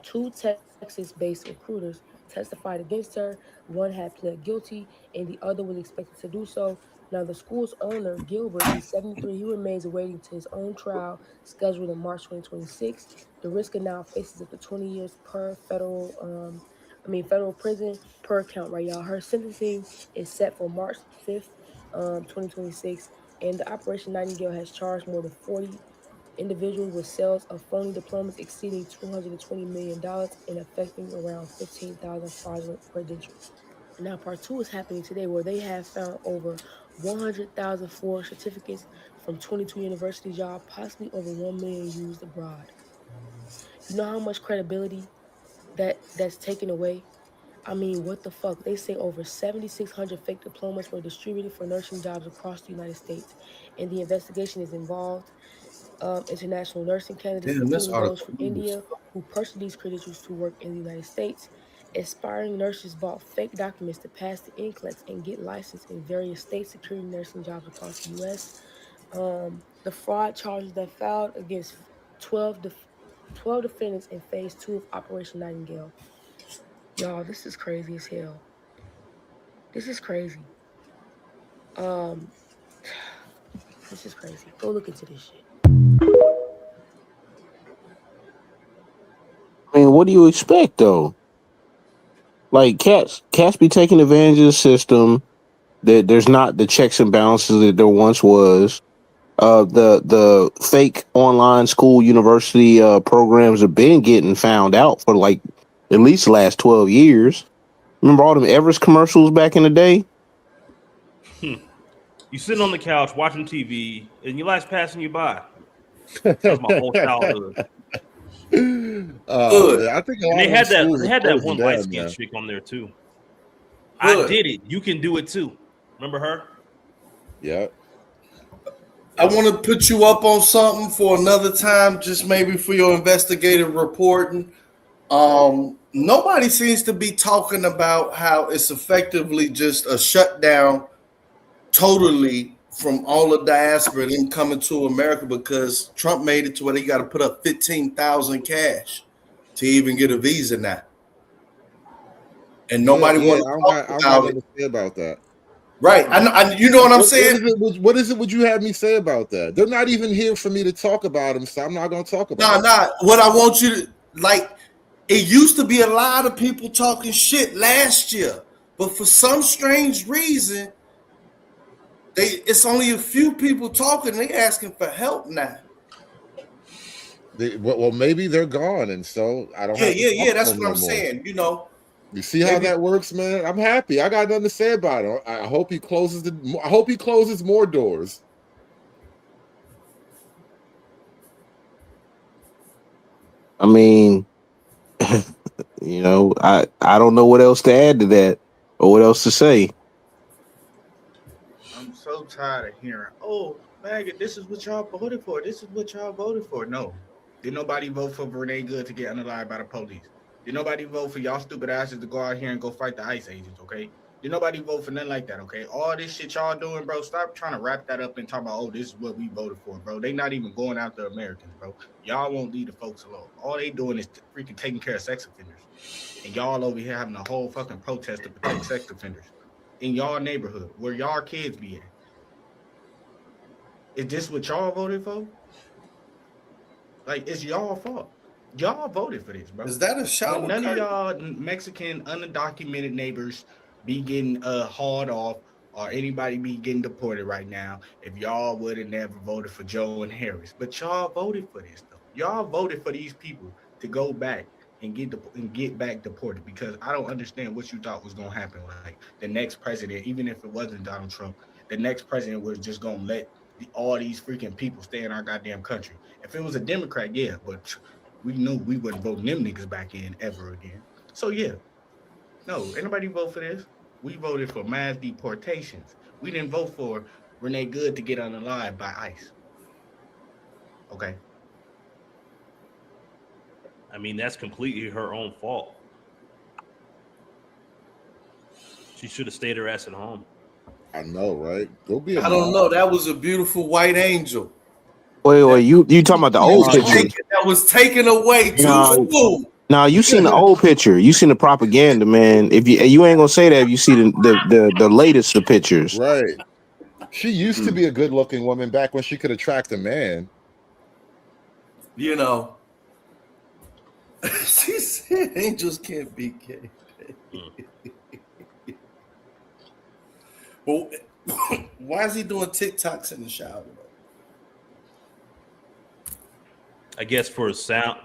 Two Texas-based recruiters testified against her. One had pled guilty, and the other was expected to do so. Now, the school's owner, Gilbert, he's 73. He remains awaiting to his own trial scheduled in March 2026. DeRisca now faces up to 20 years per federal prison per count, right, y'all? Her sentencing is set for March 5th, 2026, and the Operation Nightingale has charged more than 40 individuals with sales of phony diplomas exceeding $220 million and affecting around 15,000 fraudulent credentials. Now, part two is happening today, where they have found over 100,000 forged certificates from 22 universities, y'all, possibly over 1 million used abroad. You know how much credibility that's taken away? I mean, what the fuck? They say over 7,600 fake diplomas were distributed for nursing jobs across the United States, and the investigation is involved international nursing candidates, Damn, this including those article from long as India, who purchased these credentials to work in the United States. Aspiring nurses bought fake documents to pass the NCLEX and get licensed in various states, securing nursing jobs across the U.S. The fraud charges that filed against 12, 12 defendants in phase 2 of Operation Nightingale. Y'all, this is crazy as hell. This is crazy. Um, this is crazy. Go look into this shit. I mean, what do you expect though? Like cats be taking advantage of the system. That there's not the checks and balances that there once was. The fake online school university programs have been getting found out for like at least the last 12 years. Remember all them Everest commercials back in the day? You sitting on the couch watching TV, and your life's passing you by. That was my whole childhood. Man, I think a And lot of them schools they are had that closing one light down skinned now. chick on there too. I Hood. did it. You can do it too. Remember her? Yeah. I want to put you up on something for another time, just maybe for your investigative reporting. Nobody seems to be talking about how it's effectively just a shutdown totally from all the diaspora them coming to America because Trump made it to where they got to put up 15,000 cash to even get a visa now. And nobody Yeah. want to talk I don't got about it. nothing to say about that. Right. You know what I'm saying? What is it would you have me say about that? They're not even here for me to talk about them, so I'm not going to talk about it. Nah. What I want you to like, it used to be a lot of people talking shit last year, but for some strange reason, it's only a few people talking. They asking for help now. Well, maybe they're gone, and so I don't have to talk Yeah. to That's them what no I'm more. saying. You know, You see how maybe that works, man? I'm happy. I got nothing to say about it. I hope he closes I hope he closes more doors. I mean, I don't know what else to add to that or what else to say. I'm so tired of hearing, oh, maggot, this is what y'all voted for. This is what y'all voted for. No. Did nobody vote for Renee Good to get unalive by the police? Did nobody vote for y'all stupid asses to go out here and go fight the ICE agents, okay? Did nobody vote for nothing like that, okay? All this shit y'all doing, bro, stop trying to wrap that up and talk about, oh, this is what we voted for, bro. They not even going after Americans, bro. Y'all won't leave the folks alone. All they doing is freaking taking care of sex offenders. And y'all over here having a whole fucking protest to protect sex offenders in y'all neighborhood where y'all kids be at. Is this what y'all voted for? Like, it's y'all fault. Y'all voted for this, bro. is that a When shower none of curtain? y'all Mexican undocumented neighbors be getting hauled off or anybody be getting deported right now, if y'all would have never voted for Joe and Harris. But y'all voted for this, though. Y'all voted for these people to go back and get back deported because I don't understand what you thought was gonna happen. Like the next president, even if it wasn't Donald Trump, the next president was just gonna let all these freaking people stay in our goddamn country. If it was a Democrat, yeah, but we knew we wouldn't vote them niggas back in ever again. So yeah, no, anybody vote for this. We voted for mass deportations. We didn't vote for Renee Good to get unalive by ICE. Okay. I mean, that's completely her own fault. She should have stayed her ass at home. I know, right? Go be a I don't mom. know. That was a beautiful white angel. Wait, you talking about the old pictures? That was taken away too No, soon. no, you seen the old picture. You seen the propaganda, man. If you ain't gonna say that, if you see the latest of pictures. Right. She used to be a good-looking woman back when she could attract a man. You know, she said angels can't be gay. Well, why is he doing TikToks in the shower though? I guess for a sound,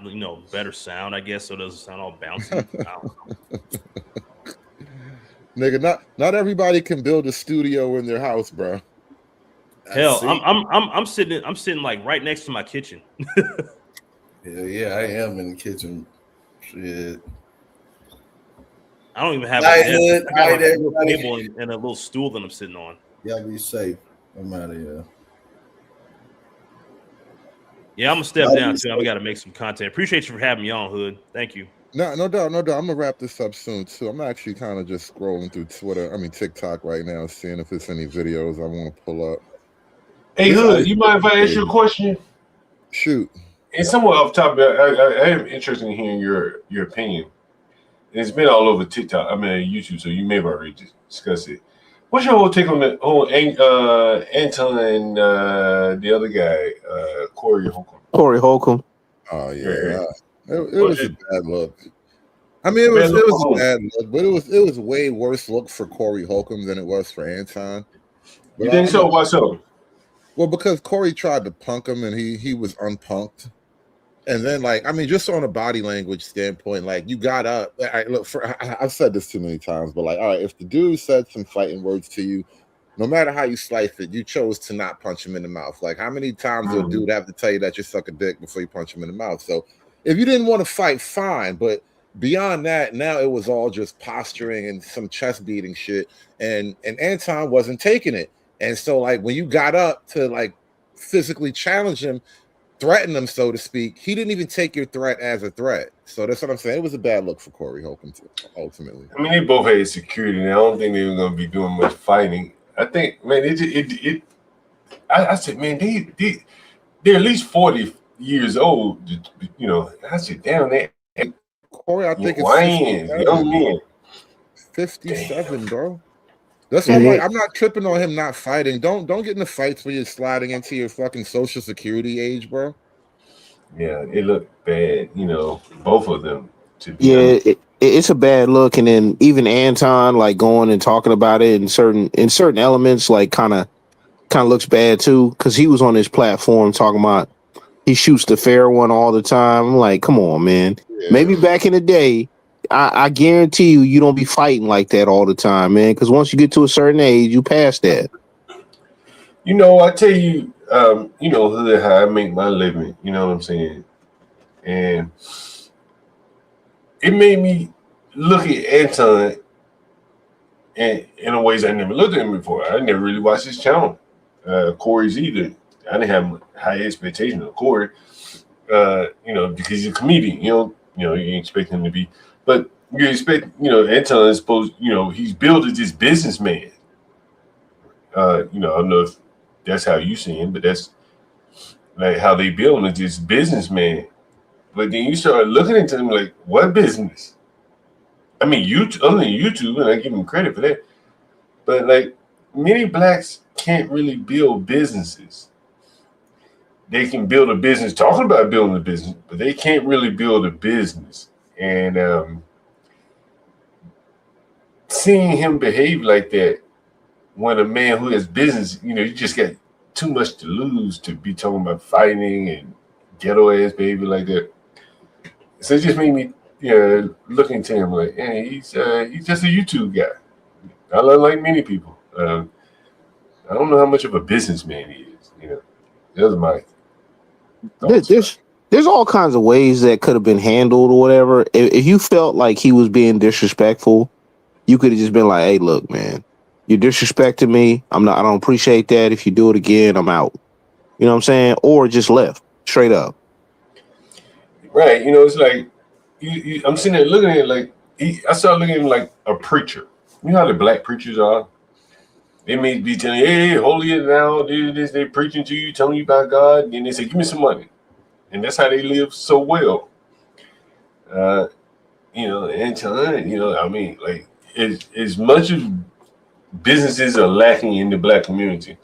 better sound, I guess, so it doesn't sound all bouncy. I don't know. Nigga, not everybody can build a studio in their house, bro. Hell, I'm sitting like right next to my kitchen. Yeah, I am in the kitchen. Shit. I don't even have All a right, desk. Hood. I All got right, like a little everybody. table and a little stool that I'm sitting on. Y'all be safe. I'm out of here. Yeah, I'm gonna step Y'all down be too. I safe. got to make some content. Appreciate you for having me on, Hood. Thank you. No doubt. I'm gonna wrap this up soon too. I'm actually kind of just scrolling through TikTok right now, seeing if there's any videos I want to pull up. Hey, Hood, you mind if I ask you a question? Shoot. And somewhat off topic, I am interested in hearing your opinion. And it's been all over TikTok. I mean YouTube, so you may have already discussed it. What's your whole take on the whole Anton and the other guy, Corey Holcomb? Corey Holcomb. Oh yeah, Right. it was a bad look. I mean, it was a bad look, but it was a way worse look for Corey Holcomb than it was for Anton. But You think so? Why so? Well, because Corey tried to punk him and he was unpunked. And then, like, I mean, just on a body language standpoint, like, you got up. I've said this too many times, but like, all right, if the dude said some fighting words to you, no matter how you slice it, you chose to not punch him in the mouth. Like, how many times will a dude have to tell you that you suck a dick before you punch him in the mouth? So, if you didn't want to fight, fine. But beyond that, now it was all just posturing and some chest beating shit. And Anton wasn't taking it. And so, like, when you got up to like physically challenge him, threaten him, so to speak, he didn't even take your threat as a threat. So that's what I'm saying. It was a bad look for Corey Holcomb, ultimately. I mean, they both had security, and I don't think they were going to be doing much fighting. I think, man, I said, man, they're at least 40 years old, you know. I said, damn, Corey, I think it's 57, young men. 57, bro. That's why I'm like, I'm not tripping on him not fighting. Don't get in the fights where you're sliding into your fucking social security age, bro. Yeah, it looked bad, you know, both of them. To be honest. It's a bad look, and then even Anton like going and talking about it in certain elements, like kind of looks bad too, because he was on his platform talking about he shoots the fair one all the time. I'm like, come on, man. Yeah. Maybe back in the day, I guarantee you don't be fighting like that all the time, man. Because once you get to a certain age, you pass that. You know, I tell you, you know, Hood, how I make my living. You know what I'm saying? And it made me look at Anton in a ways I never looked at him before. I never really watched his channel. Corey's either. I didn't have high expectations of Corey. You know, because he's a comedian. You expect him to be. But you expect, you know, Anton is supposed, you know, he's billed as this businessman. You know, I don't know if that's how you see him, but that's like how they bill him as this businessman. But then you start looking into him like, what business? I mean, other than YouTube, and I give him credit for that. But like, many blacks can't really build businesses. They can build a business talking about building a business, but they can't really build a business. And seeing him behave like that when a man who has business, you know, you just got too much to lose to be talking about fighting and ghetto ass behavior like that. So it just made me, look into him like, hey, he's just a YouTube guy. I love like many people. I don't know how much of a businessman he is. You know, those are my thoughts. There's all kinds of ways that could have been handled or whatever. If you felt like he was being disrespectful, you could have just been like, hey, look, man, you're disrespecting me. I don't appreciate that. If you do it again, I'm out. You know what I'm saying? Or just left straight up. Right. You know, it's like, I'm sitting there looking at it like, I started looking at him like a preacher. You know how the black preachers are? They may be telling you, hey, holier now, this, they preaching to you, telling you about God, and they say, give me some money. And that's how they live so well. You know, Anton, you know, I mean, like, as much as businesses are lacking in the black community,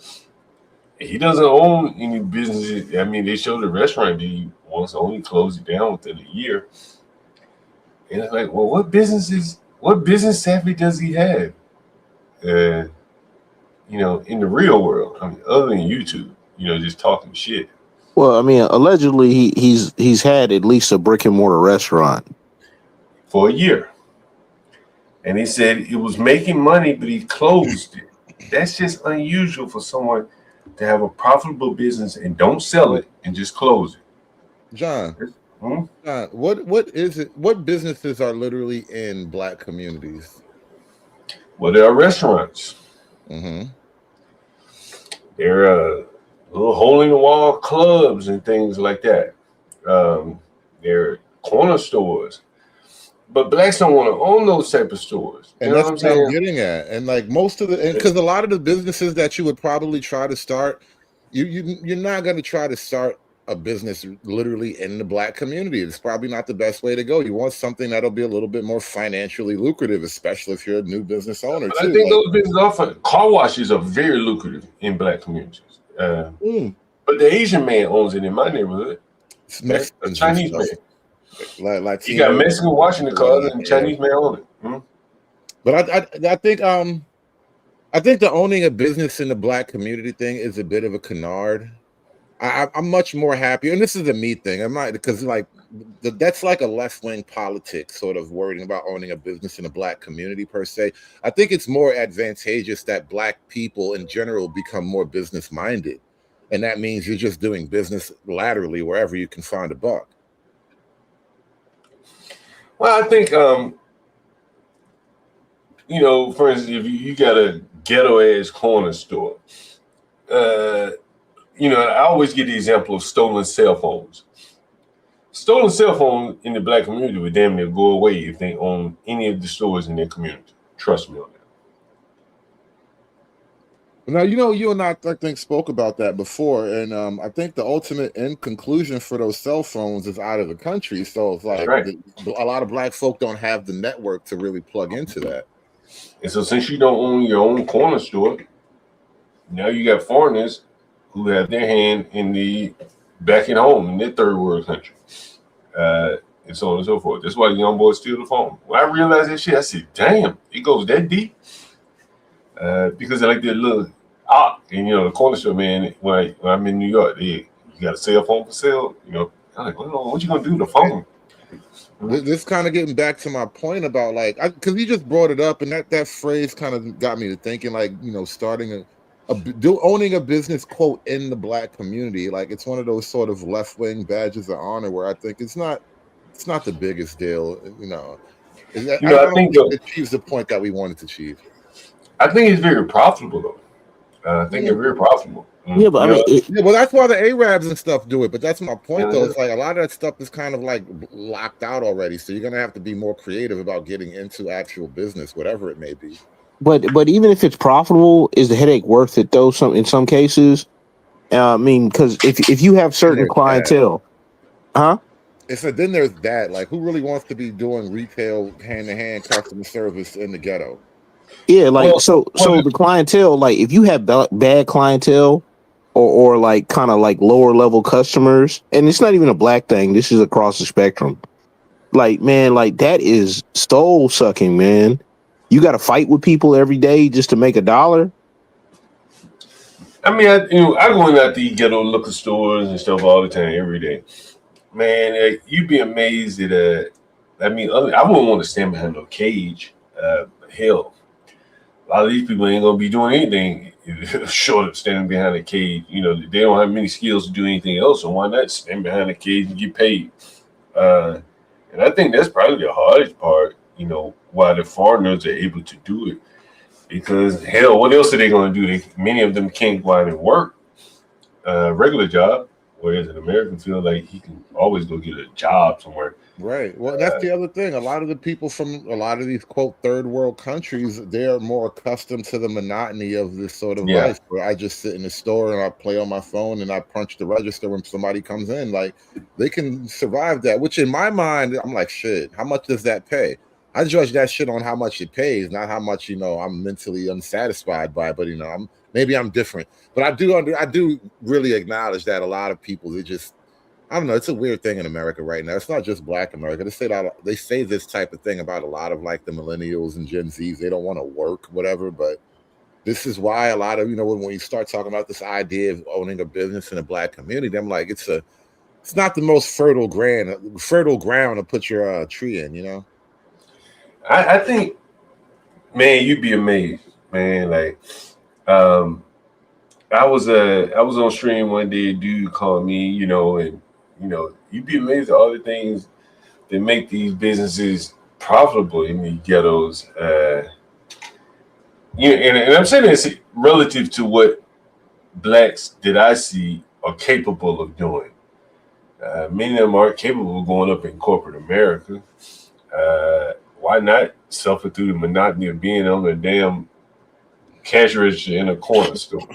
he doesn't own any businesses. I mean, they showed the restaurant that he wants to only close it down within a year. And it's like, well, what business savvy does he have? You know, in the real world, I mean, other than YouTube, you know, just talking shit. Well, I mean, allegedly he's had at least a brick and mortar restaurant for a year. and he said it was making money, but he closed it. That's just unusual for someone to have a profitable business and don't sell it and just close it. John, Hmm? John, what is it? What businesses are literally in black communities? Well, there are restaurants. Mm-hmm. There are little hole in the wall clubs and things like that. There are corner stores, but blacks don't want to own those type of stores. You And know what that's I'm what I'm saying? getting at. And like most of the, and because a lot of the businesses that you would probably try to start, you're not going to try to start a business literally in the black community. It's probably not the best way to go. You want something that'll be a little bit more financially lucrative, especially if you're a new business owner But I too. think Like, those businesses often car washes are very lucrative in black communities. But the Asian man owns it in my neighborhood. it's Okay? A Mexicans and Chinese man. stuff, like You got Latino. Mexican washing the cars and Yeah. Chinese man own it. Hmm? But I think the owning a business in the black community thing is a bit of a canard. I'm much more happy, and this is a me thing. I'm not because like that's like a left wing politics, sort of worrying about owning a business in a black community per se. I think it's more advantageous that black people in general become more business minded, and that means you're just doing business laterally wherever you can find a buck. Well, I think for instance, if you got a ghetto ass corner store, I always get the example of stolen cell phones. Stolen cell phone in the black community would damn near go away if they own any of the stores in their community. Trust me on that. Now, you and I think spoke about that before, and I think the ultimate end conclusion for those cell phones is out of the country. So it's like Right. a lot of black folk don't have the network to really plug into that. And so since you don't own your own corner store, now you got foreigners who have their hand in the back at home in their third world country. And so on and so forth. That's why the young boys steal the phone. When I realized that shit, I said, damn, it goes that deep. Because they like that little and the corner store man, when I'm in New York, you got a cell phone for sale, I'm like, what you gonna do with the phone? This kind of getting back to my point about like, because you just brought it up, and that phrase kind of got me to thinking, like, starting owning a business, quote, in the black community. Like, it's one of those sort of left wing badges of honor where I think it's not the biggest deal. I don't I think think it achieves the point that we wanted to achieve. I think it's very profitable though. I think they're very profitable. Yeah, but I mean, well, that's why the Arabs and stuff do it. But that's my point, though. Yeah. It's like a lot of that stuff is kind of like locked out already. So you're gonna have to be more creative about getting into actual business, whatever it may be. But even if it's profitable, is the headache worth it though? In some cases, I mean, because if you have certain clientele, huh? Then there's that. Like, who really wants to be doing retail hand-to-hand customer service in the ghetto? Yeah, like so the clientele, like if you have bad clientele or like kind of like lower level customers, and it's not even a black thing, this is across the spectrum. Like, man, like that is soul sucking, man. You got to fight with people every day just to make $1. I mean, I go in at the ghetto liquor stores and stuff all the time, every day. Man, you'd be amazed at. I wouldn't want to stand behind no cage. Hell, a lot of these people ain't gonna be doing anything short of standing behind a cage. They don't have many skills to do anything else, so why not stand behind a cage and get paid? And I think that's probably the hardest part. Why the foreigners are able to do it. Because hell, what else are they going to do? Many of them can't go out and work a regular job, whereas an American feel like he can always go get a job somewhere. Right. Well, that's the other thing. A lot of the people from a lot of these quote third world countries, they are more accustomed to the monotony of this sort of life where I just sit in the store and I play on my phone and I punch the register when somebody comes in. Like, they can survive that, which in my mind, I'm like, shit, how much does that pay? I judge that shit on how much it pays, not how much, I'm mentally unsatisfied by, but maybe I'm different. But I do really acknowledge that a lot of people, I don't know. It's a weird thing in America right now. It's not just Black America. They say this type of thing about a lot of like the millennials and Gen Zs. They don't want to work, whatever. But this is why a lot of when you start talking about this idea of owning a business in a Black community, I'm like, it's not the most fertile ground to put your tree in. I think Man, you'd be amazed, man. Like, I was on stream one day. A dude called me, and you'd be amazed at all the things that make these businesses profitable in these ghettos. And I'm saying this relative to what blacks that I see are capable of doing. Many of them aren't capable of going up in corporate America. Why not suffer through the monotony of being on a damn cash register in a corner store?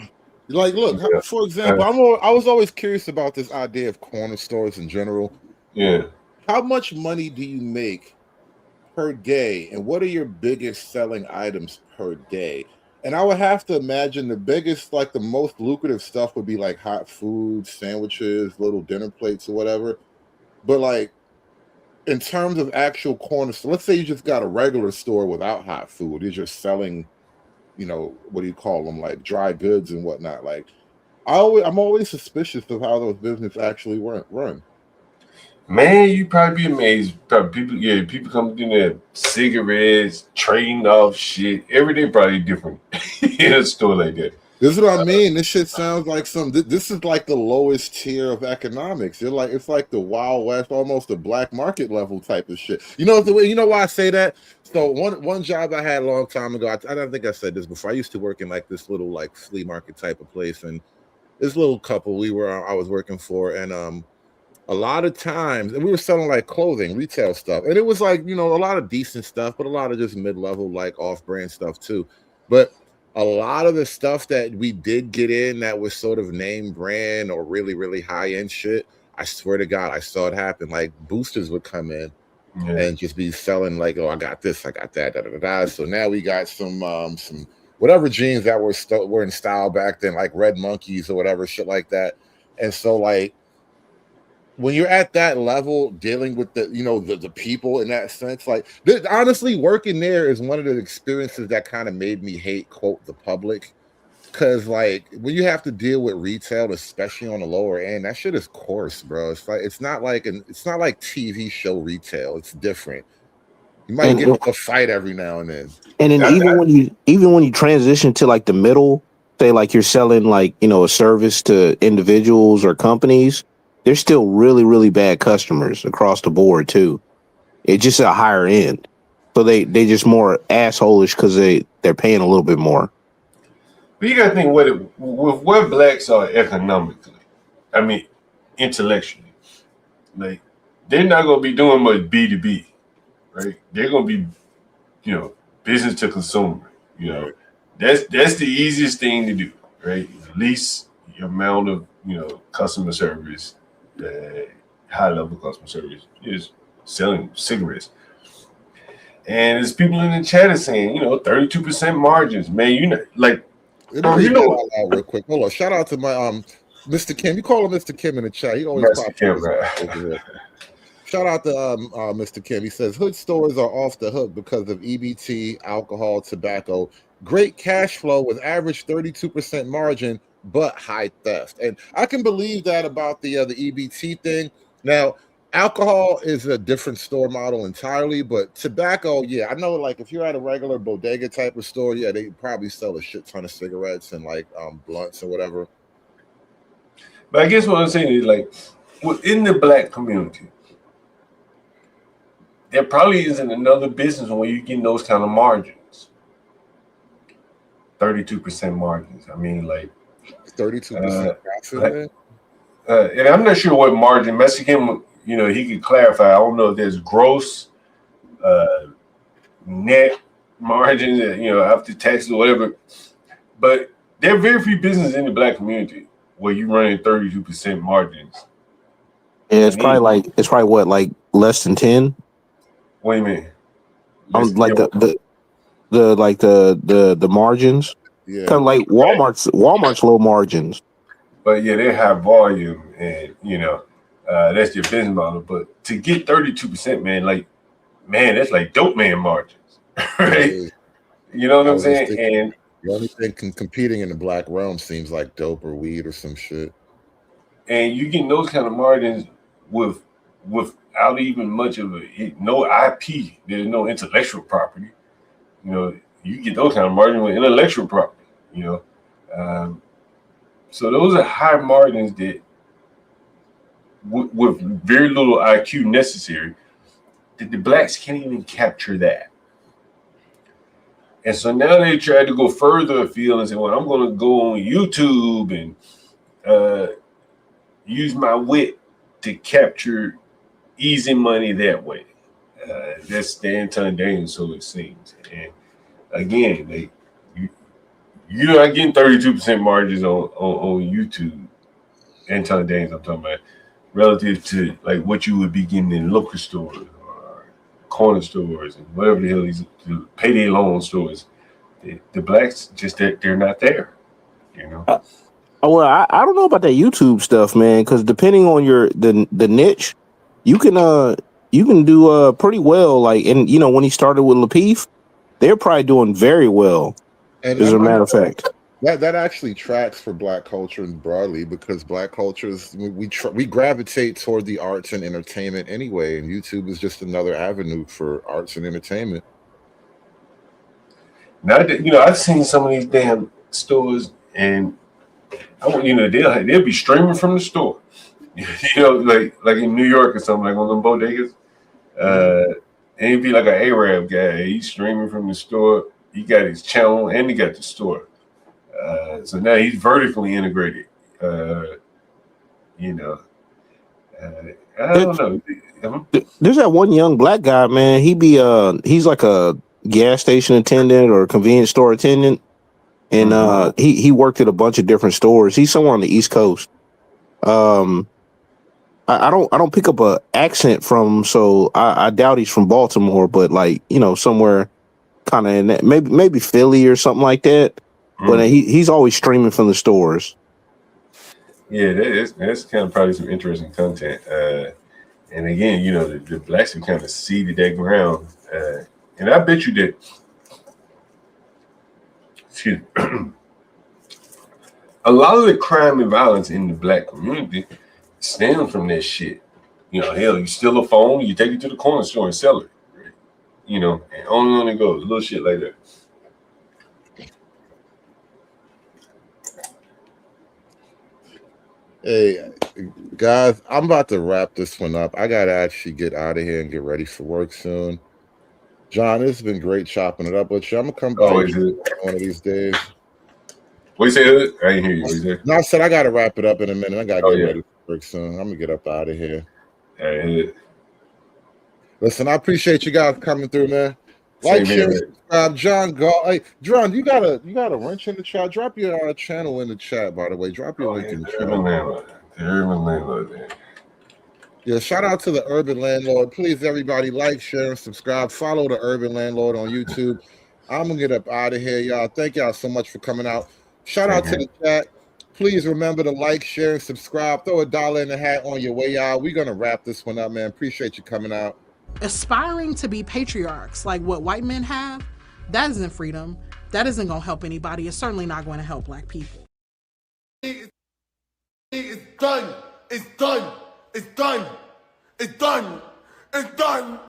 Like, look, Yeah. for example, I was always curious about this idea of corner stores in general. Yeah. How much money do you make per day, and what are your biggest selling items per day? And I would have to imagine the biggest, like the most lucrative stuff would be like hot food, sandwiches, little dinner plates or whatever. But like in terms of actual corner store, let's say you just got a regular store without hot food, you're just selling, what do you call them, like dry goods and whatnot. Like I'm always suspicious of how those businesses actually run. Man, you probably be amazed. Probably people come in there, cigarettes, trading off shit. Every day probably different in a store like that. This is what I mean. This shit sounds like this is like the lowest tier of economics. It's like the Wild West, almost a black market level type of shit. You know why I say that? So one job I had a long time ago, I don't think I said this before. I used to work in like this little like flea market type of place, and this little couple I was working for, and a lot of times, and we were selling like clothing, retail stuff, and it was like a lot of decent stuff, but a lot of just mid-level, like off-brand stuff too. But a lot of the stuff that we did get in that was sort of name brand or really, really high-end shit, I swear to God, I saw it happen. Like boosters would come in and just be selling like, oh, I got this, I got that, da da da da. So now we got some whatever jeans that were in style back then, like Red Monkeys or whatever shit like that. And so like, when you're at that level dealing with the people in that sense, like honestly working there is one of the experiences that kind of made me hate, quote, the public, because like when you have to deal with retail, especially on the lower end, that shit is coarse, bro. It's not like TV show retail. It's different. You might get into a fight every now and then. And then even when you transition to like the middle, say like you're selling like a service to individuals or companies, they're still really, really bad customers across the board too. It's just a higher end, so they just more assholish because they're paying a little bit more. But you got to think with where blacks are economically, I mean, intellectually, like they're not going to be doing much B2B, right? They're going to be, business to consumer. That's the easiest thing to do, right? Least amount of customer service, high level customer service is selling cigarettes. And there's people in the chat are saying, 32% margins, man. Like, Let me read that out real quick. Hold on. Shout out to my Mr. Kim. You call him Mr. Kim in the chat. He always Mr. pops Kim, up right? over here. Shout out to Mr. Kim. He says hood stores are off the hook because of EBT, alcohol, tobacco. Great cash flow with average 32% margin, but high theft. And I can believe that about the EBT thing. Now, alcohol is a different store model entirely, but tobacco, yeah, I know. Like if you're at a regular bodega type of store, yeah, they probably sell a shit ton of cigarettes and like blunts or whatever. But I guess what I'm saying is like within the black community, there probably isn't another business where you get those kind of margins. 32% margins. I mean, like 32% profit. And I'm not sure what margin. Mexican, he could clarify. I don't know if there's gross, net margins, after taxes or whatever. But there are very few businesses in the black community where you running 32% margins. Yeah, it's probably what, like less than 10. What do you mean? Like the margins. Yeah. Kind of like Walmart's low margins. But yeah, they have volume, and that's your business model. But to get 32%, man, that's like dope man margins, right? You know what I'm saying? And the only thing competing in the black realm seems like dope or weed or some shit. And you get those kind of margins without even much of no IP. There's no intellectual property. You you get those kind of margins with intellectual property, you know. So those are high margins that, with very little IQ necessary, that the blacks can't even capture that. And so now they try to go further afield and say, well, I'm going to go on YouTube and use my wit to capture easy money that way. That's the Anton Daniels, so it seems. And again, you're not getting 32% margins on YouTube. Anton Daniels, I'm talking about, relative to like what you would be getting in liquor stores or corner stores and whatever the hell these payday loan stores. The blacks just they're not there, you know. Well, I don't know about that YouTube stuff, man, because depending on the niche, you can do pretty well. Like, and you know, when he started with Lapeef, they're probably doing very well. And As a matter of fact, that actually tracks for black culture and broadly, because black cultures we gravitate toward the arts and entertainment anyway, and YouTube is just another avenue for arts and entertainment. Now, you know, I've seen some of these damn stores, and you know, they'll be streaming from the store. You know, like in New York or something, like on them bodegas. And he'd be like an Arab guy. He's streaming from the store. He got his channel and he got the store. So now he's vertically integrated. You know, I don't know. There's that one young black guy, man. He's like a gas station attendant or a convenience store attendant, and he worked at a bunch of different stores. He's somewhere on the East Coast. I don't pick up a accent from, so I doubt he's from Baltimore, but like, you know, somewhere kind of in that, maybe Philly or something like that. But he's always streaming from the stores. Yeah, that's kind of probably some interesting content. And again, you know, the blacks have kind of seeded that ground. And I bet you that, excuse me, a lot of the crime and violence in the black community stems from that shit. You know, hell, you steal a phone, you take it to the corner store and sell it. Right? You know, and on it goes, little shit like that. Hey, guys, I'm about to wrap this one up. I got to actually get out of here and get ready for work soon. John, it's been great chopping it up with you. I'm going to come by one of these days. What you say? I didn't hear you. What you say? No, I said I got to wrap it up in a minute. I got to get ready for work soon. I'm going to get up out of here. Listen, I appreciate you guys coming through, man. Like, share, subscribe. John, hey, John, you got a wrench in the chat. Drop your channel in the chat, by the way. Drop your link in the chat. Urban Landlord. Yeah, shout out to the Urban Landlord. Please, everybody, like, share, and subscribe. Follow the Urban Landlord on YouTube. I'm gonna get up out of here, y'all. Thank y'all so much for coming out. Shout out to the chat. Please remember to like, share, and subscribe. Throw $1 in the hat on your way, y'all. We're gonna wrap this one up, man. Appreciate you coming out. Aspiring to be patriarchs like what white men have, that isn't freedom. That isn't going to help anybody. It's certainly not going to help black people. It's done. It's done. It's done. It's done. It's done.